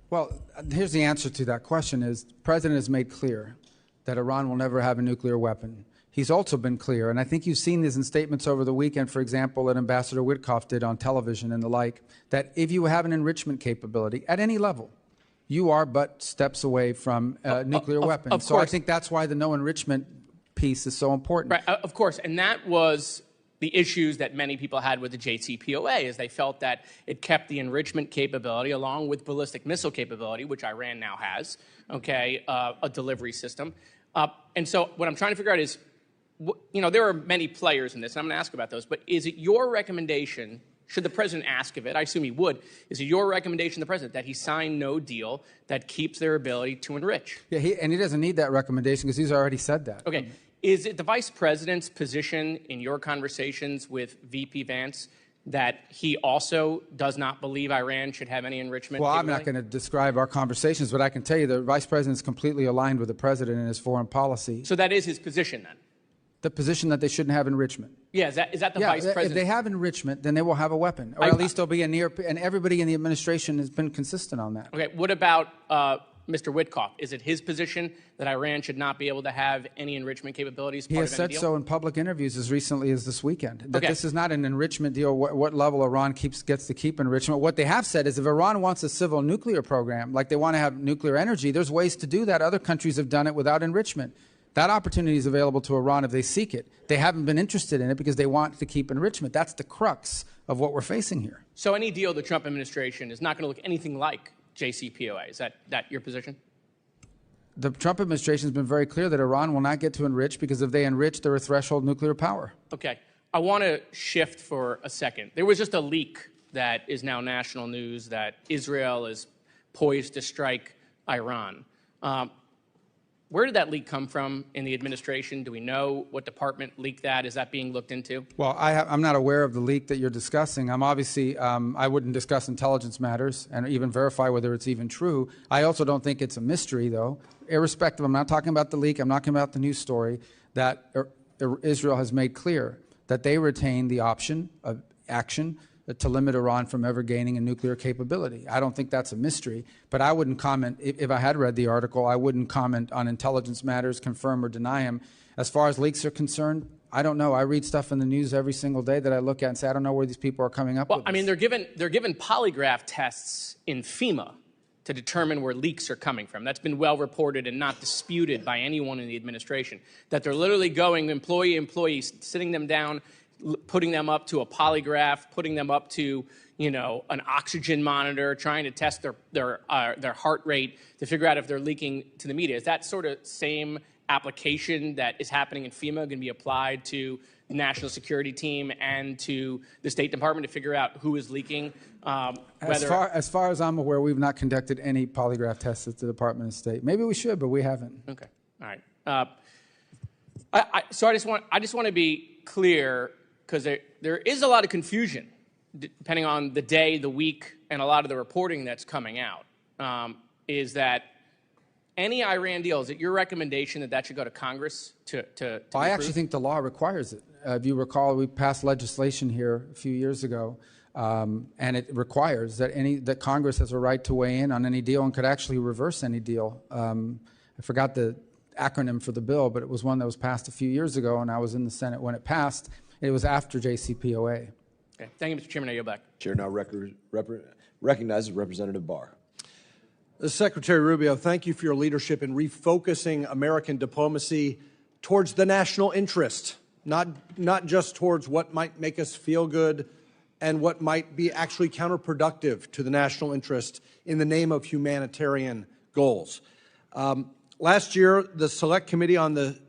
Well, here's the answer to that question is the president has made clear that Iran will never have a nuclear weapon. He's also been clear, and I think you've seen this in statements over the weekend, for example, that Ambassador Witkoff did on television and the like, that if you have an enrichment capability at any level, you are but steps away from a nuclear weapon. Of so course. I think that's why the no enrichment piece is so important. Right, of course, and that was the issues that many people had with the JCPOA, is they felt that it kept the enrichment capability along with ballistic missile capability, which Iran now has, okay, a delivery system. And so what I'm trying to figure out is, you know, there are many players in this, and I'm going to ask about those, but is it your recommendation, should the president ask of it, I assume he would, is it your recommendation to the president that he sign no deal that keeps their ability to enrich? Yeah, and he doesn't need that recommendation because he's already said that. Okay. Is it the vice president's position in your conversations with VP Vance that he also does not believe Iran should have any enrichment Well, capability? I'm not going to describe our conversations, but I can tell you the vice president is completely aligned with the president in his foreign policy. So that is his position then? The position that they shouldn't have enrichment. Yeah, is that the vice president? If they have enrichment, then they will have a weapon, or at least there'll be a near, and everybody in the administration has been consistent on that. Okay, what about Mr. Witkoff? Is it his position that Iran should not be able to have any enrichment capabilities? He has said so in public interviews as recently as this weekend, that this is not an enrichment deal, what level Iran gets to keep enrichment. What they have said is if Iran wants a civil nuclear program, like they want to have nuclear energy, there's ways to do that. Other countries have done it without enrichment. That opportunity is available to Iran if they seek it. They haven't been interested in it because they want to keep enrichment. That's the crux of what we're facing here. So any deal the Trump administration is not going to look anything like JCPOA. Is that your position? The Trump administration has been very clear that Iran will not get to enrich because if they enrich, they're a threshold nuclear power. Okay. I want to shift for a second. There was just a leak that is now national news that Israel is poised to strike Iran. Where did that leak come from in the administration? Do we know what department leaked that? Is that being looked into? Well, I'm not aware of the leak that you're discussing. I'm obviously, I wouldn't discuss intelligence matters and even verify whether it's even true. I also don't think it's a mystery, though. Irrespective, I'm not talking about the leak, I'm not talking about the news story, that Israel has made clear that they retain the option of action to limit Iran from ever gaining a nuclear capability. I don't think that's a mystery, but I wouldn't comment, if I had read the article, I wouldn't comment on intelligence matters, confirm or deny them. As far as leaks are concerned, I don't know. I read stuff in the news every single day that I look at and say, I don't know where these people are coming up with. I mean, they're given polygraph tests in FEMA to determine where leaks are coming from. That's been well reported and not disputed by anyone in the administration, that they're literally going employee, sitting them down, putting them up to a polygraph, putting them up to, you know, an oxygen monitor, trying to test their heart rate to figure out if they're leaking to the media. Is that sort of same application that is happening in FEMA going to be applied to the national security team and to the State Department to figure out who is leaking? As far as I'm aware, we've not conducted any polygraph tests at the Department of State. Maybe we should, but we haven't. Okay, all right. So I just want to be clear, because there is a lot of confusion depending on the day, the week, and a lot of the reporting that's coming out. Is that any Iran deal, is it your recommendation that should go to Congress to I actually think the law requires it. If you recall, we passed legislation here a few years ago, and it requires that Congress has a right to weigh in on any deal and could actually reverse any deal. I forgot the acronym for the bill, but it was one that was passed a few years ago, and I was in the Senate when it passed. It was after JCPOA. Okay. Thank you, Mr. Chairman. I yield back. Chair now recognizes Representative Barr. Secretary Rubio, thank you for your leadership in refocusing American diplomacy towards the national interest, not just towards what might make us feel good and what might be actually counterproductive to the national interest in the name of humanitarian goals. Last year, the Select Committee on the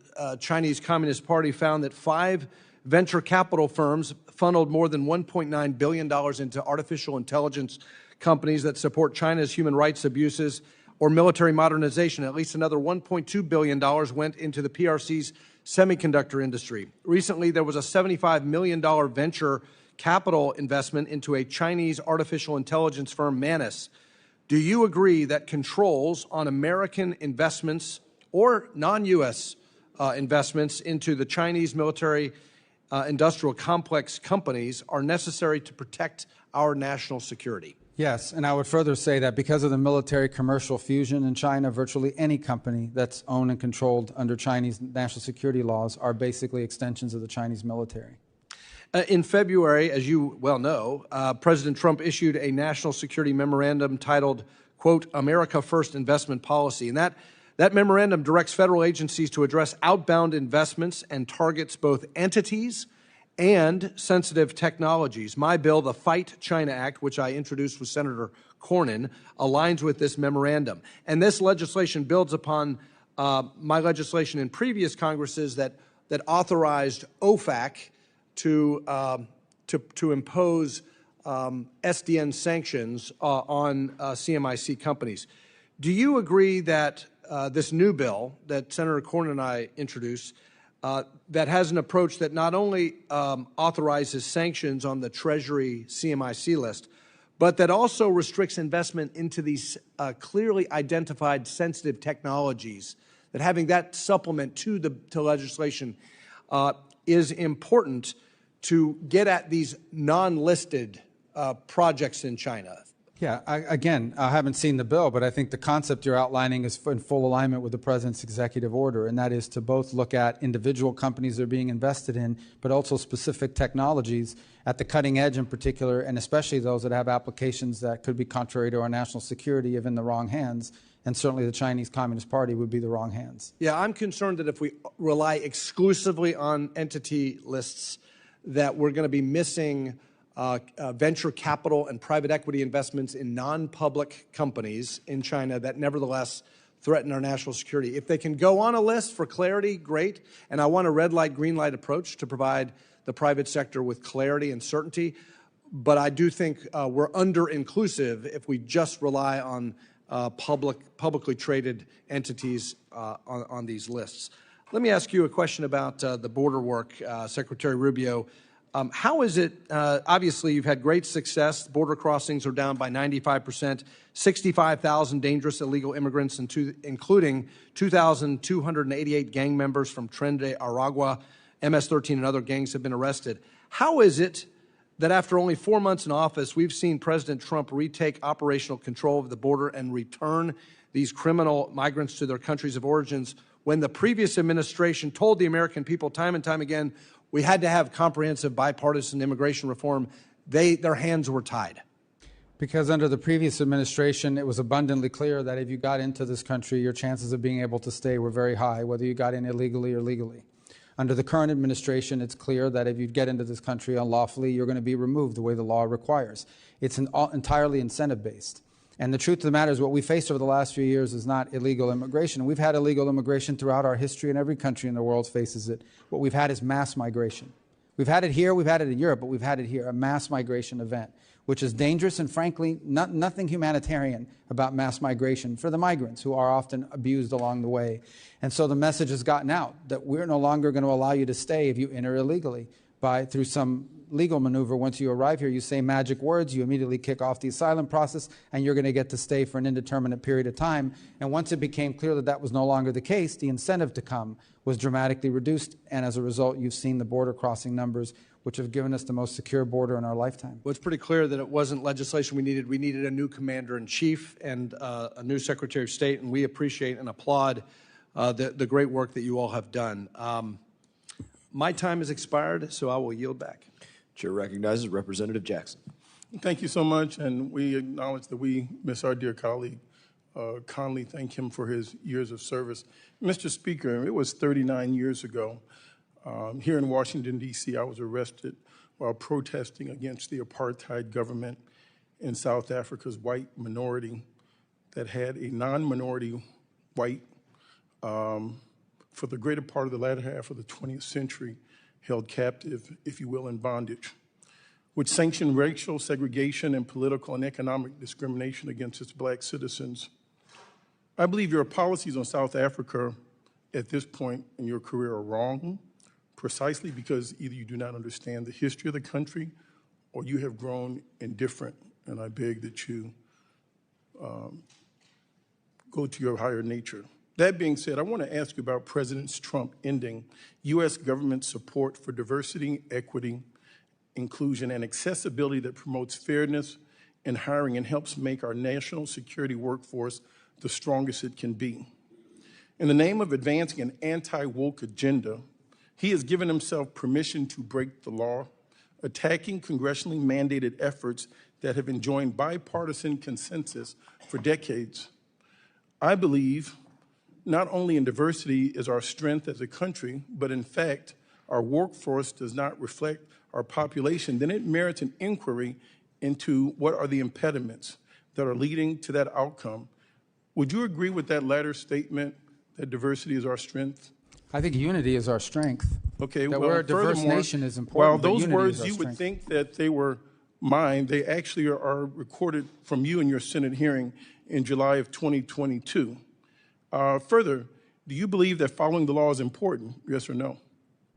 Chinese Communist Party found that 5 venture capital firms funneled more than $1.9 billion into artificial intelligence companies that support China's human rights abuses or military modernization. At least another $1.2 billion went into the PRC's semiconductor industry. Recently, there was a $75 million venture capital investment into a Chinese artificial intelligence firm, Manus. Do you agree that controls on American investments or non-U.S. Investments into the Chinese military industrial complex companies are necessary to protect our national security? Yes, and I would further say that because of the military-commercial fusion in China, virtually any company that's owned and controlled under Chinese national security laws are basically extensions of the Chinese military. In February, as you well know, President Trump issued a national security memorandum titled, quote, America First Investment Policy. And that memorandum directs federal agencies to address outbound investments and targets both entities and sensitive technologies. My bill, the Fight China Act, which I introduced with Senator Cornyn, aligns with this memorandum. And this legislation builds upon my legislation in previous Congresses that authorized OFAC to impose SDN sanctions on CMIC companies. Do you agree that this new bill that Senator Cornyn and I introduced that has an approach that not only authorizes sanctions on the Treasury CMIC list, but that also restricts investment into these clearly identified sensitive technologies, that having that supplement to legislation is important to get at these non-listed projects in China? Yeah, again, I haven't seen the bill, but I think the concept you're outlining is in full alignment with the President's executive order, and that is to both look at individual companies that are being invested in, but also specific technologies at the cutting edge in particular, and especially those that have applications that could be contrary to our national security if in the wrong hands, and certainly the Chinese Communist Party would be the wrong hands. Yeah, I'm concerned that if we rely exclusively on entity lists, that we're going to be missing venture capital and private equity investments in non-public companies in China that nevertheless threaten our national security. If they can go on a list for clarity, great. And I want a red light, green light approach to provide the private sector with clarity and certainty. But I do think we're under-inclusive if we just rely on publicly traded entities on these lists. Let me ask you a question about the border work, Secretary Rubio. How is it, obviously you've had great success, border crossings are down by 95%, 65,000 dangerous illegal immigrants, including 2,288 gang members from Tren de Aragua, MS-13 and other gangs have been arrested. How is it that after only 4 months in office, we've seen President Trump retake operational control of the border and return these criminal migrants to their countries of origins when the previous administration told the American people time and time again we had to have comprehensive bipartisan immigration reform? Their hands were tied. Because under the previous administration, it was abundantly clear that if you got into this country, your chances of being able to stay were very high, whether you got in illegally or legally. Under the current administration, it's clear that if you get into this country unlawfully, you're going to be removed the way the law requires. It's entirely incentive-based. And the truth of the matter is what we faced over the last few years is not illegal immigration. We've had illegal immigration throughout our history, and every country in the world faces it. What we've had is mass migration. We've had it here, we've had it in Europe, but we've had it here, a mass migration event, which is dangerous and frankly nothing humanitarian about mass migration for the migrants who are often abused along the way. And so the message has gotten out that we're no longer going to allow you to stay if you enter illegally through some legal maneuver. Once you arrive here, you say magic words, you immediately kick off the asylum process, and you're going to get to stay for an indeterminate period of time. And once it became clear that that was no longer the case, the incentive to come was dramatically reduced, and as a result, you've seen the border crossing numbers, which have given us the most secure border in our lifetime. Well, it's pretty clear that it wasn't legislation we needed. We needed a new commander-in-chief and a new Secretary of State, and we appreciate and applaud the great work that you all have done. My time has expired, so I will yield back. Chair recognizes Representative Jackson. Thank you so much, and we acknowledge that we miss our dear colleague, Conley. Thank him for his years of service. Mr. Speaker, it was 39 years ago. Here in Washington, D.C., I was arrested while protesting against the apartheid government in South Africa's white minority that had a non-minority white for the greater part of the latter half of the 20th century held captive, if you will, in bondage, which sanctioned racial segregation and political and economic discrimination against its black citizens. I believe your policies on South Africa at this point in your career are wrong, precisely because either you do not understand the history of the country or you have grown indifferent, and I beg that you go to your higher nature. That being said, I want to ask you about President Trump ending U.S. government support for diversity, equity, inclusion, and accessibility that promotes fairness in hiring and helps make our national security workforce the strongest it can be. In the name of advancing an anti-woke agenda, he has given himself permission to break the law, attacking congressionally mandated efforts that have enjoyed bipartisan consensus for decades. I believe not only in diversity is our strength as a country, but in fact, our workforce does not reflect our population, then it merits an inquiry into what are the impediments that are leading to that outcome. Would you agree with that latter statement, that diversity is our strength? I think unity is our strength. Okay, that well, we're a diverse nation is important. While those words you strength. would think that they were mine, they actually are recorded from you in your Senate hearing in July of 2022. Further, do you believe that following the law is important, yes or no?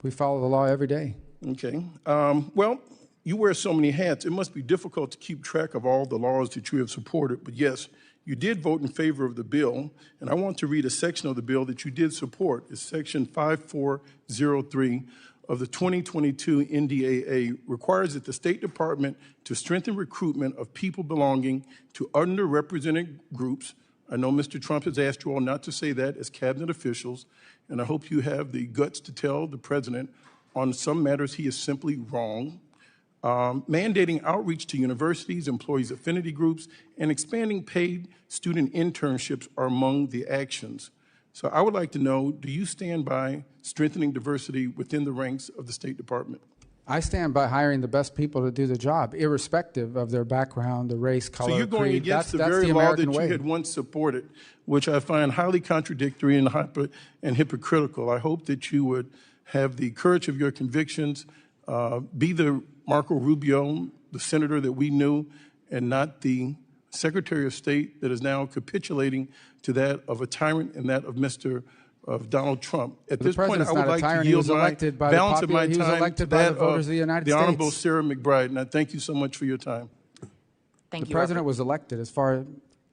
We follow the law every day. Okay. Well, you wear so many hats, it must be difficult to keep track of all the laws that you have supported, but yes, you did vote in favor of the bill, and I want to read a section of the bill that you did support. It's Section 5403 of the 2022 NDAA requires that the State Department to strengthen recruitment of people belonging to underrepresented groups. I know Mr. Trump has asked you all not to say that as cabinet officials, and I hope you have the guts to tell the president on some matters he is simply wrong. Mandating outreach to universities, employees' affinity groups, and expanding paid student internships are among the actions. So I would like to know, do you stand by strengthening diversity within the ranks of the State Department? I stand by hiring the best people to do the job, irrespective of their background, the race, color, So you're going creed. against That's the very the law American that way. you had once supported, which I find highly contradictory and hypocritical. I hope that you would have the courage of your convictions, be the Marco Rubio, the senator that we knew, and not the Secretary of State that is now capitulating to that of a tyrant and that of Donald Trump. At this point, I would like to yield my balance of my time to that of the Honorable Sarah McBride, and I thank you so much for your time. The president was elected, as far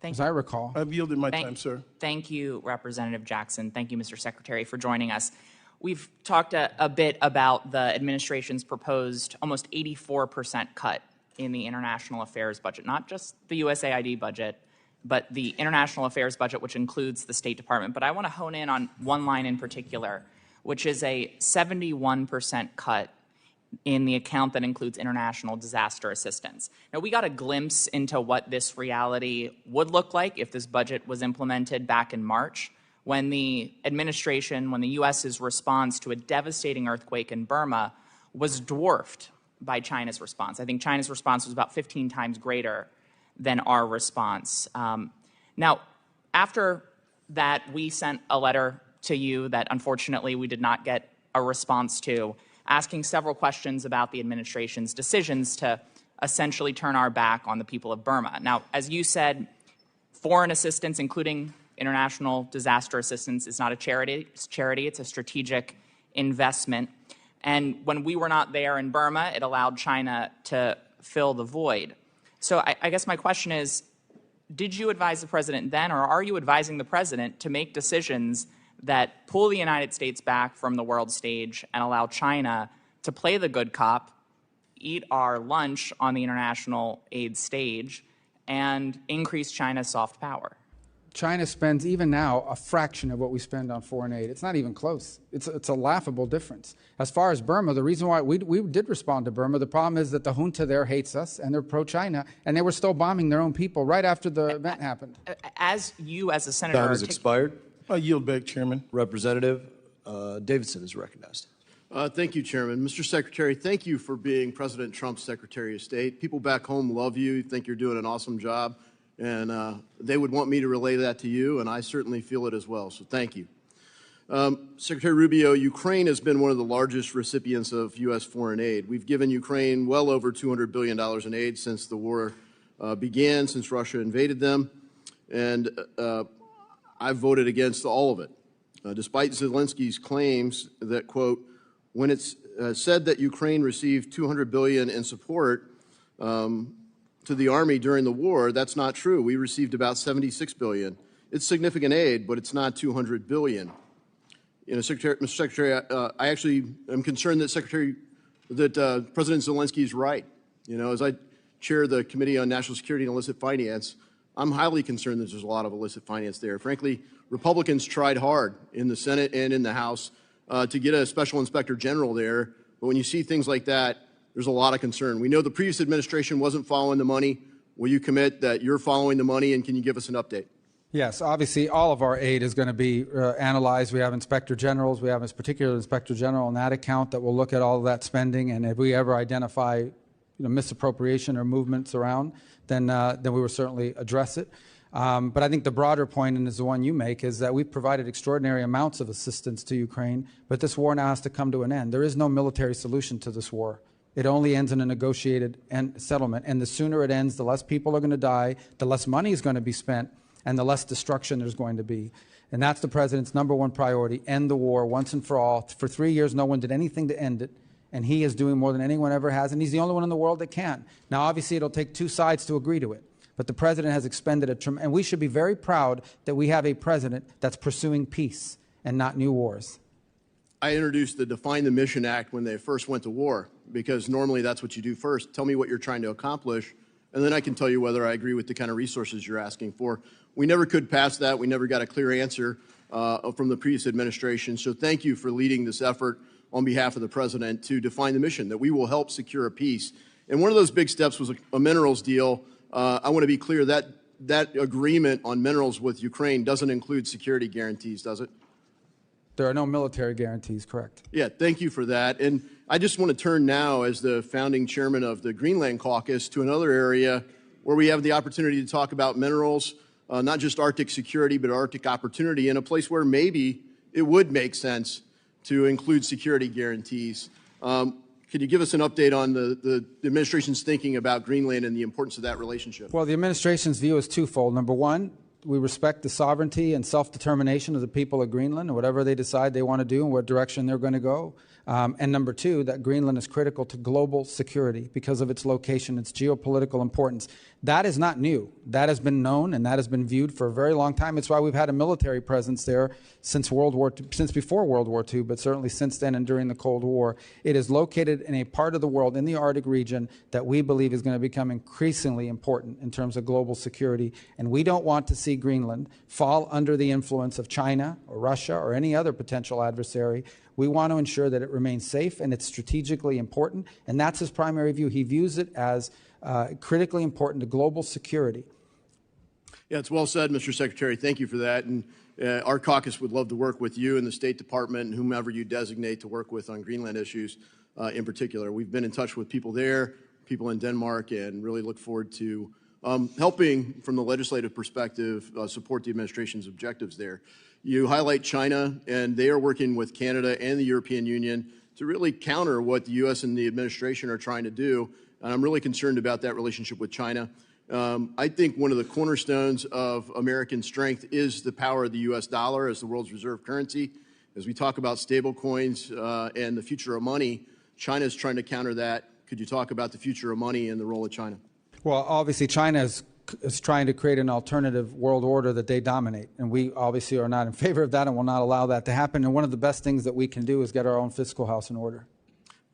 as I recall. I've yielded my time, sir. Thank you, Representative Jackson. Thank you, Mr. Secretary, for joining us. We've talked a bit about the administration's proposed almost 84% cut in the international affairs budget, not just the USAID budget, but the international affairs budget, which includes the State Department. But I want to hone in on one line in particular, which is a 71% cut in the account that includes international disaster assistance. Now, we got a glimpse into what this reality would look like if this budget was implemented back in March, when the administration, when the U.S.'s response to a devastating earthquake in Burma was dwarfed by China's response. I think China's response was about 15 times greater than our response. Now, after that, we sent a letter to you that unfortunately we did not get a response to, asking several questions about the administration's decisions to essentially turn our back on the people of Burma. Now, as you said, foreign assistance, including international disaster assistance, is not a charity. It's a strategic investment. And when we were not there in Burma, it allowed China to fill the void. So I guess my question is, did you advise the president then, or are you advising the president to make decisions that pull the United States back from the world stage and allow China to play the good cop, eat our lunch on the international aid stage, and increase China's soft power? China spends, even now, a fraction of what we spend on foreign aid. It's not even close. It's a laughable difference. As far as Burma, the reason why we did respond to Burma, the problem is that the junta there hates us, and they're pro-China, and they were still bombing their own people right after the event happened. As you, as a senator... Time has expired. I yield back, Chairman. Representative Davidson is recognized. Thank you, Chairman. Mr. Secretary, thank you for being President Trump's Secretary of State. People back home love you, think you're doing an awesome job, and they would want me to relay that to you, and I certainly feel it as well, so thank you. Secretary Rubio, Ukraine has been one of the largest recipients of U.S. foreign aid. We've given Ukraine well over $200 billion in aid since the war began, since Russia invaded them, and I've voted against all of it, despite Zelensky's claims that, quote, when it's said that Ukraine received $200 billion in support to the Army during the war, that's not true. We received about $76 billion. It's significant aid, but it's not $200 billion. You know, Mr. Secretary, I actually am concerned that President Zelensky is right. You know, as I chair the Committee on National Security and Illicit Finance, I'm highly concerned that there's a lot of illicit finance there. Frankly, Republicans tried hard in the Senate and in the House to get a special inspector general there. But when you see things like that, there's a lot of concern. We know the previous administration wasn't following the money. Will you commit that you're following the money, and can you give us an update? Yes, obviously all of our aid is going to be analyzed. We have inspector generals. We have a particular inspector general on that account that will look at all of that spending, and if we ever identify misappropriation or movements around, then we will certainly address it. But I think the broader point, and is the one you make, is that we've provided extraordinary amounts of assistance to Ukraine, but this war now has to come to an end. There is no military solution to this war. It only ends in a negotiated settlement, and the sooner it ends, the less people are going to die, the less money is going to be spent, and the less destruction there's going to be. And that's the president's #1 priority, end the war once and for all. For 3 years, no one did anything to end it, and he is doing more than anyone ever has, and he's the only one in the world that can. Now, obviously, it'll take two sides to agree to it, but the president has expended and we should be very proud that we have a president that's pursuing peace and not new wars. I introduced the Define the Mission Act when they first went to war, because normally that's what you do first. Tell me what you're trying to accomplish, and then I can tell you whether I agree with the kind of resources you're asking for. We never could pass that. We never got a clear answer from the previous administration. So thank you for leading this effort on behalf of the president to define the mission, that we will help secure a peace. And one of those big steps was a minerals deal. I want to be clear that that agreement on minerals with Ukraine doesn't include security guarantees, does it? There are no military guarantees, correct? Yeah, thank you for that. And I just want to turn now, as the founding chairman of the Greenland Caucus, to another area where we have the opportunity to talk about minerals, not just Arctic security, but Arctic opportunity, in a place where maybe it would make sense to include security guarantees. Could you give us an update on the administration's thinking about Greenland and the importance of that relationship? Well, the administration's view is twofold. Number one, we respect the sovereignty and self-determination of the people of Greenland, and whatever they decide they want to do and what direction they're going to go. And number two, that Greenland is critical to global security because of its location, its geopolitical importance. That is not new. That has been known, and that has been viewed for a very long time. It's why we've had a military presence there since since before World War II, but certainly since then and during the Cold War. It is located in a part of the world, in the Arctic region, that we believe is going to become increasingly important in terms of global security. And we don't want to see Greenland fall under the influence of China or Russia or any other potential adversary. We want to ensure that it remains safe and it's strategically important, and that's his primary view. He views it as critically important to global security. Yeah, it's well said, Mr. Secretary. Thank you for that. And our caucus would love to work with you and the State Department and whomever you designate to work with on Greenland issues in particular. We've been in touch with people there, people in Denmark, and really look forward to helping, from the legislative perspective, support the administration's objectives there. You highlight China, and they are working with Canada and the European Union to really counter what the U.S. and the administration are trying to do. And I'm really concerned about that relationship with China. I think one of the cornerstones of American strength is the power of the U.S. dollar as the world's reserve currency. As we talk about stable coins and the future of money, China is trying to counter that. Could you talk about the future of money and the role of China? Well, obviously, China is trying to create an alternative world order that they dominate, and we obviously are not in favor of that and will not allow that to happen. And one of the best things that we can do is get our own fiscal house in order.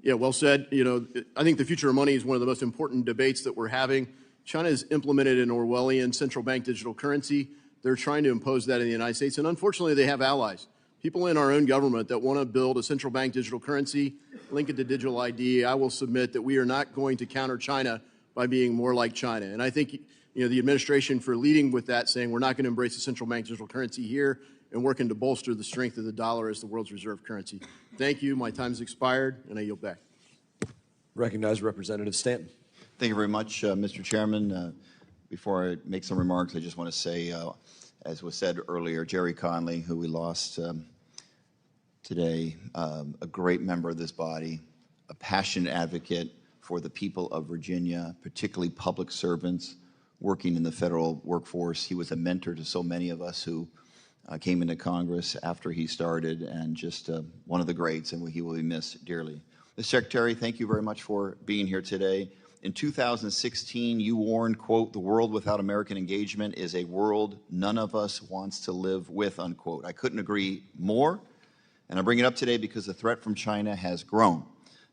Yeah, well said. You know, I think the future of money is one of the most important debates that we're having. China has implemented an Orwellian central bank digital currency. They're trying to impose that in the United States, and unfortunately, they have allies. People in our own government that want to build a central bank digital currency, link it to digital ID. I will submit that we are not going to counter China by being more like China. And I think, you know, the administration for leading with that, saying we're not going to embrace a central bank digital currency here and working to bolster the strength of the dollar as the world's reserve currency. Thank you. My time has expired, and I yield back. Recognize Representative Stanton. Thank you very much, Mr. Chairman. Before I make some remarks, I just want to say, as was said earlier, Jerry Conley, who we lost today, a great member of this body, a passionate advocate for the people of Virginia, particularly public servants working in the federal workforce. He was a mentor to so many of us who came into Congress after he started, and just one of the greats, and he will be missed dearly. Mr. Secretary, thank you very much for being here today. In 2016, you warned, quote, "The world without American engagement is a world none of us wants to live with," unquote. I couldn't agree more, and I bring it up today because the threat from China has grown,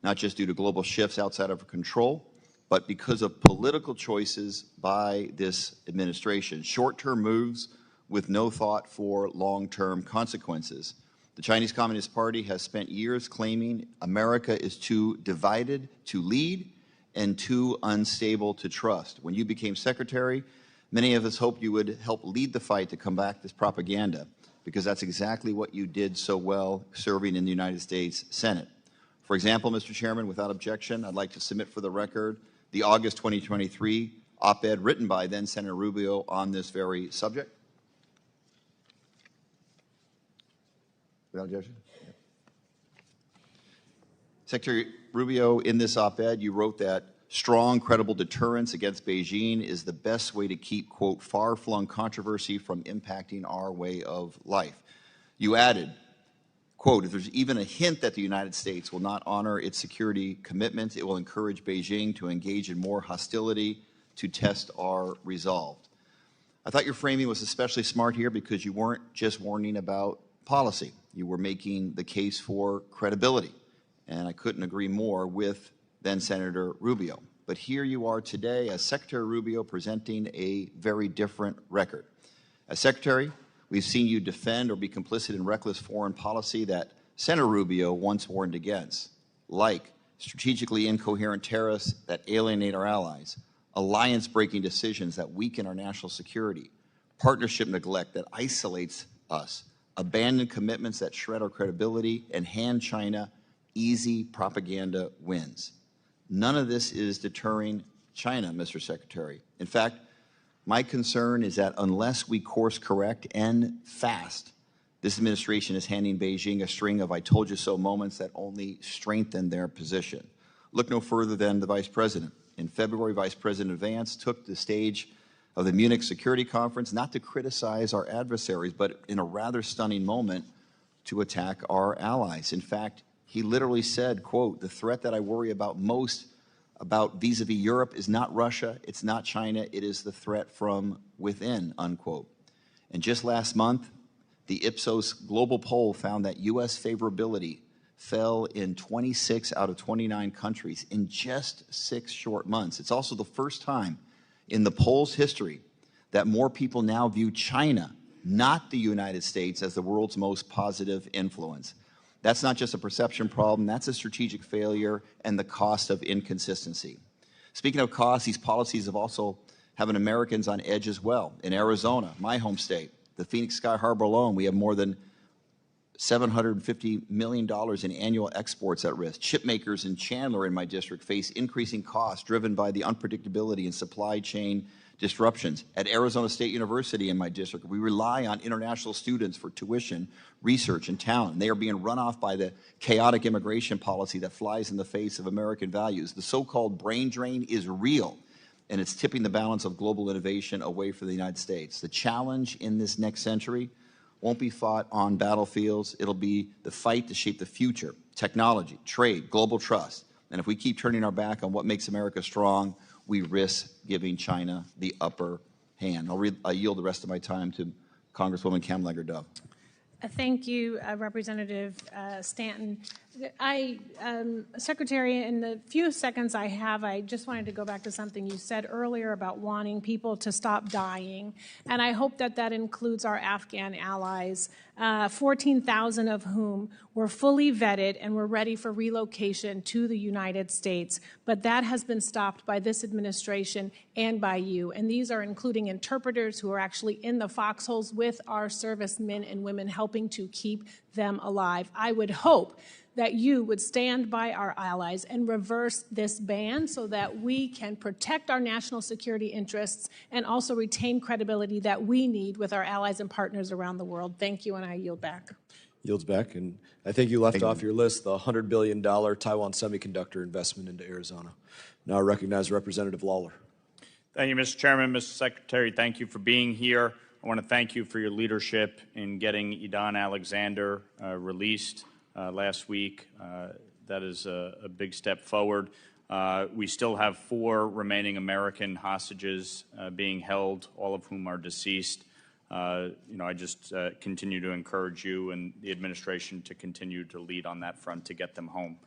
not just due to global shifts outside of our control, but because of political choices by this administration, short-term moves with no thought for long-term consequences. The Chinese Communist Party has spent years claiming America is too divided to lead and too unstable to trust. When you became secretary, many of us hoped you would help lead the fight to combat this propaganda, because that's exactly what you did so well serving in the United States Senate. For example, Mr. Chairman, without objection, I'd like to submit for the record the August 2023 op-ed written by then Senator Rubio on this very subject. Without objection? Yeah. Secretary Rubio, in this op-ed, you wrote that strong, credible deterrence against Beijing is the best way to keep, quote, far-flung controversy from impacting our way of life. You added, quote, "If there's even a hint that the United States will not honor its security commitments, it will encourage Beijing to engage in more hostility to test our resolve." I thought your framing was especially smart here because you weren't just warning about policy. You were making the case for credibility, and I couldn't agree more with then-Senator Rubio. But here you are today as Secretary Rubio presenting a very different record. As Secretary, we've seen you defend or be complicit in reckless foreign policy that Senator Rubio once warned against, like strategically incoherent tariffs that alienate our allies, alliance-breaking decisions that weaken our national security, partnership neglect that isolates us, abandoned commitments that shred our credibility, and hand China easy propaganda wins. None of this is deterring China, Mr. Secretary. In fact, my concern is that unless we course correct and fast, this administration is handing Beijing a string of "I told you so" moments that only strengthen their position. Look no further than the Vice President. In February, Vice President Vance took the stage of the Munich Security Conference not to criticize our adversaries, but in a rather stunning moment to attack our allies. In fact, he literally said, quote, "The threat that I worry about most about vis-a-vis Europe is not Russia, it's not China, it is the threat from within," unquote. And just last month, the Ipsos global poll found that U.S. favorability fell in 26 out of 29 countries in just 6 short months. It's also the first time in the poll's history that more people now view China, not the United States, as the world's most positive influence. That's not just a perception problem, that's a strategic failure and the cost of inconsistency. Speaking of costs, these policies have also having Americans on edge as well. In Arizona, my home state, the Phoenix Sky Harbor alone, we have more than $750 million in annual exports at risk. Chip makers in Chandler in my district face increasing costs driven by the unpredictability and supply chain disruptions. At Arizona State University in my district, we rely on international students for tuition, research, and talent. They are being run off by the chaotic immigration policy that flies in the face of American values. The so-called brain drain is real, and it's tipping the balance of global innovation away from the United States. The challenge in this next century won't be fought on battlefields. It'll be the fight to shape the future, technology, trade, global trust. And if we keep turning our back on what makes America strong, we risk giving China the upper hand. I'll yield the rest of my time to Congresswoman Kamlager-Dove. Thank you, Representative Stanton. Secretary, in the few seconds I have, I just wanted to go back to something you said earlier about wanting people to stop dying, and I hope that that includes our Afghan allies, 14,000 of whom were fully vetted and were ready for relocation to the United States, but that has been stopped by this administration and by you, and these are including interpreters who are actually in the foxholes with our servicemen and women helping to keep them alive. I would hope that you would stand by our allies and reverse this ban so that we can protect our national security interests and also retain credibility that we need with our allies and partners around the world. Thank you, and I yield back. Yields back, and I think you left off your list the $100 billion Taiwan semiconductor investment into Arizona. Now I recognize Representative Lawler. Thank you, Mr. Chairman. Mr. Secretary, thank you for being here. I want to thank you for your leadership in getting Idan Alexander released last week. That is a big step forward. We still have 4 remaining American hostages being held, all of whom are deceased. I just continue to encourage you and the administration to continue to lead on that front to get them home.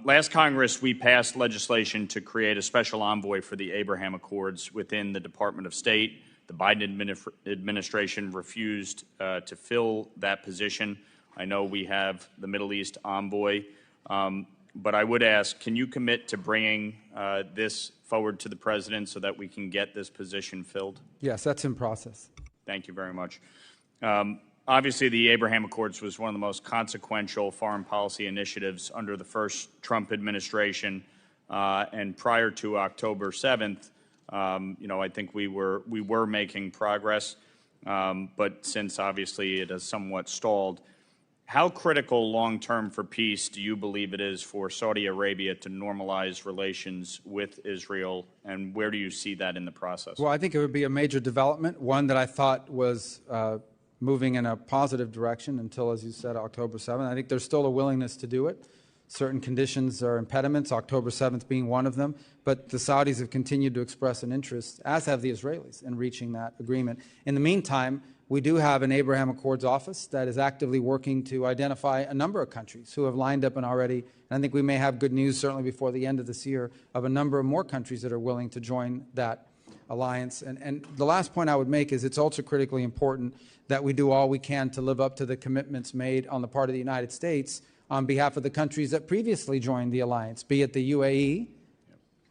Last Congress, we passed legislation to create a special envoy for the Abraham Accords within the Department of State. The Biden administration refused to fill that position. I know we have the Middle East envoy, but I would ask, can you commit to bringing this forward to the President so that we can get this position filled? Yes, that's in process. Thank you very much. Obviously, the Abraham Accords was one of the most consequential foreign policy initiatives under the first Trump administration, and prior to October 7th, I think we were making progress, but since obviously it has somewhat stalled, how critical long-term for peace do you believe it is for Saudi Arabia to normalize relations with Israel, and where do you see that in the process? Well, I think it would be a major development, one that I thought was moving in a positive direction until, as you said, October 7th. I think there's still a willingness to do it. Certain conditions are impediments, October 7th being one of them, but the Saudis have continued to express an interest, as have the Israelis, in reaching that agreement. In the meantime, we do have an Abraham Accords office that is actively working to identify a number of countries who have lined up and already, and I think we may have good news certainly before the end of this year, of a number of more countries that are willing to join that alliance. And the last point I would make is it's also critically important that we do all we can to live up to the commitments made on the part of the United States on behalf of the countries that previously joined the alliance, be it the UAE,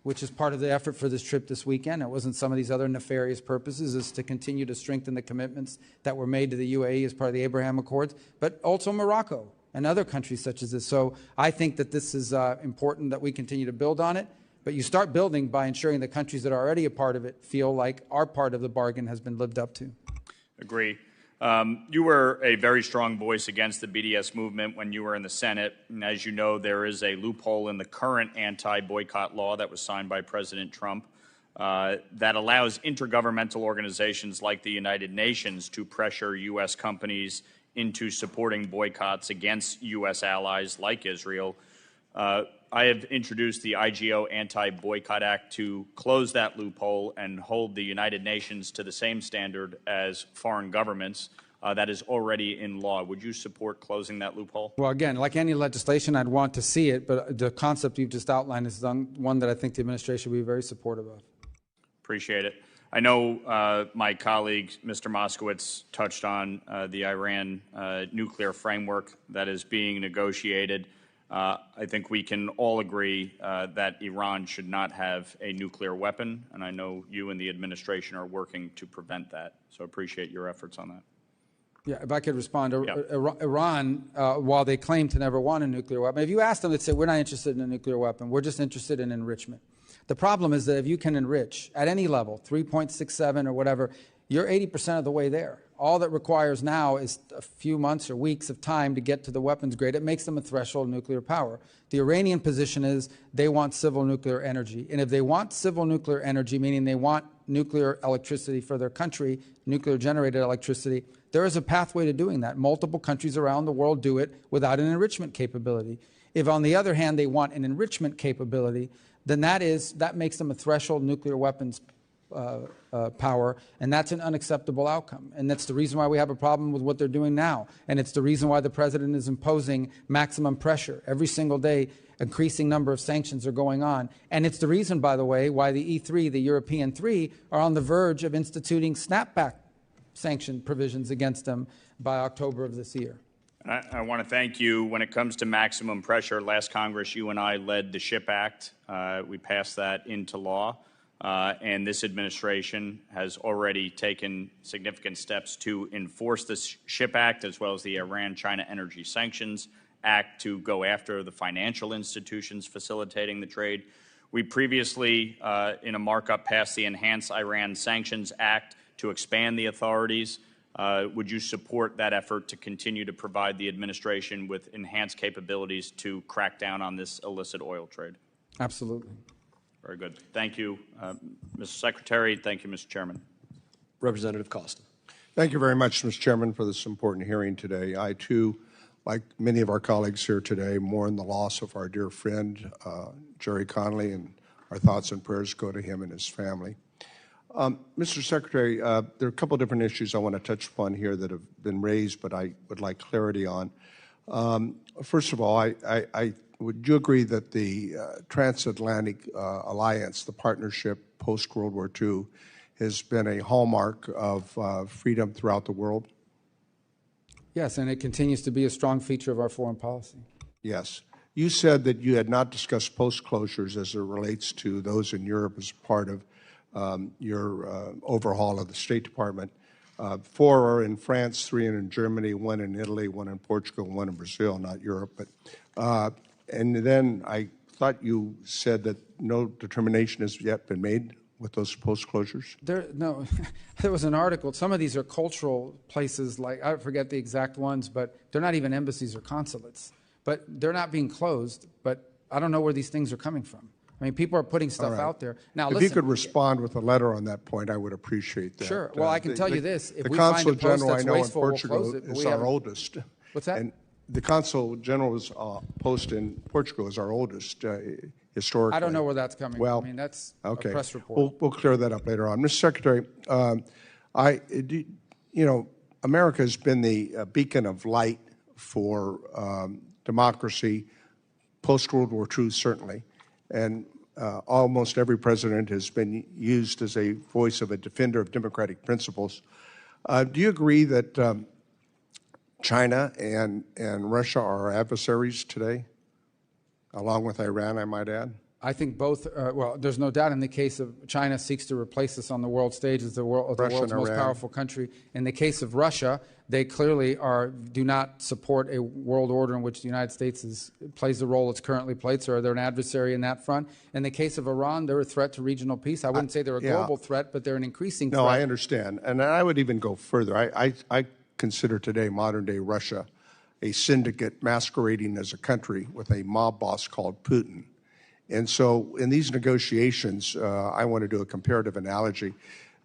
which is part of the effort for this trip this weekend. It wasn't some of these other nefarious purposes. It's to continue to strengthen the commitments that were made to the UAE as part of the Abraham Accords, but also Morocco and other countries such as this. So I think that this is important that we continue to build on it, but you start building by ensuring the countries that are already a part of it feel like our part of the bargain has been lived up to. Agree. You were a very strong voice against the BDS movement when you were in the Senate. And as you know, there is a loophole in the current anti-boycott law that was signed by President Trump that allows intergovernmental organizations like the United Nations to pressure U.S. companies into supporting boycotts against U.S. allies like Israel. I have introduced the IGO Anti-Boycott Act to close that loophole and hold the United Nations to the same standard as foreign governments that is already in law. Would you support closing that loophole? Well, again, like any legislation, I'd want to see it, but the concept you've just outlined is one that I think the administration will be very supportive of. Appreciate it. I know my colleague, Mr. Moskowitz, touched on the Iran nuclear framework that is being negotiated. I think we can all agree that Iran should not have a nuclear weapon, and I know you and the administration are working to prevent that. So I appreciate your efforts on that. Yeah, if I could respond. Iran, while they claim to never want a nuclear weapon, if you ask them, they'd say, we're not interested in a nuclear weapon. We're just interested in enrichment. The problem is that if you can enrich at any level, 3.67 or whatever, you're 80% of the way there. All that requires now is a few months or weeks of time to get to the weapons grade. It makes them a threshold nuclear power. The Iranian position is they want civil nuclear energy. And if they want civil nuclear energy, meaning they want nuclear electricity for their country, nuclear generated electricity, there is a pathway to doing that. Multiple countries around the world do it without an enrichment capability. If, on the other hand, they want an enrichment capability, then that makes them a threshold nuclear weapons power, and that's an unacceptable outcome. And that's the reason why we have a problem with what they're doing now. And it's the reason why the president is imposing maximum pressure. Every single day, increasing number of sanctions are going on. And it's the reason, by the way, why the E3, the European three, are on the verge of instituting snapback sanction provisions against them by October of this year. I want to thank you. When it comes to maximum pressure, last Congress, you and I led the SHIP Act. We passed that into law. And this administration has already taken significant steps to enforce the SHIP Act, as well as the Iran-China Energy Sanctions Act, to go after the financial institutions facilitating the trade. We previously, in a markup, passed the Enhanced Iran Sanctions Act to expand the authorities. Would you support that effort to continue to provide the administration with enhanced capabilities to crack down on this illicit oil trade? Absolutely. Very good. Thank you, Mr. Secretary. Thank you, Mr. Chairman. Representative Costa. Thank you very much, Mr. Chairman, for this important hearing today. I, too, like many of our colleagues here today, mourn the loss of our dear friend, Jerry Connolly, and our thoughts and prayers go to him and his family. Mr. Secretary, there are a couple of different issues I want to touch upon here that have been raised, but I would like clarity on. First of all, would you agree that the transatlantic alliance, the partnership post-World War II, has been a hallmark of freedom throughout the world? Yes, and it continues to be a strong feature of our foreign policy. Yes. You said that you had not discussed post-closures as it relates to those in Europe as part of your overhaul of the State Department. 4 are in France, 3 are in Germany, 1 in Italy, 1 in Portugal, 1 in Brazil, not Europe. But and then I thought you said that no determination has yet been made with those post-closures? No, there was an article. Some of these are cultural places, like I forget the exact ones, but they're not even embassies or consulates. But they're not being closed, but I don't know where these things are coming from. I mean, people are putting stuff out there. Now, if you could respond with a letter on that point, I would appreciate that. Sure. Well, I can tell you this. If the we Consul find a post General, that's I know in wasteful, we'll Portugal, close it, is our oldest. What's that? And the Consul General's post in Portugal is our oldest historically. I don't know where that's coming well, from. I mean, that's okay. a press report. We'll clear that up later on. Mr. Secretary, America has been the beacon of light for democracy, post-World War II certainly, and almost every president has been used as a voice of a defender of democratic principles. Do you agree that China and Russia are our adversaries today, along with Iran, I might add? I think both, well, there's no doubt in the case of China seeks to replace us on the world stage as the world's most powerful country. In the case of Russia, they clearly do not support a world order in which the United States plays the role it's currently played, so they're an adversary in that front. In the case of Iran, they're a threat to regional peace. I wouldn't say they're a global threat, but they're an increasing threat. No, I understand. And I would even go further. I consider today modern-day Russia a syndicate masquerading as a country with a mob boss called Putin. And so in these negotiations, I want to do a comparative analogy.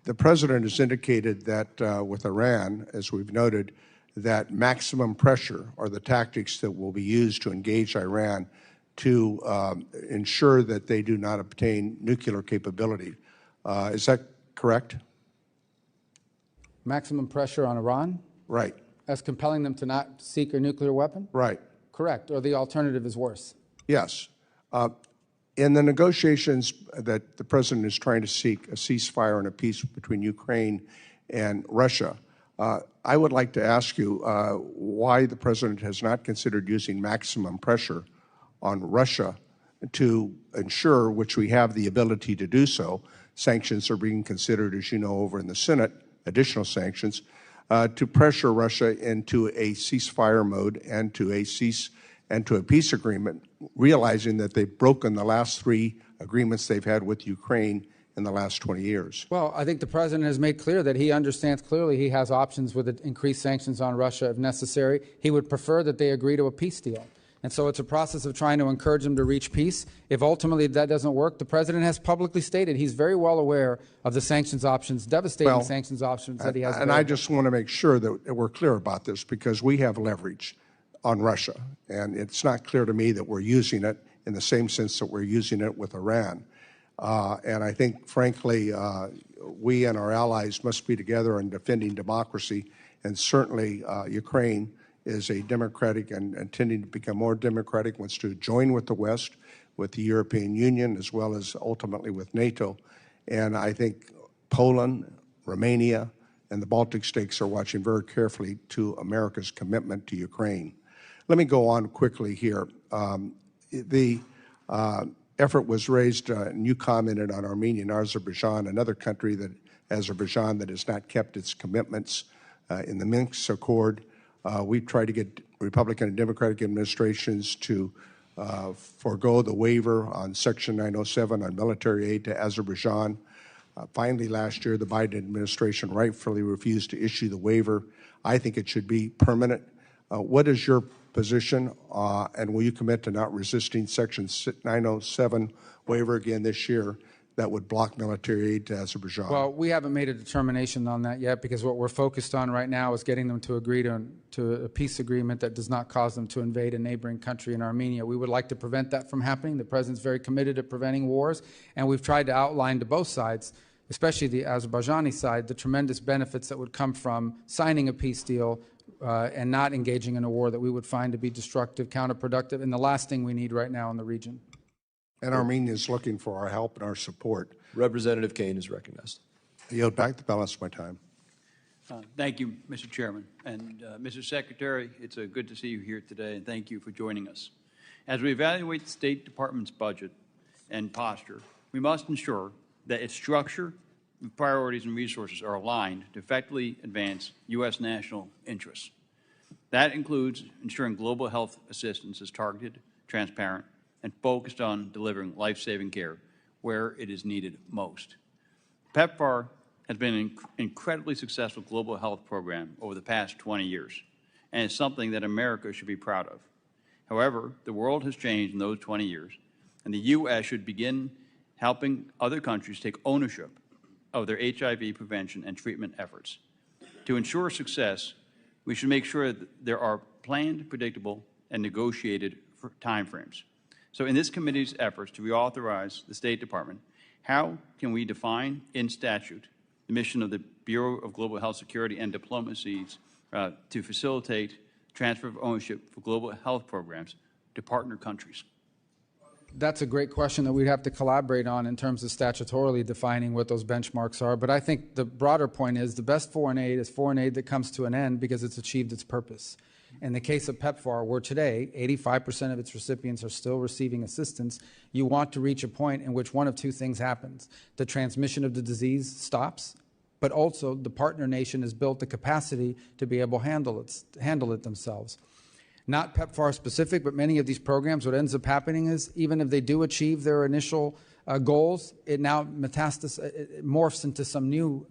The president has indicated that with Iran, as we've noted, that maximum pressure are the tactics that will be used to engage Iran to ensure that they do not obtain nuclear capability. Is that correct? Maximum pressure on Iran? Right. As compelling them to not seek a nuclear weapon? Right. Correct. Or the alternative is worse? Yes. In the negotiations that the president is trying to seek a ceasefire and a peace between Ukraine and Russia, I would like to ask you why the president has not considered using maximum pressure on Russia to ensure, which we have the ability to do so. Sanctions are being considered, as you know, over in the Senate, additional sanctions, to pressure Russia into a ceasefire mode and to a peace agreement, realizing that they've broken the last 3 agreements they've had with Ukraine in the last 20 years. Well, I think the president has made clear that he understands clearly he has options with increased sanctions on Russia if necessary. He would prefer that they agree to a peace deal. And so it's a process of trying to encourage them to reach peace. If ultimately that doesn't work, the president has publicly stated he's very well aware of the sanctions options, devastating sanctions options that he has. And I just want to make sure that we're clear about this, because we have leverage on Russia. And it's not clear to me that we're using it in the same sense that we're using it with Iran. And I think, frankly, we and our allies must be together in defending democracy. And certainly Ukraine is a democratic and intending to become more democratic, wants to join with the West, with the European Union, as well as ultimately with NATO. And I think Poland, Romania, and the Baltic states are watching very carefully to America's commitment to Ukraine. Let me go on quickly here. The effort was raised, and you commented on Armenia and Azerbaijan, another country that Azerbaijan that has not kept its commitments in the Minsk Accord. We've tried to get Republican and Democratic administrations to forego the waiver on Section 907 on military aid to Azerbaijan. Finally, last year, the Biden administration rightfully refused to issue the waiver. I think it should be permanent. What is your position, and will you commit to not resisting Section 907 waiver again this year that would block military aid to Azerbaijan? Well, we haven't made a determination on that yet, because what we're focused on right now is getting them to agree to a peace agreement that does not cause them to invade a neighboring country in Armenia. We would like to prevent that from happening. The president's very committed to preventing wars, and we've tried to outline to both sides, especially the Azerbaijani side, the tremendous benefits that would come from signing a peace deal and not engaging in a war that we would find to be destructive, counterproductive, and the last thing we need right now in the region. And Armenia is looking for our help and our support. Representative Kane is recognized. I yield back the balance of my time. Thank you, Mr. Chairman. And Mr. Secretary, it's good to see you here today, and thank you for joining us. As we evaluate the State Department's budget and posture, we must ensure that its structure, priorities, and resources are aligned to effectively advance U.S. national interests. That includes ensuring global health assistance is targeted, transparent, and focused on delivering life-saving care where it is needed most. PEPFAR has been an incredibly successful global health program over the past 20 years, and it's something that America should be proud of. However, the world has changed in those 20 years, and the U.S. should begin helping other countries take ownership of their HIV prevention and treatment efforts. To ensure success, we should make sure that there are planned, predictable, and negotiated timeframes. So in this committee's efforts to reauthorize the State Department, how can we define in statute the mission of the Bureau of Global Health Security and Diplomacies to facilitate transfer of ownership for global health programs to partner countries? That's a great question that we'd have to collaborate on in terms of statutorily defining what those benchmarks are. But I think the broader point is the best foreign aid is foreign aid that comes to an end because it's achieved its purpose. In the case of PEPFAR, where today 85% of its recipients are still receiving assistance, you want to reach a point in which one of two things happens. The transmission of the disease stops, but also the partner nation has built the capacity to be able to handle it themselves. Not PEPFAR specific, but many of these programs, what ends up happening is even if they do achieve their initial goals, it now it morphs into some new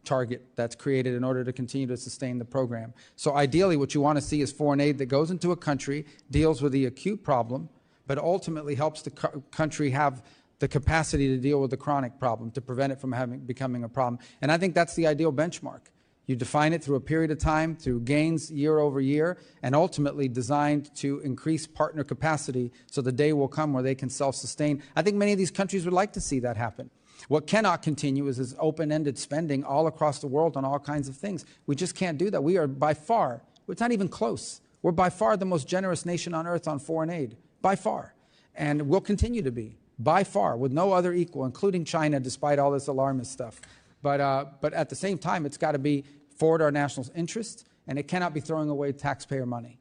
target that's created in order to continue to sustain the program. So ideally what you want to see is foreign aid that goes into a country, deals with the acute problem, but ultimately helps the country have the capacity to deal with the chronic problem, to prevent it from becoming a problem. And I think that's the ideal benchmark. You define it through a period of time, through gains year over year, and ultimately designed to increase partner capacity so the day will come where they can self-sustain. I think many of these countries would like to see that happen. What cannot continue is this open-ended spending all across the world on all kinds of things. We just can't do that. We are by far, it's not even close, we're by far the most generous nation on earth on foreign aid, by far. And we'll continue to be. by far, with no other equal, including China, despite all this alarmist stuff. But at the same time, it's got to be forward our national interest, and it cannot be throwing away taxpayer money.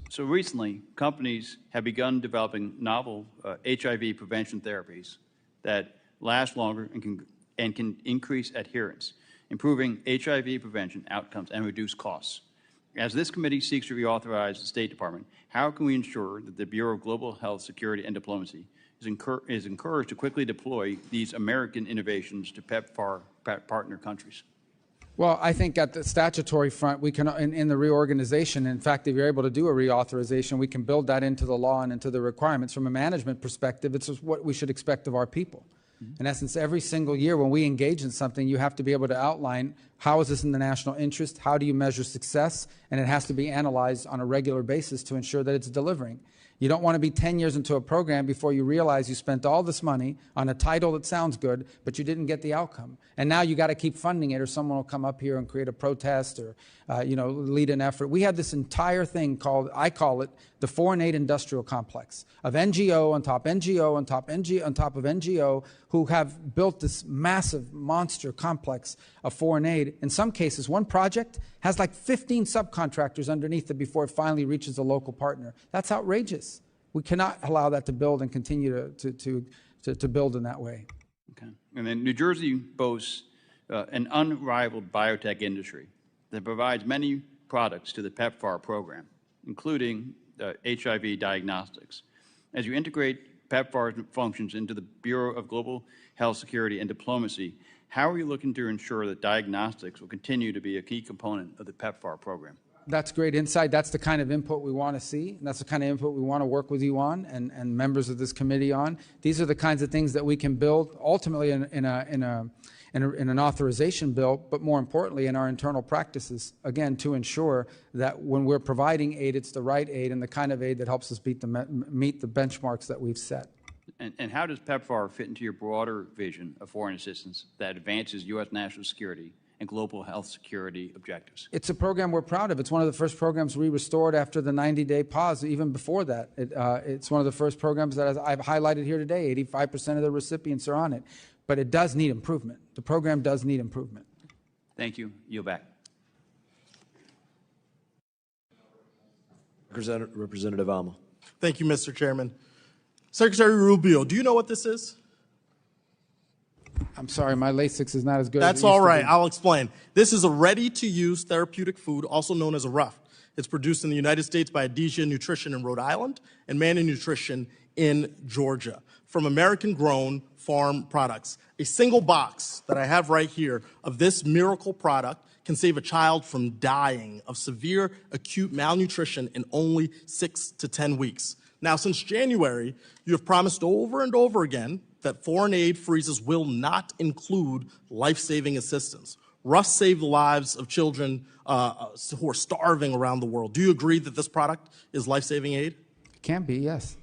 So recently, companies have begun developing novel HIV prevention therapies that last longer and can increase adherence, improving HIV prevention outcomes and reduce costs. As this committee seeks to reauthorize the State Department, how can we ensure that the Bureau of Global Health Security and Diplomacy is encouraged to quickly deploy these American innovations to PEPFAR partner countries? Well, I think at the statutory front, we can, in the reorganization, in fact, if you're able to do a reauthorization, we can build that into the law and into the requirements. From a management perspective, it's what we should expect of our people. In essence, every single year when we engage in something, you have to be able to outline how is this in the national interest, how do you measure success, and it has to be analyzed on a regular basis to ensure that it's delivering. You don't want to be 10 years into a program before you realize you spent all this money on a title that sounds good, but you didn't get the outcome. And now you got to keep funding it, or someone will come up here and create a protest or lead an effort. We have this entire thing called, I call it, the foreign aid industrial complex of NGO on top NGO on top NGO on top of NGO, who have built this massive monster complex of foreign aid. In some cases, one project has like 15 subcontractors underneath it before it finally reaches a local partner. That's outrageous. We cannot allow that to build and continue to build in that way. Okay. And then New Jersey boasts an unrivaled biotech industry that provides many products to the PEPFAR program, including HIV diagnostics. As you integrate PEPFAR's functions into the Bureau of Global Health Security and Diplomacy, how are you looking to ensure that diagnostics will continue to be a key component of the PEPFAR program? That's great insight. That's the kind of input we want to see, and that's the kind of input we want to work with you on and members of this committee on. These are the kinds of things that we can build ultimately in an authorization bill, but more importantly in our internal practices, again, to ensure that when we're providing aid, it's the right aid and the kind of aid that helps us meet the benchmarks that we've set. And how does PEPFAR fit into your broader vision of foreign assistance that advances U.S. national security and global health security objectives? It's a program we're proud of. It's one of the first programs we restored after the 90-day pause. Even before that, it's one of the first programs that, as I've highlighted here today, 85% of the recipients are on it. But it does need improvement. The program does need improvement. Thank you. Yield back. Representative Alma. Thank you, Mr. Chairman. Secretary Rubio, do you know what this is? I'm sorry, my Lasix is not as good as it used That's all right. to be. I'll explain. This is a ready-to-use therapeutic food, also known as a RUF. It's produced in the United States by Adesia Nutrition in Rhode Island and Manna Nutrition in Georgia from American-grown farm products. A single box that I have right here of this miracle product can save a child from dying of severe acute malnutrition in only 6 to 10 weeks. Now, since January, you have promised over and over again that foreign aid freezes will not include life-saving assistance. RUF save the lives of children who are starving around the world. Do you agree that this product is life-saving aid? It can be, yes.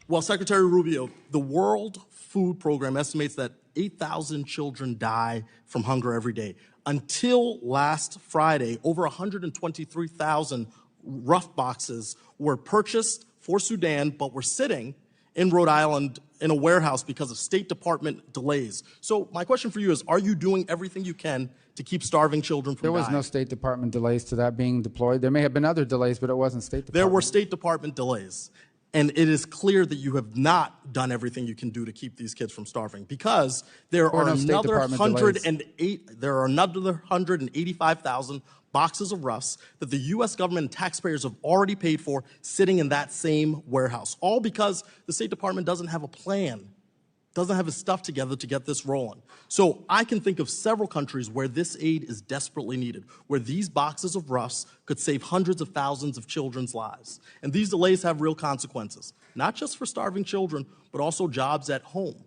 Well, Secretary Rubio, the World Food Program estimates that 8,000 children die from hunger every day. Until last Friday, over 123,000 RUF boxes were purchased for Sudan, but were sitting in Rhode Island in a warehouse because of State Department delays. So my question for you is, are you doing everything you can to keep starving children from dying? There was no State Department delays to that being deployed. There may have been other delays, but it wasn't State Department. There were State Department delays. And it is clear that you have not done everything you can do to keep these kids from starving, because there are another 185,000 boxes of RUFs that the U.S. government and taxpayers have already paid for sitting in that same warehouse, all because the State Department doesn't have a plan, doesn't have its stuff together to get this rolling. So I can think of several countries where this aid is desperately needed, where these boxes of RUFs could save hundreds of thousands of children's lives. And these delays have real consequences, not just for starving children, but also jobs at home.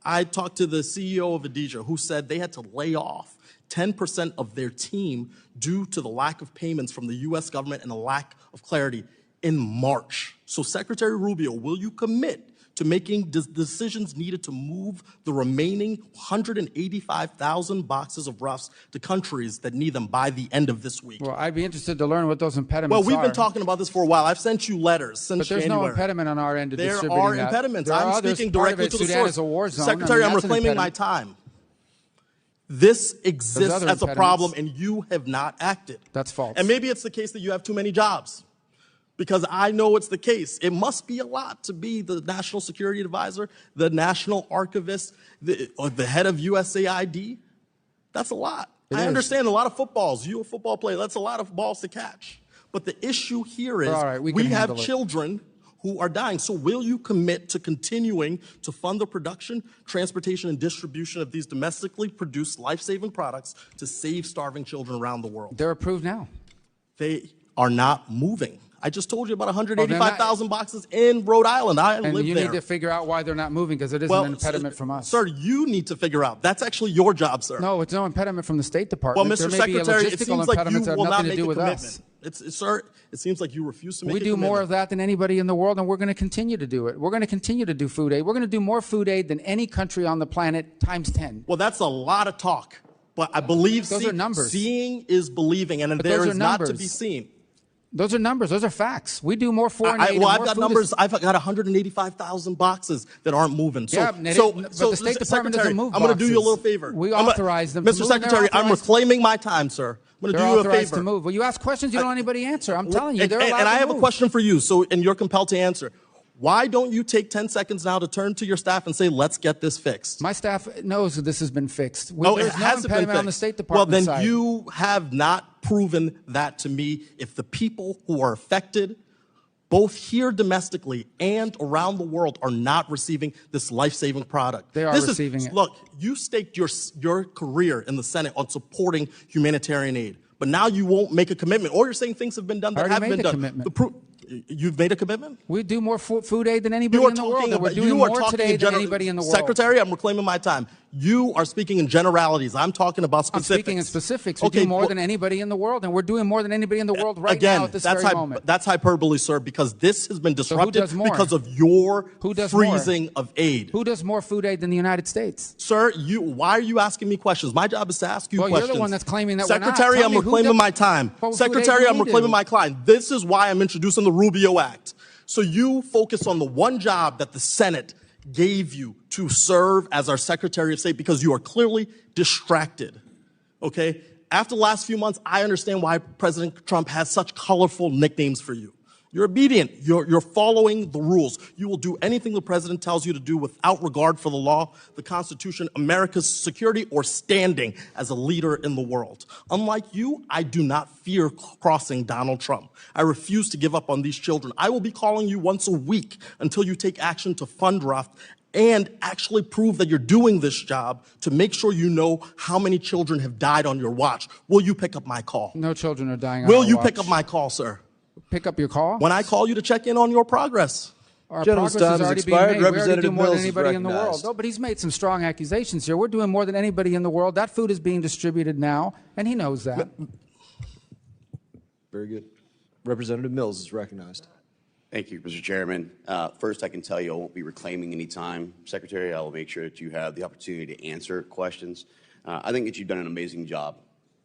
I talked to the CEO of Adesia, who said they had to lay off 10% of their team due to the lack of payments from the U.S. government and a lack of clarity in March. So Secretary Rubio, will you commit to making decisions needed to move the remaining 185,000 boxes of roughs to countries that need them by the end of this week. Well, I'd be interested to learn what those impediments Well, are. we've been talking about this for a while. I've sent you letters since But there's January. no impediment on our end to distributing that. There are impediments. There are I'm others. speaking Part of directly it, to the Sudan source. is a war zone. Secretary, I'm that's an reclaiming my impediment. time. This exists other as a impediments. problem, and you have not acted. That's false. And maybe it's the case that you have too many jobs, because I know it's the case. It must be a lot to be the National Security Advisor, the National Archivist, or the head of USAID. That's a lot. I understand a lot of footballs. You're a football player. That's a lot of balls to catch. But the issue here is we have children who are dying. So will you commit to continuing to fund the production, transportation, and distribution of these domestically produced life-saving products to save starving children around the world? They're approved now. They are not moving. I just told you about 185,000 boxes in Rhode Island. I live there. And you need to figure out why they're not moving, because it isn't an impediment from us. Sir, you need to figure out. That's actually your job, sir. No, it's no impediment from the State Department. Well, Mr. There may be a Secretary, it logistical seems like you impediment that have will not nothing to make do a with commitment. us. Sir, it seems like you refuse to make a We commitment. do more of that than anybody in the world, and we're going to continue to do it. We're going to continue to do food aid. We're going to do more food aid than any country on the planet times 10. Well, that's a lot of talk. But I believe Those are numbers. Seeing is believing, and But there those is are not to numbers. be seen. Those are numbers. Those are facts. We do more foreign aid. Well, and I've more got food numbers. I've got 185,000 boxes that aren't moving. So, Yeah, but the State Department Secretary, doesn't move I'm going to do you a boxes. little favor. We authorize them to Mr. move, and they're Secretary, I'm authorized- reclaiming my time, sir. I'm going to do They're you a authorized favor. to move. Well, you ask questions you don't want anybody answer. I'm telling you, they're allowed And I to have move. a question for you, and you're compelled to answer. Why don't you take 10 seconds now to turn to your staff and say, let's get this fixed? My staff knows that this has been fixed. No, There's it no hasn't been impediment on the fixed. State Well, Department then side. you have not proven that to me. If the people who are affected, both here domestically and around the world, are not receiving this life-saving product. They are receiving it. Look, you staked your career in the Senate on supporting humanitarian aid, but now you won't make a commitment, or you're saying things have been done that I already haven't made been a done. commitment. You've made a commitment? We do more food aid than anybody in the world, and we're doing more today than anybody in the world. Secretary, I'm reclaiming my time. You are speaking in generalities. I'm talking about specifics. I'm speaking in specifics. We do more than anybody in the world, and we're doing more than anybody in the world right now at this very moment. That's hyperbole, sir, because this has been disrupted does more? because of your Who does freezing of aid. Who does more food aid than the United States? Sir, why are you asking me questions? My job is to ask you questions. You're the one that's claiming that we're not. Secretary, Tell I'm me who reclaiming does my time. more food aid Secretary, than I'm we reclaiming do? my client. This is why I'm introducing the Rubio Act. So you focus on the one job that the Senate gave you to serve as our Secretary of State, because you are clearly distracted, okay? After the last few months, I understand why President Trump has such colorful nicknames for you. You're obedient. You're following the rules. You will do anything the president tells you to do without regard for the law, the Constitution, America's security, or standing as a leader in the world. Unlike you, I do not fear crossing Donald Trump. I refuse to give up on these children. I will be calling you once a week until you take action to fund RUF and actually prove that you're doing this job to make sure you know how many children have died on your watch. Will you pick up my call? No children are dying on Will our you watch. pick up my call, sir? Pick up your call? When I call you to check in on your progress. Our Gentleman's progress time is has already being expired. made. We already do Representative more than Mills is anybody in the world. recognized. No, but he's made some strong accusations here. We're doing more than anybody in the world. That food is being distributed now, and he knows that. Very good. Representative Mills is recognized. Thank you, Mr. Chairman. First, I can tell you I won't be reclaiming any time. Secretary, I will make sure that you have the opportunity to answer questions. I think that you've done an amazing job.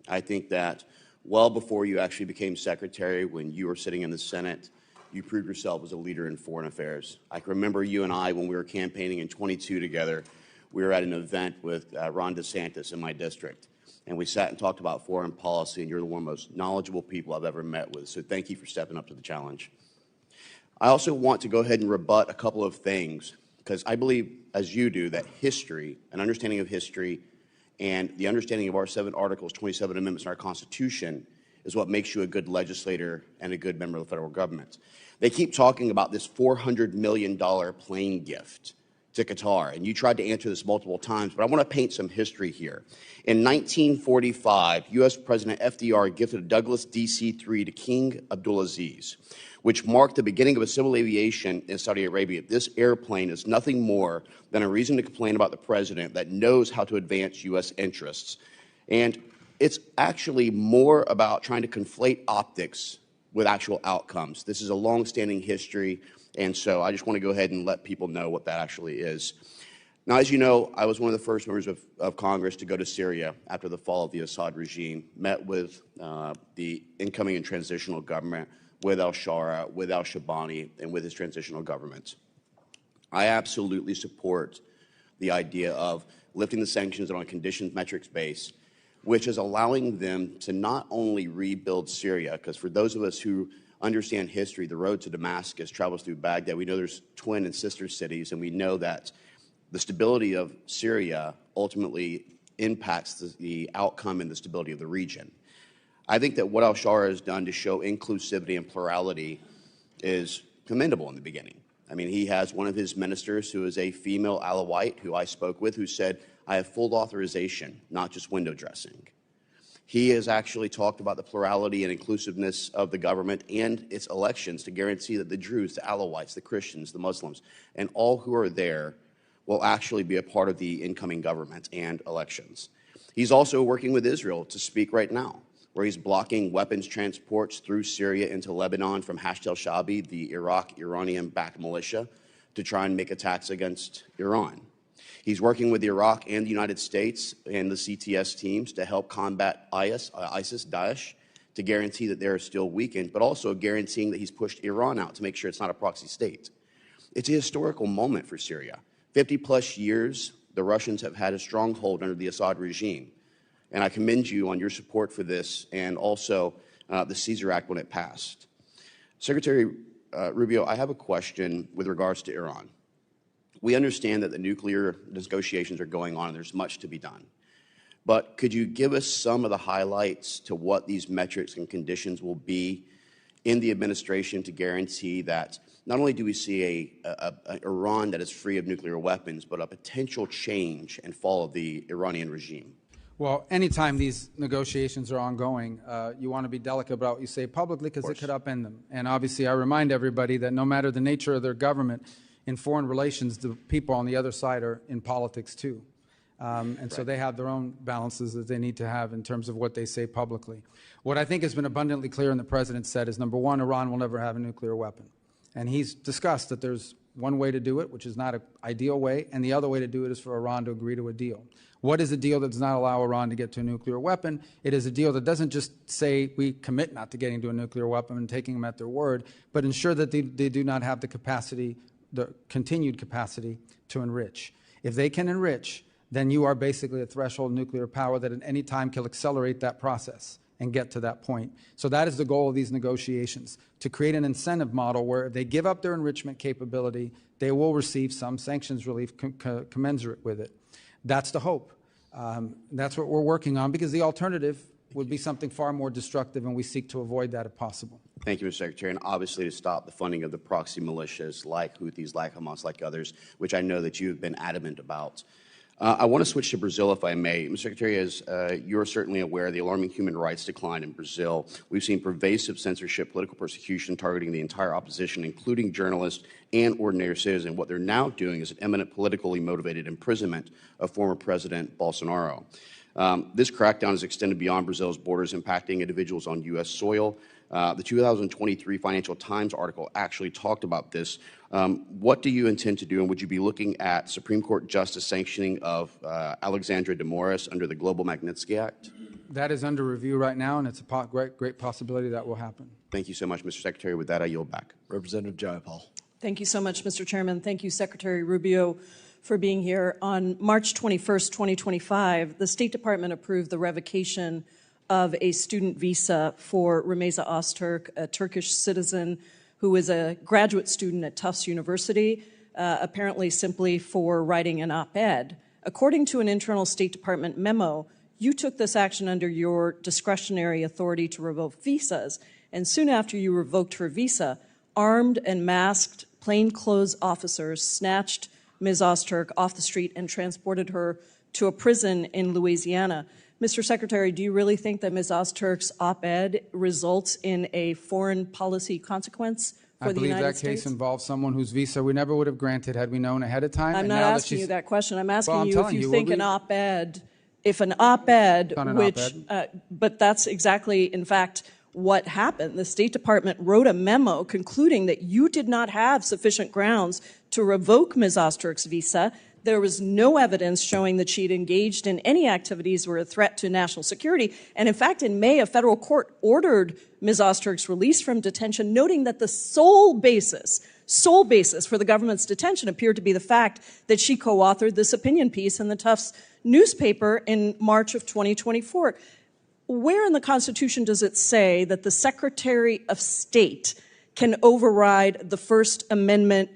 I think that well before you actually became Secretary, when you were sitting in the Senate, you proved yourself as a leader in foreign affairs. I can remember you and I, when we were campaigning in 22 together, we were at an event with Ron DeSantis in my district, and we sat and talked about foreign policy, and you're one of the most knowledgeable people I've ever met with, so thank you for stepping up to the challenge. I also want to go ahead and rebut a couple of things, because I believe, as you do, that history, an understanding of history, and the understanding of our 7 articles, 27 amendments in our Constitution is what makes you a good legislator and a good member of the federal government. They keep talking about this $400 million plane gift to Qatar, and you tried to answer this multiple times, but I want to paint some history here. In 1945, U.S. President FDR gifted a Douglas DC-3 to King Abdulaziz, which marked the beginning of civil aviation in Saudi Arabia. This airplane is nothing more than a reason to complain about the president that knows how to advance U.S. interests. And it's actually more about trying to conflate optics with actual outcomes. This is a long-standing history. And so I just want to go ahead and let people know what that actually is. Now, as you know, I was one of the first members of Congress to go to Syria after the fall of the Assad regime, met with the incoming and transitional government, with al-Shara, with al-Shabani, and with his transitional government. I absolutely support the idea of lifting the sanctions on a conditions metrics base, which is allowing them to not only rebuild Syria, because for those of us who understand history, the road to Damascus travels through Baghdad. We know there's twin and sister cities, and we know that the stability of Syria ultimately impacts the outcome and the stability of the region. I think that what al-Shara has done to show inclusivity and plurality is commendable in the beginning. I mean, he has one of his ministers who is a female Alawite who I spoke with who said, I have full authorization, not just window dressing. He has actually talked about the plurality and inclusiveness of the government and its elections to guarantee that the Druze, the Alawites, the Christians, the Muslims, and all who are there will actually be a part of the incoming government and elections. He's also working with Israel to speak right now, where he's blocking weapons transports through Syria into Lebanon from Hashd al-Shaabi, the Iranian-backed militia, to try and make attacks against Iran. He's working with Iraq and the United States and the CTS teams to help combat ISIS, Daesh, to guarantee that they're still weakened, but also guaranteeing that he's pushed Iran out to make sure it's not a proxy state. It's a historical moment for Syria. 50-plus years, the Russians have had a stronghold under the Assad regime. And I commend you on your support for this and also the Caesar Act when it passed. Secretary Rubio, I have a question with regards to Iran. We understand that the nuclear negotiations are going on and there's much to be done. But could you give us some of the highlights to what these metrics and conditions will be in the administration to guarantee that not only do we see a Iran that is free of nuclear weapons, but a potential change and fall of the Iranian regime? Well, anytime these negotiations are ongoing, you want to be delicate about what you say publicly because it could upend them. And obviously, I remind everybody that no matter the nature of their government, in foreign relations, the people on the other side are in politics too. And so they have their own balances that they need to have in terms of what they say publicly. What I think has been abundantly clear and the President said is, number one, Iran will never have a nuclear weapon. And he's discussed that there's one way to do it, which is not an ideal way, and the other way to do it is for Iran to agree to a deal. What is a deal that does not allow Iran to get to a nuclear weapon? It is a deal that doesn't just say we commit not to getting to a nuclear weapon and taking them at their word, but ensure that they do not have the capacity, the continued capacity to enrich. If they can enrich, then you are basically a threshold nuclear power that at any time can accelerate that process and get to that point. So that is the goal of these negotiations, to create an incentive model where if they give up their enrichment capability, they will receive some sanctions relief commensurate with it. That's the hope. That's what we're working on, because the alternative would be something far more destructive, and we seek to avoid that if possible. Thank you, Mr. Secretary. And obviously to stop the funding of the proxy militias like Houthis, like Hamas, like others, which I know that you've been adamant about. I want to switch to Brazil, if I may. Mr. Secretary, as you're certainly aware, the alarming human rights decline in Brazil. We've seen pervasive censorship, political persecution targeting the entire opposition, including journalists and ordinary citizens. What they're now doing is an imminent politically motivated imprisonment of former President Bolsonaro. This crackdown is extended beyond Brazil's borders, impacting individuals on U.S. soil. The 2023 Financial Times article actually talked about this. What do you intend to do, and would you be looking at Supreme Court justice sanctioning of Alexandra de Moraes under the Global Magnitsky Act? That is under review right now, and it's a great possibility that will happen. Thank you so much, Mr. Secretary. With that, I yield back. Representative Jayapal. Thank you so much, Mr. Chairman. Thank you, Secretary Rubio, for being here. On March 21st, 2025, the State Department approved the revocation of a student visa for Rumeysa Öztürk, a Turkish citizen who is a graduate student at Tufts University, apparently simply for writing an op-ed. According to an internal State Department memo, you took this action under your discretionary authority to revoke visas, and soon after you revoked her visa, armed and masked plainclothes officers snatched Ms. Öztürk off the street and transported her to a prison in Louisiana. Mr. Secretary, do you really think that Ms. Öztürk's op-ed results in a foreign policy consequence for the United States? I believe that case involves someone whose visa we never would have granted had we known ahead of time. I'm not asking you that question. I'm asking you if you think an op-ed, if an op-ed, which, but that's exactly, in fact, what happened. The State Department wrote a memo concluding that you did not have sufficient grounds to revoke Ms. Osterik's visa. There was no evidence showing that she'd engaged in any activities were a threat to national security. And in fact, in May, a federal court ordered Ms. Osterik's release from detention, noting that the sole basis for the government's detention appeared to be the fact that she co-authored this opinion piece in the Tufts newspaper in March of 2024. Where in the Constitution does it say that the Secretary of State can override the First Amendment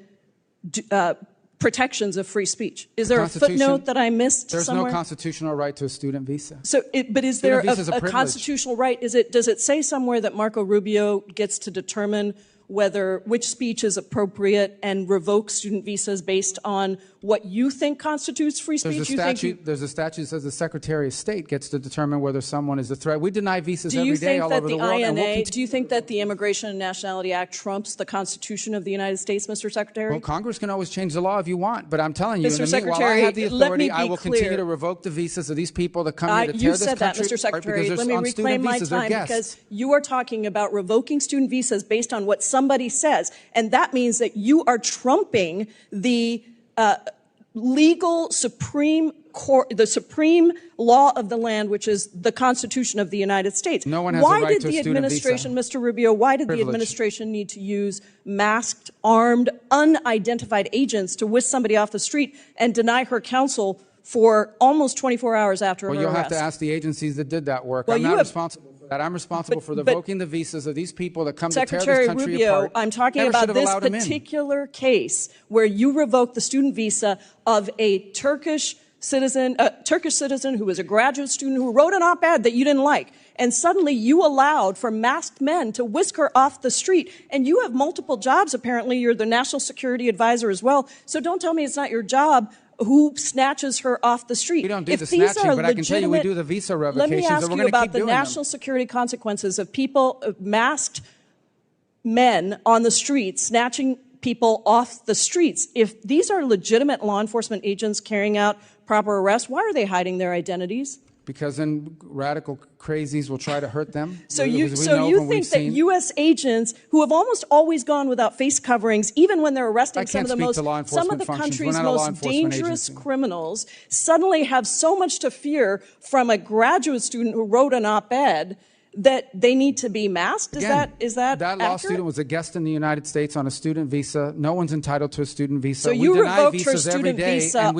protections of free speech? Is there a footnote that I missed somewhere? There's no constitutional right to a student visa. So, but is there a constitutional right? Does it say somewhere that Marco Rubio gets to determine which speech is appropriate and revoke student visas based on what you think constitutes free speech? There's a statute that says the Secretary of State gets to determine whether someone is a threat. We deny visas every day all over the world. Do you think that the Immigration and Nationality Act trumps the Constitution of the United States, Mr. Secretary? Well, Congress can always change the law if you want, but I'm telling you, Mr. while I have the authority, I will continue to revoke the visas of these people that come here to tear this country apart. You said that, Mr. Secretary. Let me reclaim my time because you are talking about revoking student visas based on what somebody says. And that means that you are trumping the legal supreme court, the supreme law of the land, which is the Constitution of the United States. No one has a right to a student visa. Mr. Rubio, why did the administration need to use masked, armed, unidentified agents to whisk somebody off the street and deny her counsel for almost 24 hours after her arrest? Well, you'll have to ask the agencies that did that work. I'm not responsible for that. I'm responsible for revoking the visas of these people that come to tear this country Rubio, apart. I'm talking about this particular case where you revoked the student visa of a Turkish citizen who was a graduate student who wrote an op-ed that you didn't like. And suddenly you allowed for masked men to whisk her off the street. And you have multiple jobs, apparently. You're the national security advisor as well. So don't tell me it's not your job. Who snatches her off the street? We don't do the snatching, but I can tell you we do the visa revocations. Let me ask you about the national security consequences of people, masked men on the streets, snatching people off the streets. If these are legitimate law enforcement agents carrying out proper arrests, why are they hiding their identities? Because then radical crazies will try to hurt them. So you think that U.S. agents who have almost always gone without face coverings, even when they're arresting some of the country's most dangerous criminals, suddenly have so much to fear from a graduate student who wrote an op-ed that they need to be masked? Is that law accurate? student was a guest in the United States on a student visa. No one's entitled to a student visa. So you revoked her student visa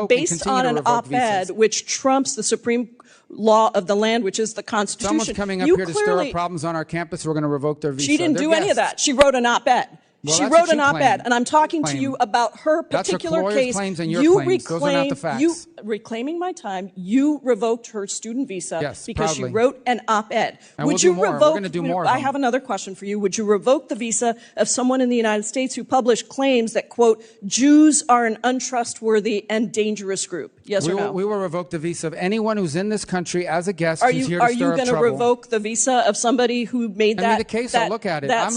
based on an op-ed which trumps the supreme law of the land, which is the Constitution. Someone's coming up here to stir up problems on our campus. We're going to revoke their visa. She didn't do any of that. She wrote an op-ed. Well, she wrote an op-ed, and I'm talking to you about her particular case. Claims and your claims. Those are not the facts. Reclaiming my time, you revoked her student visa because proudly. she wrote an op-ed. And we'll do more. We're going to do more. I have another question for you. Would you revoke the visa of someone in the United States who published claims that, quote, Jews are an untrustworthy and dangerous group? Yes or no? We will revoke the visa of anyone who's in this country as a guest who's here to stir up trouble. Are you going to revoke the visa of somebody who made that? I mean, the case, I'll look at it. I'm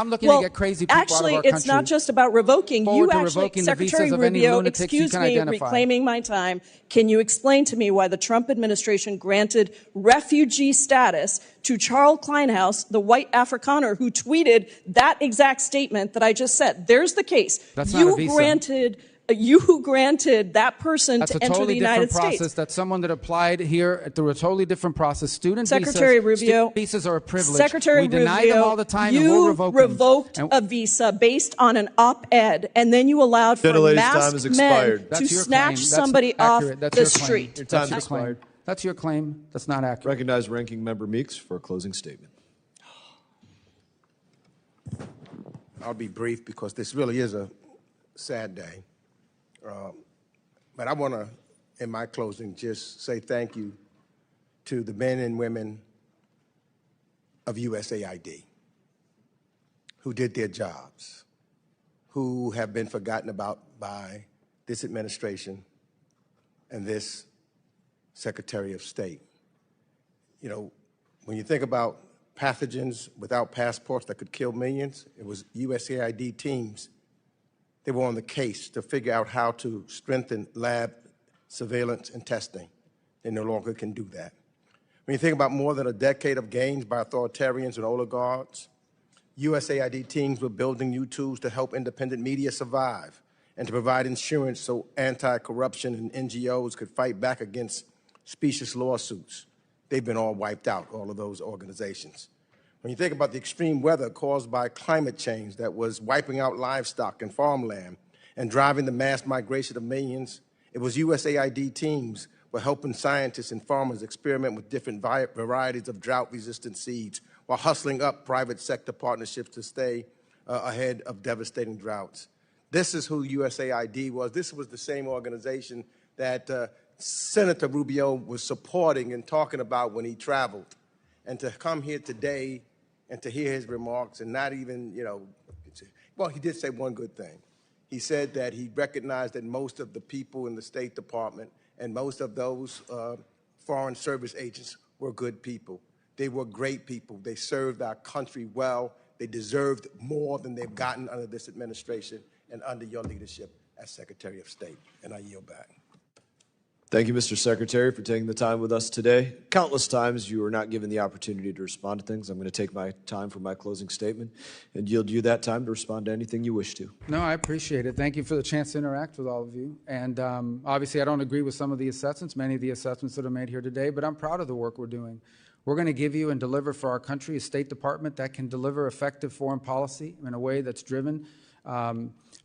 looking to get crazy people out of our country. Actually, it's not just about revoking. You actually, Secretary Rubio, excuse me, reclaiming my time. Can you explain to me why the Trump administration granted refugee status to Charles Kleinhaus, the white Afrikaner who tweeted that exact statement that I just said? There's the case. That's not a visa. You granted that person to enter the United States. That's a totally different process. That's someone that applied here through a totally different process. Secretary Rubio, visas are a privilege. Secretary we deny Rubio, them all the time, and we'll revoke them. You revoked a visa based on an op-ed, and then you allowed for masked men to snatch somebody off the street. Your time has expired. That's your claim. That's not accurate. Recognize Ranking Member Meeks for a closing statement. I'll be brief because this really is a sad day. But I want to, in my closing, just say thank you to the men and women of USAID who did their jobs, who have been forgotten about by this administration and this Secretary of State. You know, when you think about pathogens without passports that could kill millions, it was USAID teams. They were on the case to figure out how to strengthen lab surveillance and testing. They no longer can do that. When you think about more than a decade of gains by authoritarians and oligarchs, USAID teams were building new tools to help independent media survive and to provide insurance so anti-corruption and NGOs could fight back against specious lawsuits. They've been all wiped out, all of those organizations. When you think about the extreme weather caused by climate change that was wiping out livestock and farmland and driving the mass migration of millions, it was USAID teams were helping scientists and farmers experiment with different varieties of drought-resistant seeds while hustling up private sector partnerships to stay ahead of devastating droughts. This is who USAID was. This was the same organization that Senator Rubio was supporting and talking about when he traveled. And to come here today and to hear his remarks and not even, well, he did say one good thing. He said that he recognized that most of the people in the State Department and most of those foreign service agents were good people. They were great people. They served our country well. They deserved more than they've gotten under this administration and under your leadership as Secretary of State. And I yield back. Thank you, Mr. Secretary, for taking the time with us today. Countless times you were not given the opportunity to respond to things. I'm going to take my time for my closing statement and yield you that time to respond to anything you wish to. No, I appreciate it. Thank you for the chance to interact with all of you. And obviously, I don't agree with some of the assessments, many of the assessments that are made here today, but I'm proud of the work we're doing. We're going to give you and deliver for our country a State Department that can deliver effective foreign policy in a way that's driven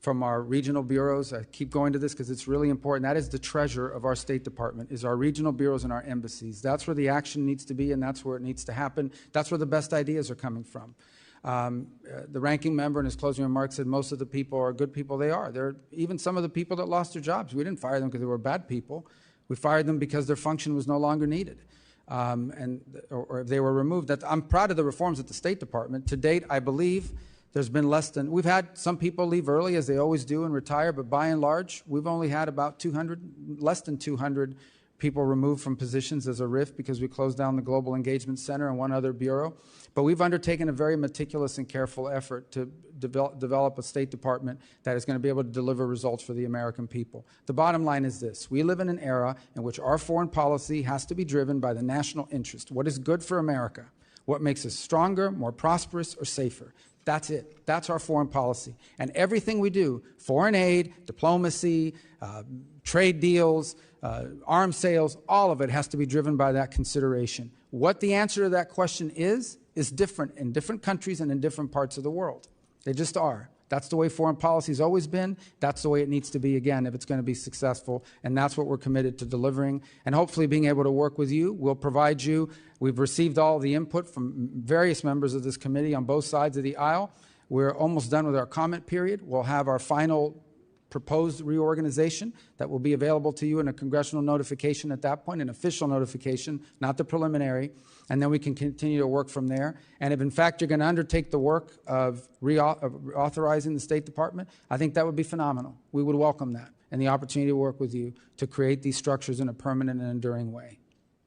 from our regional bureaus. I keep going to this because it's really important. That is the treasure of our State Department, is our regional bureaus and our embassies. That's where the action needs to be, and that's where it needs to happen. That's where the best ideas are coming from. The ranking member in his closing remarks said most of the people are good people. They are. They're even some of the people that lost their jobs. We didn't fire them because they were bad people. We fired them because their function was no longer needed. Or they were removed. I'm proud of the reforms at the State Department. To date, I believe there's been we've had some people leave early, as they always do, and retire, but by and large, we've only had about less than 200 people removed from positions as a RIF because we closed down the Global Engagement Center and one other bureau. But we've undertaken a very meticulous and careful effort to develop a State Department that is going to be able to deliver results for the American people. The bottom line is this: we live in an era in which our foreign policy has to be driven by the national interest. What is good for America? What makes us stronger, more prosperous, or safer? That's it. That's our foreign policy. And everything we do, foreign aid, diplomacy, trade deals, arms sales, all of it has to be driven by that consideration. What the answer to that question is different in different countries and in different parts of the world. They just are. That's the way foreign policy has always been. That's the way it needs to be again if it's going to be successful. And that's what we're committed to delivering. And hopefully being able to work with you. We'll provide you. We've received all the input from various members of this committee on both sides of the aisle. We're almost done with our comment period. We'll have our final proposed reorganization that will be available to you in a congressional notification at that point, an official notification, not the preliminary, and then we can continue to work from there. And if, in fact, you're going to undertake the work of reauthorizing the State Department, I think that would be phenomenal. We would welcome that and the opportunity to work with you to create these structures in a permanent and enduring way.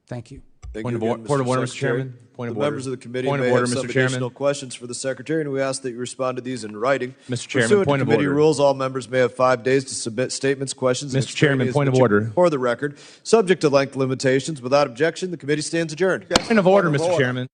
Thank you. Point of order, Mr. Chairman. Point of order. Members of the committee may have some additional questions for the Secretary, and we ask that you respond to these in writing. Mr. Chairman, point of order. Committee rules, all members may have 5 days to submit statements, questions, Mr. Chairman, point of order. For the record, subject to length limitations. Without objection, the committee stands adjourned. Point of order, Mr. Chairman.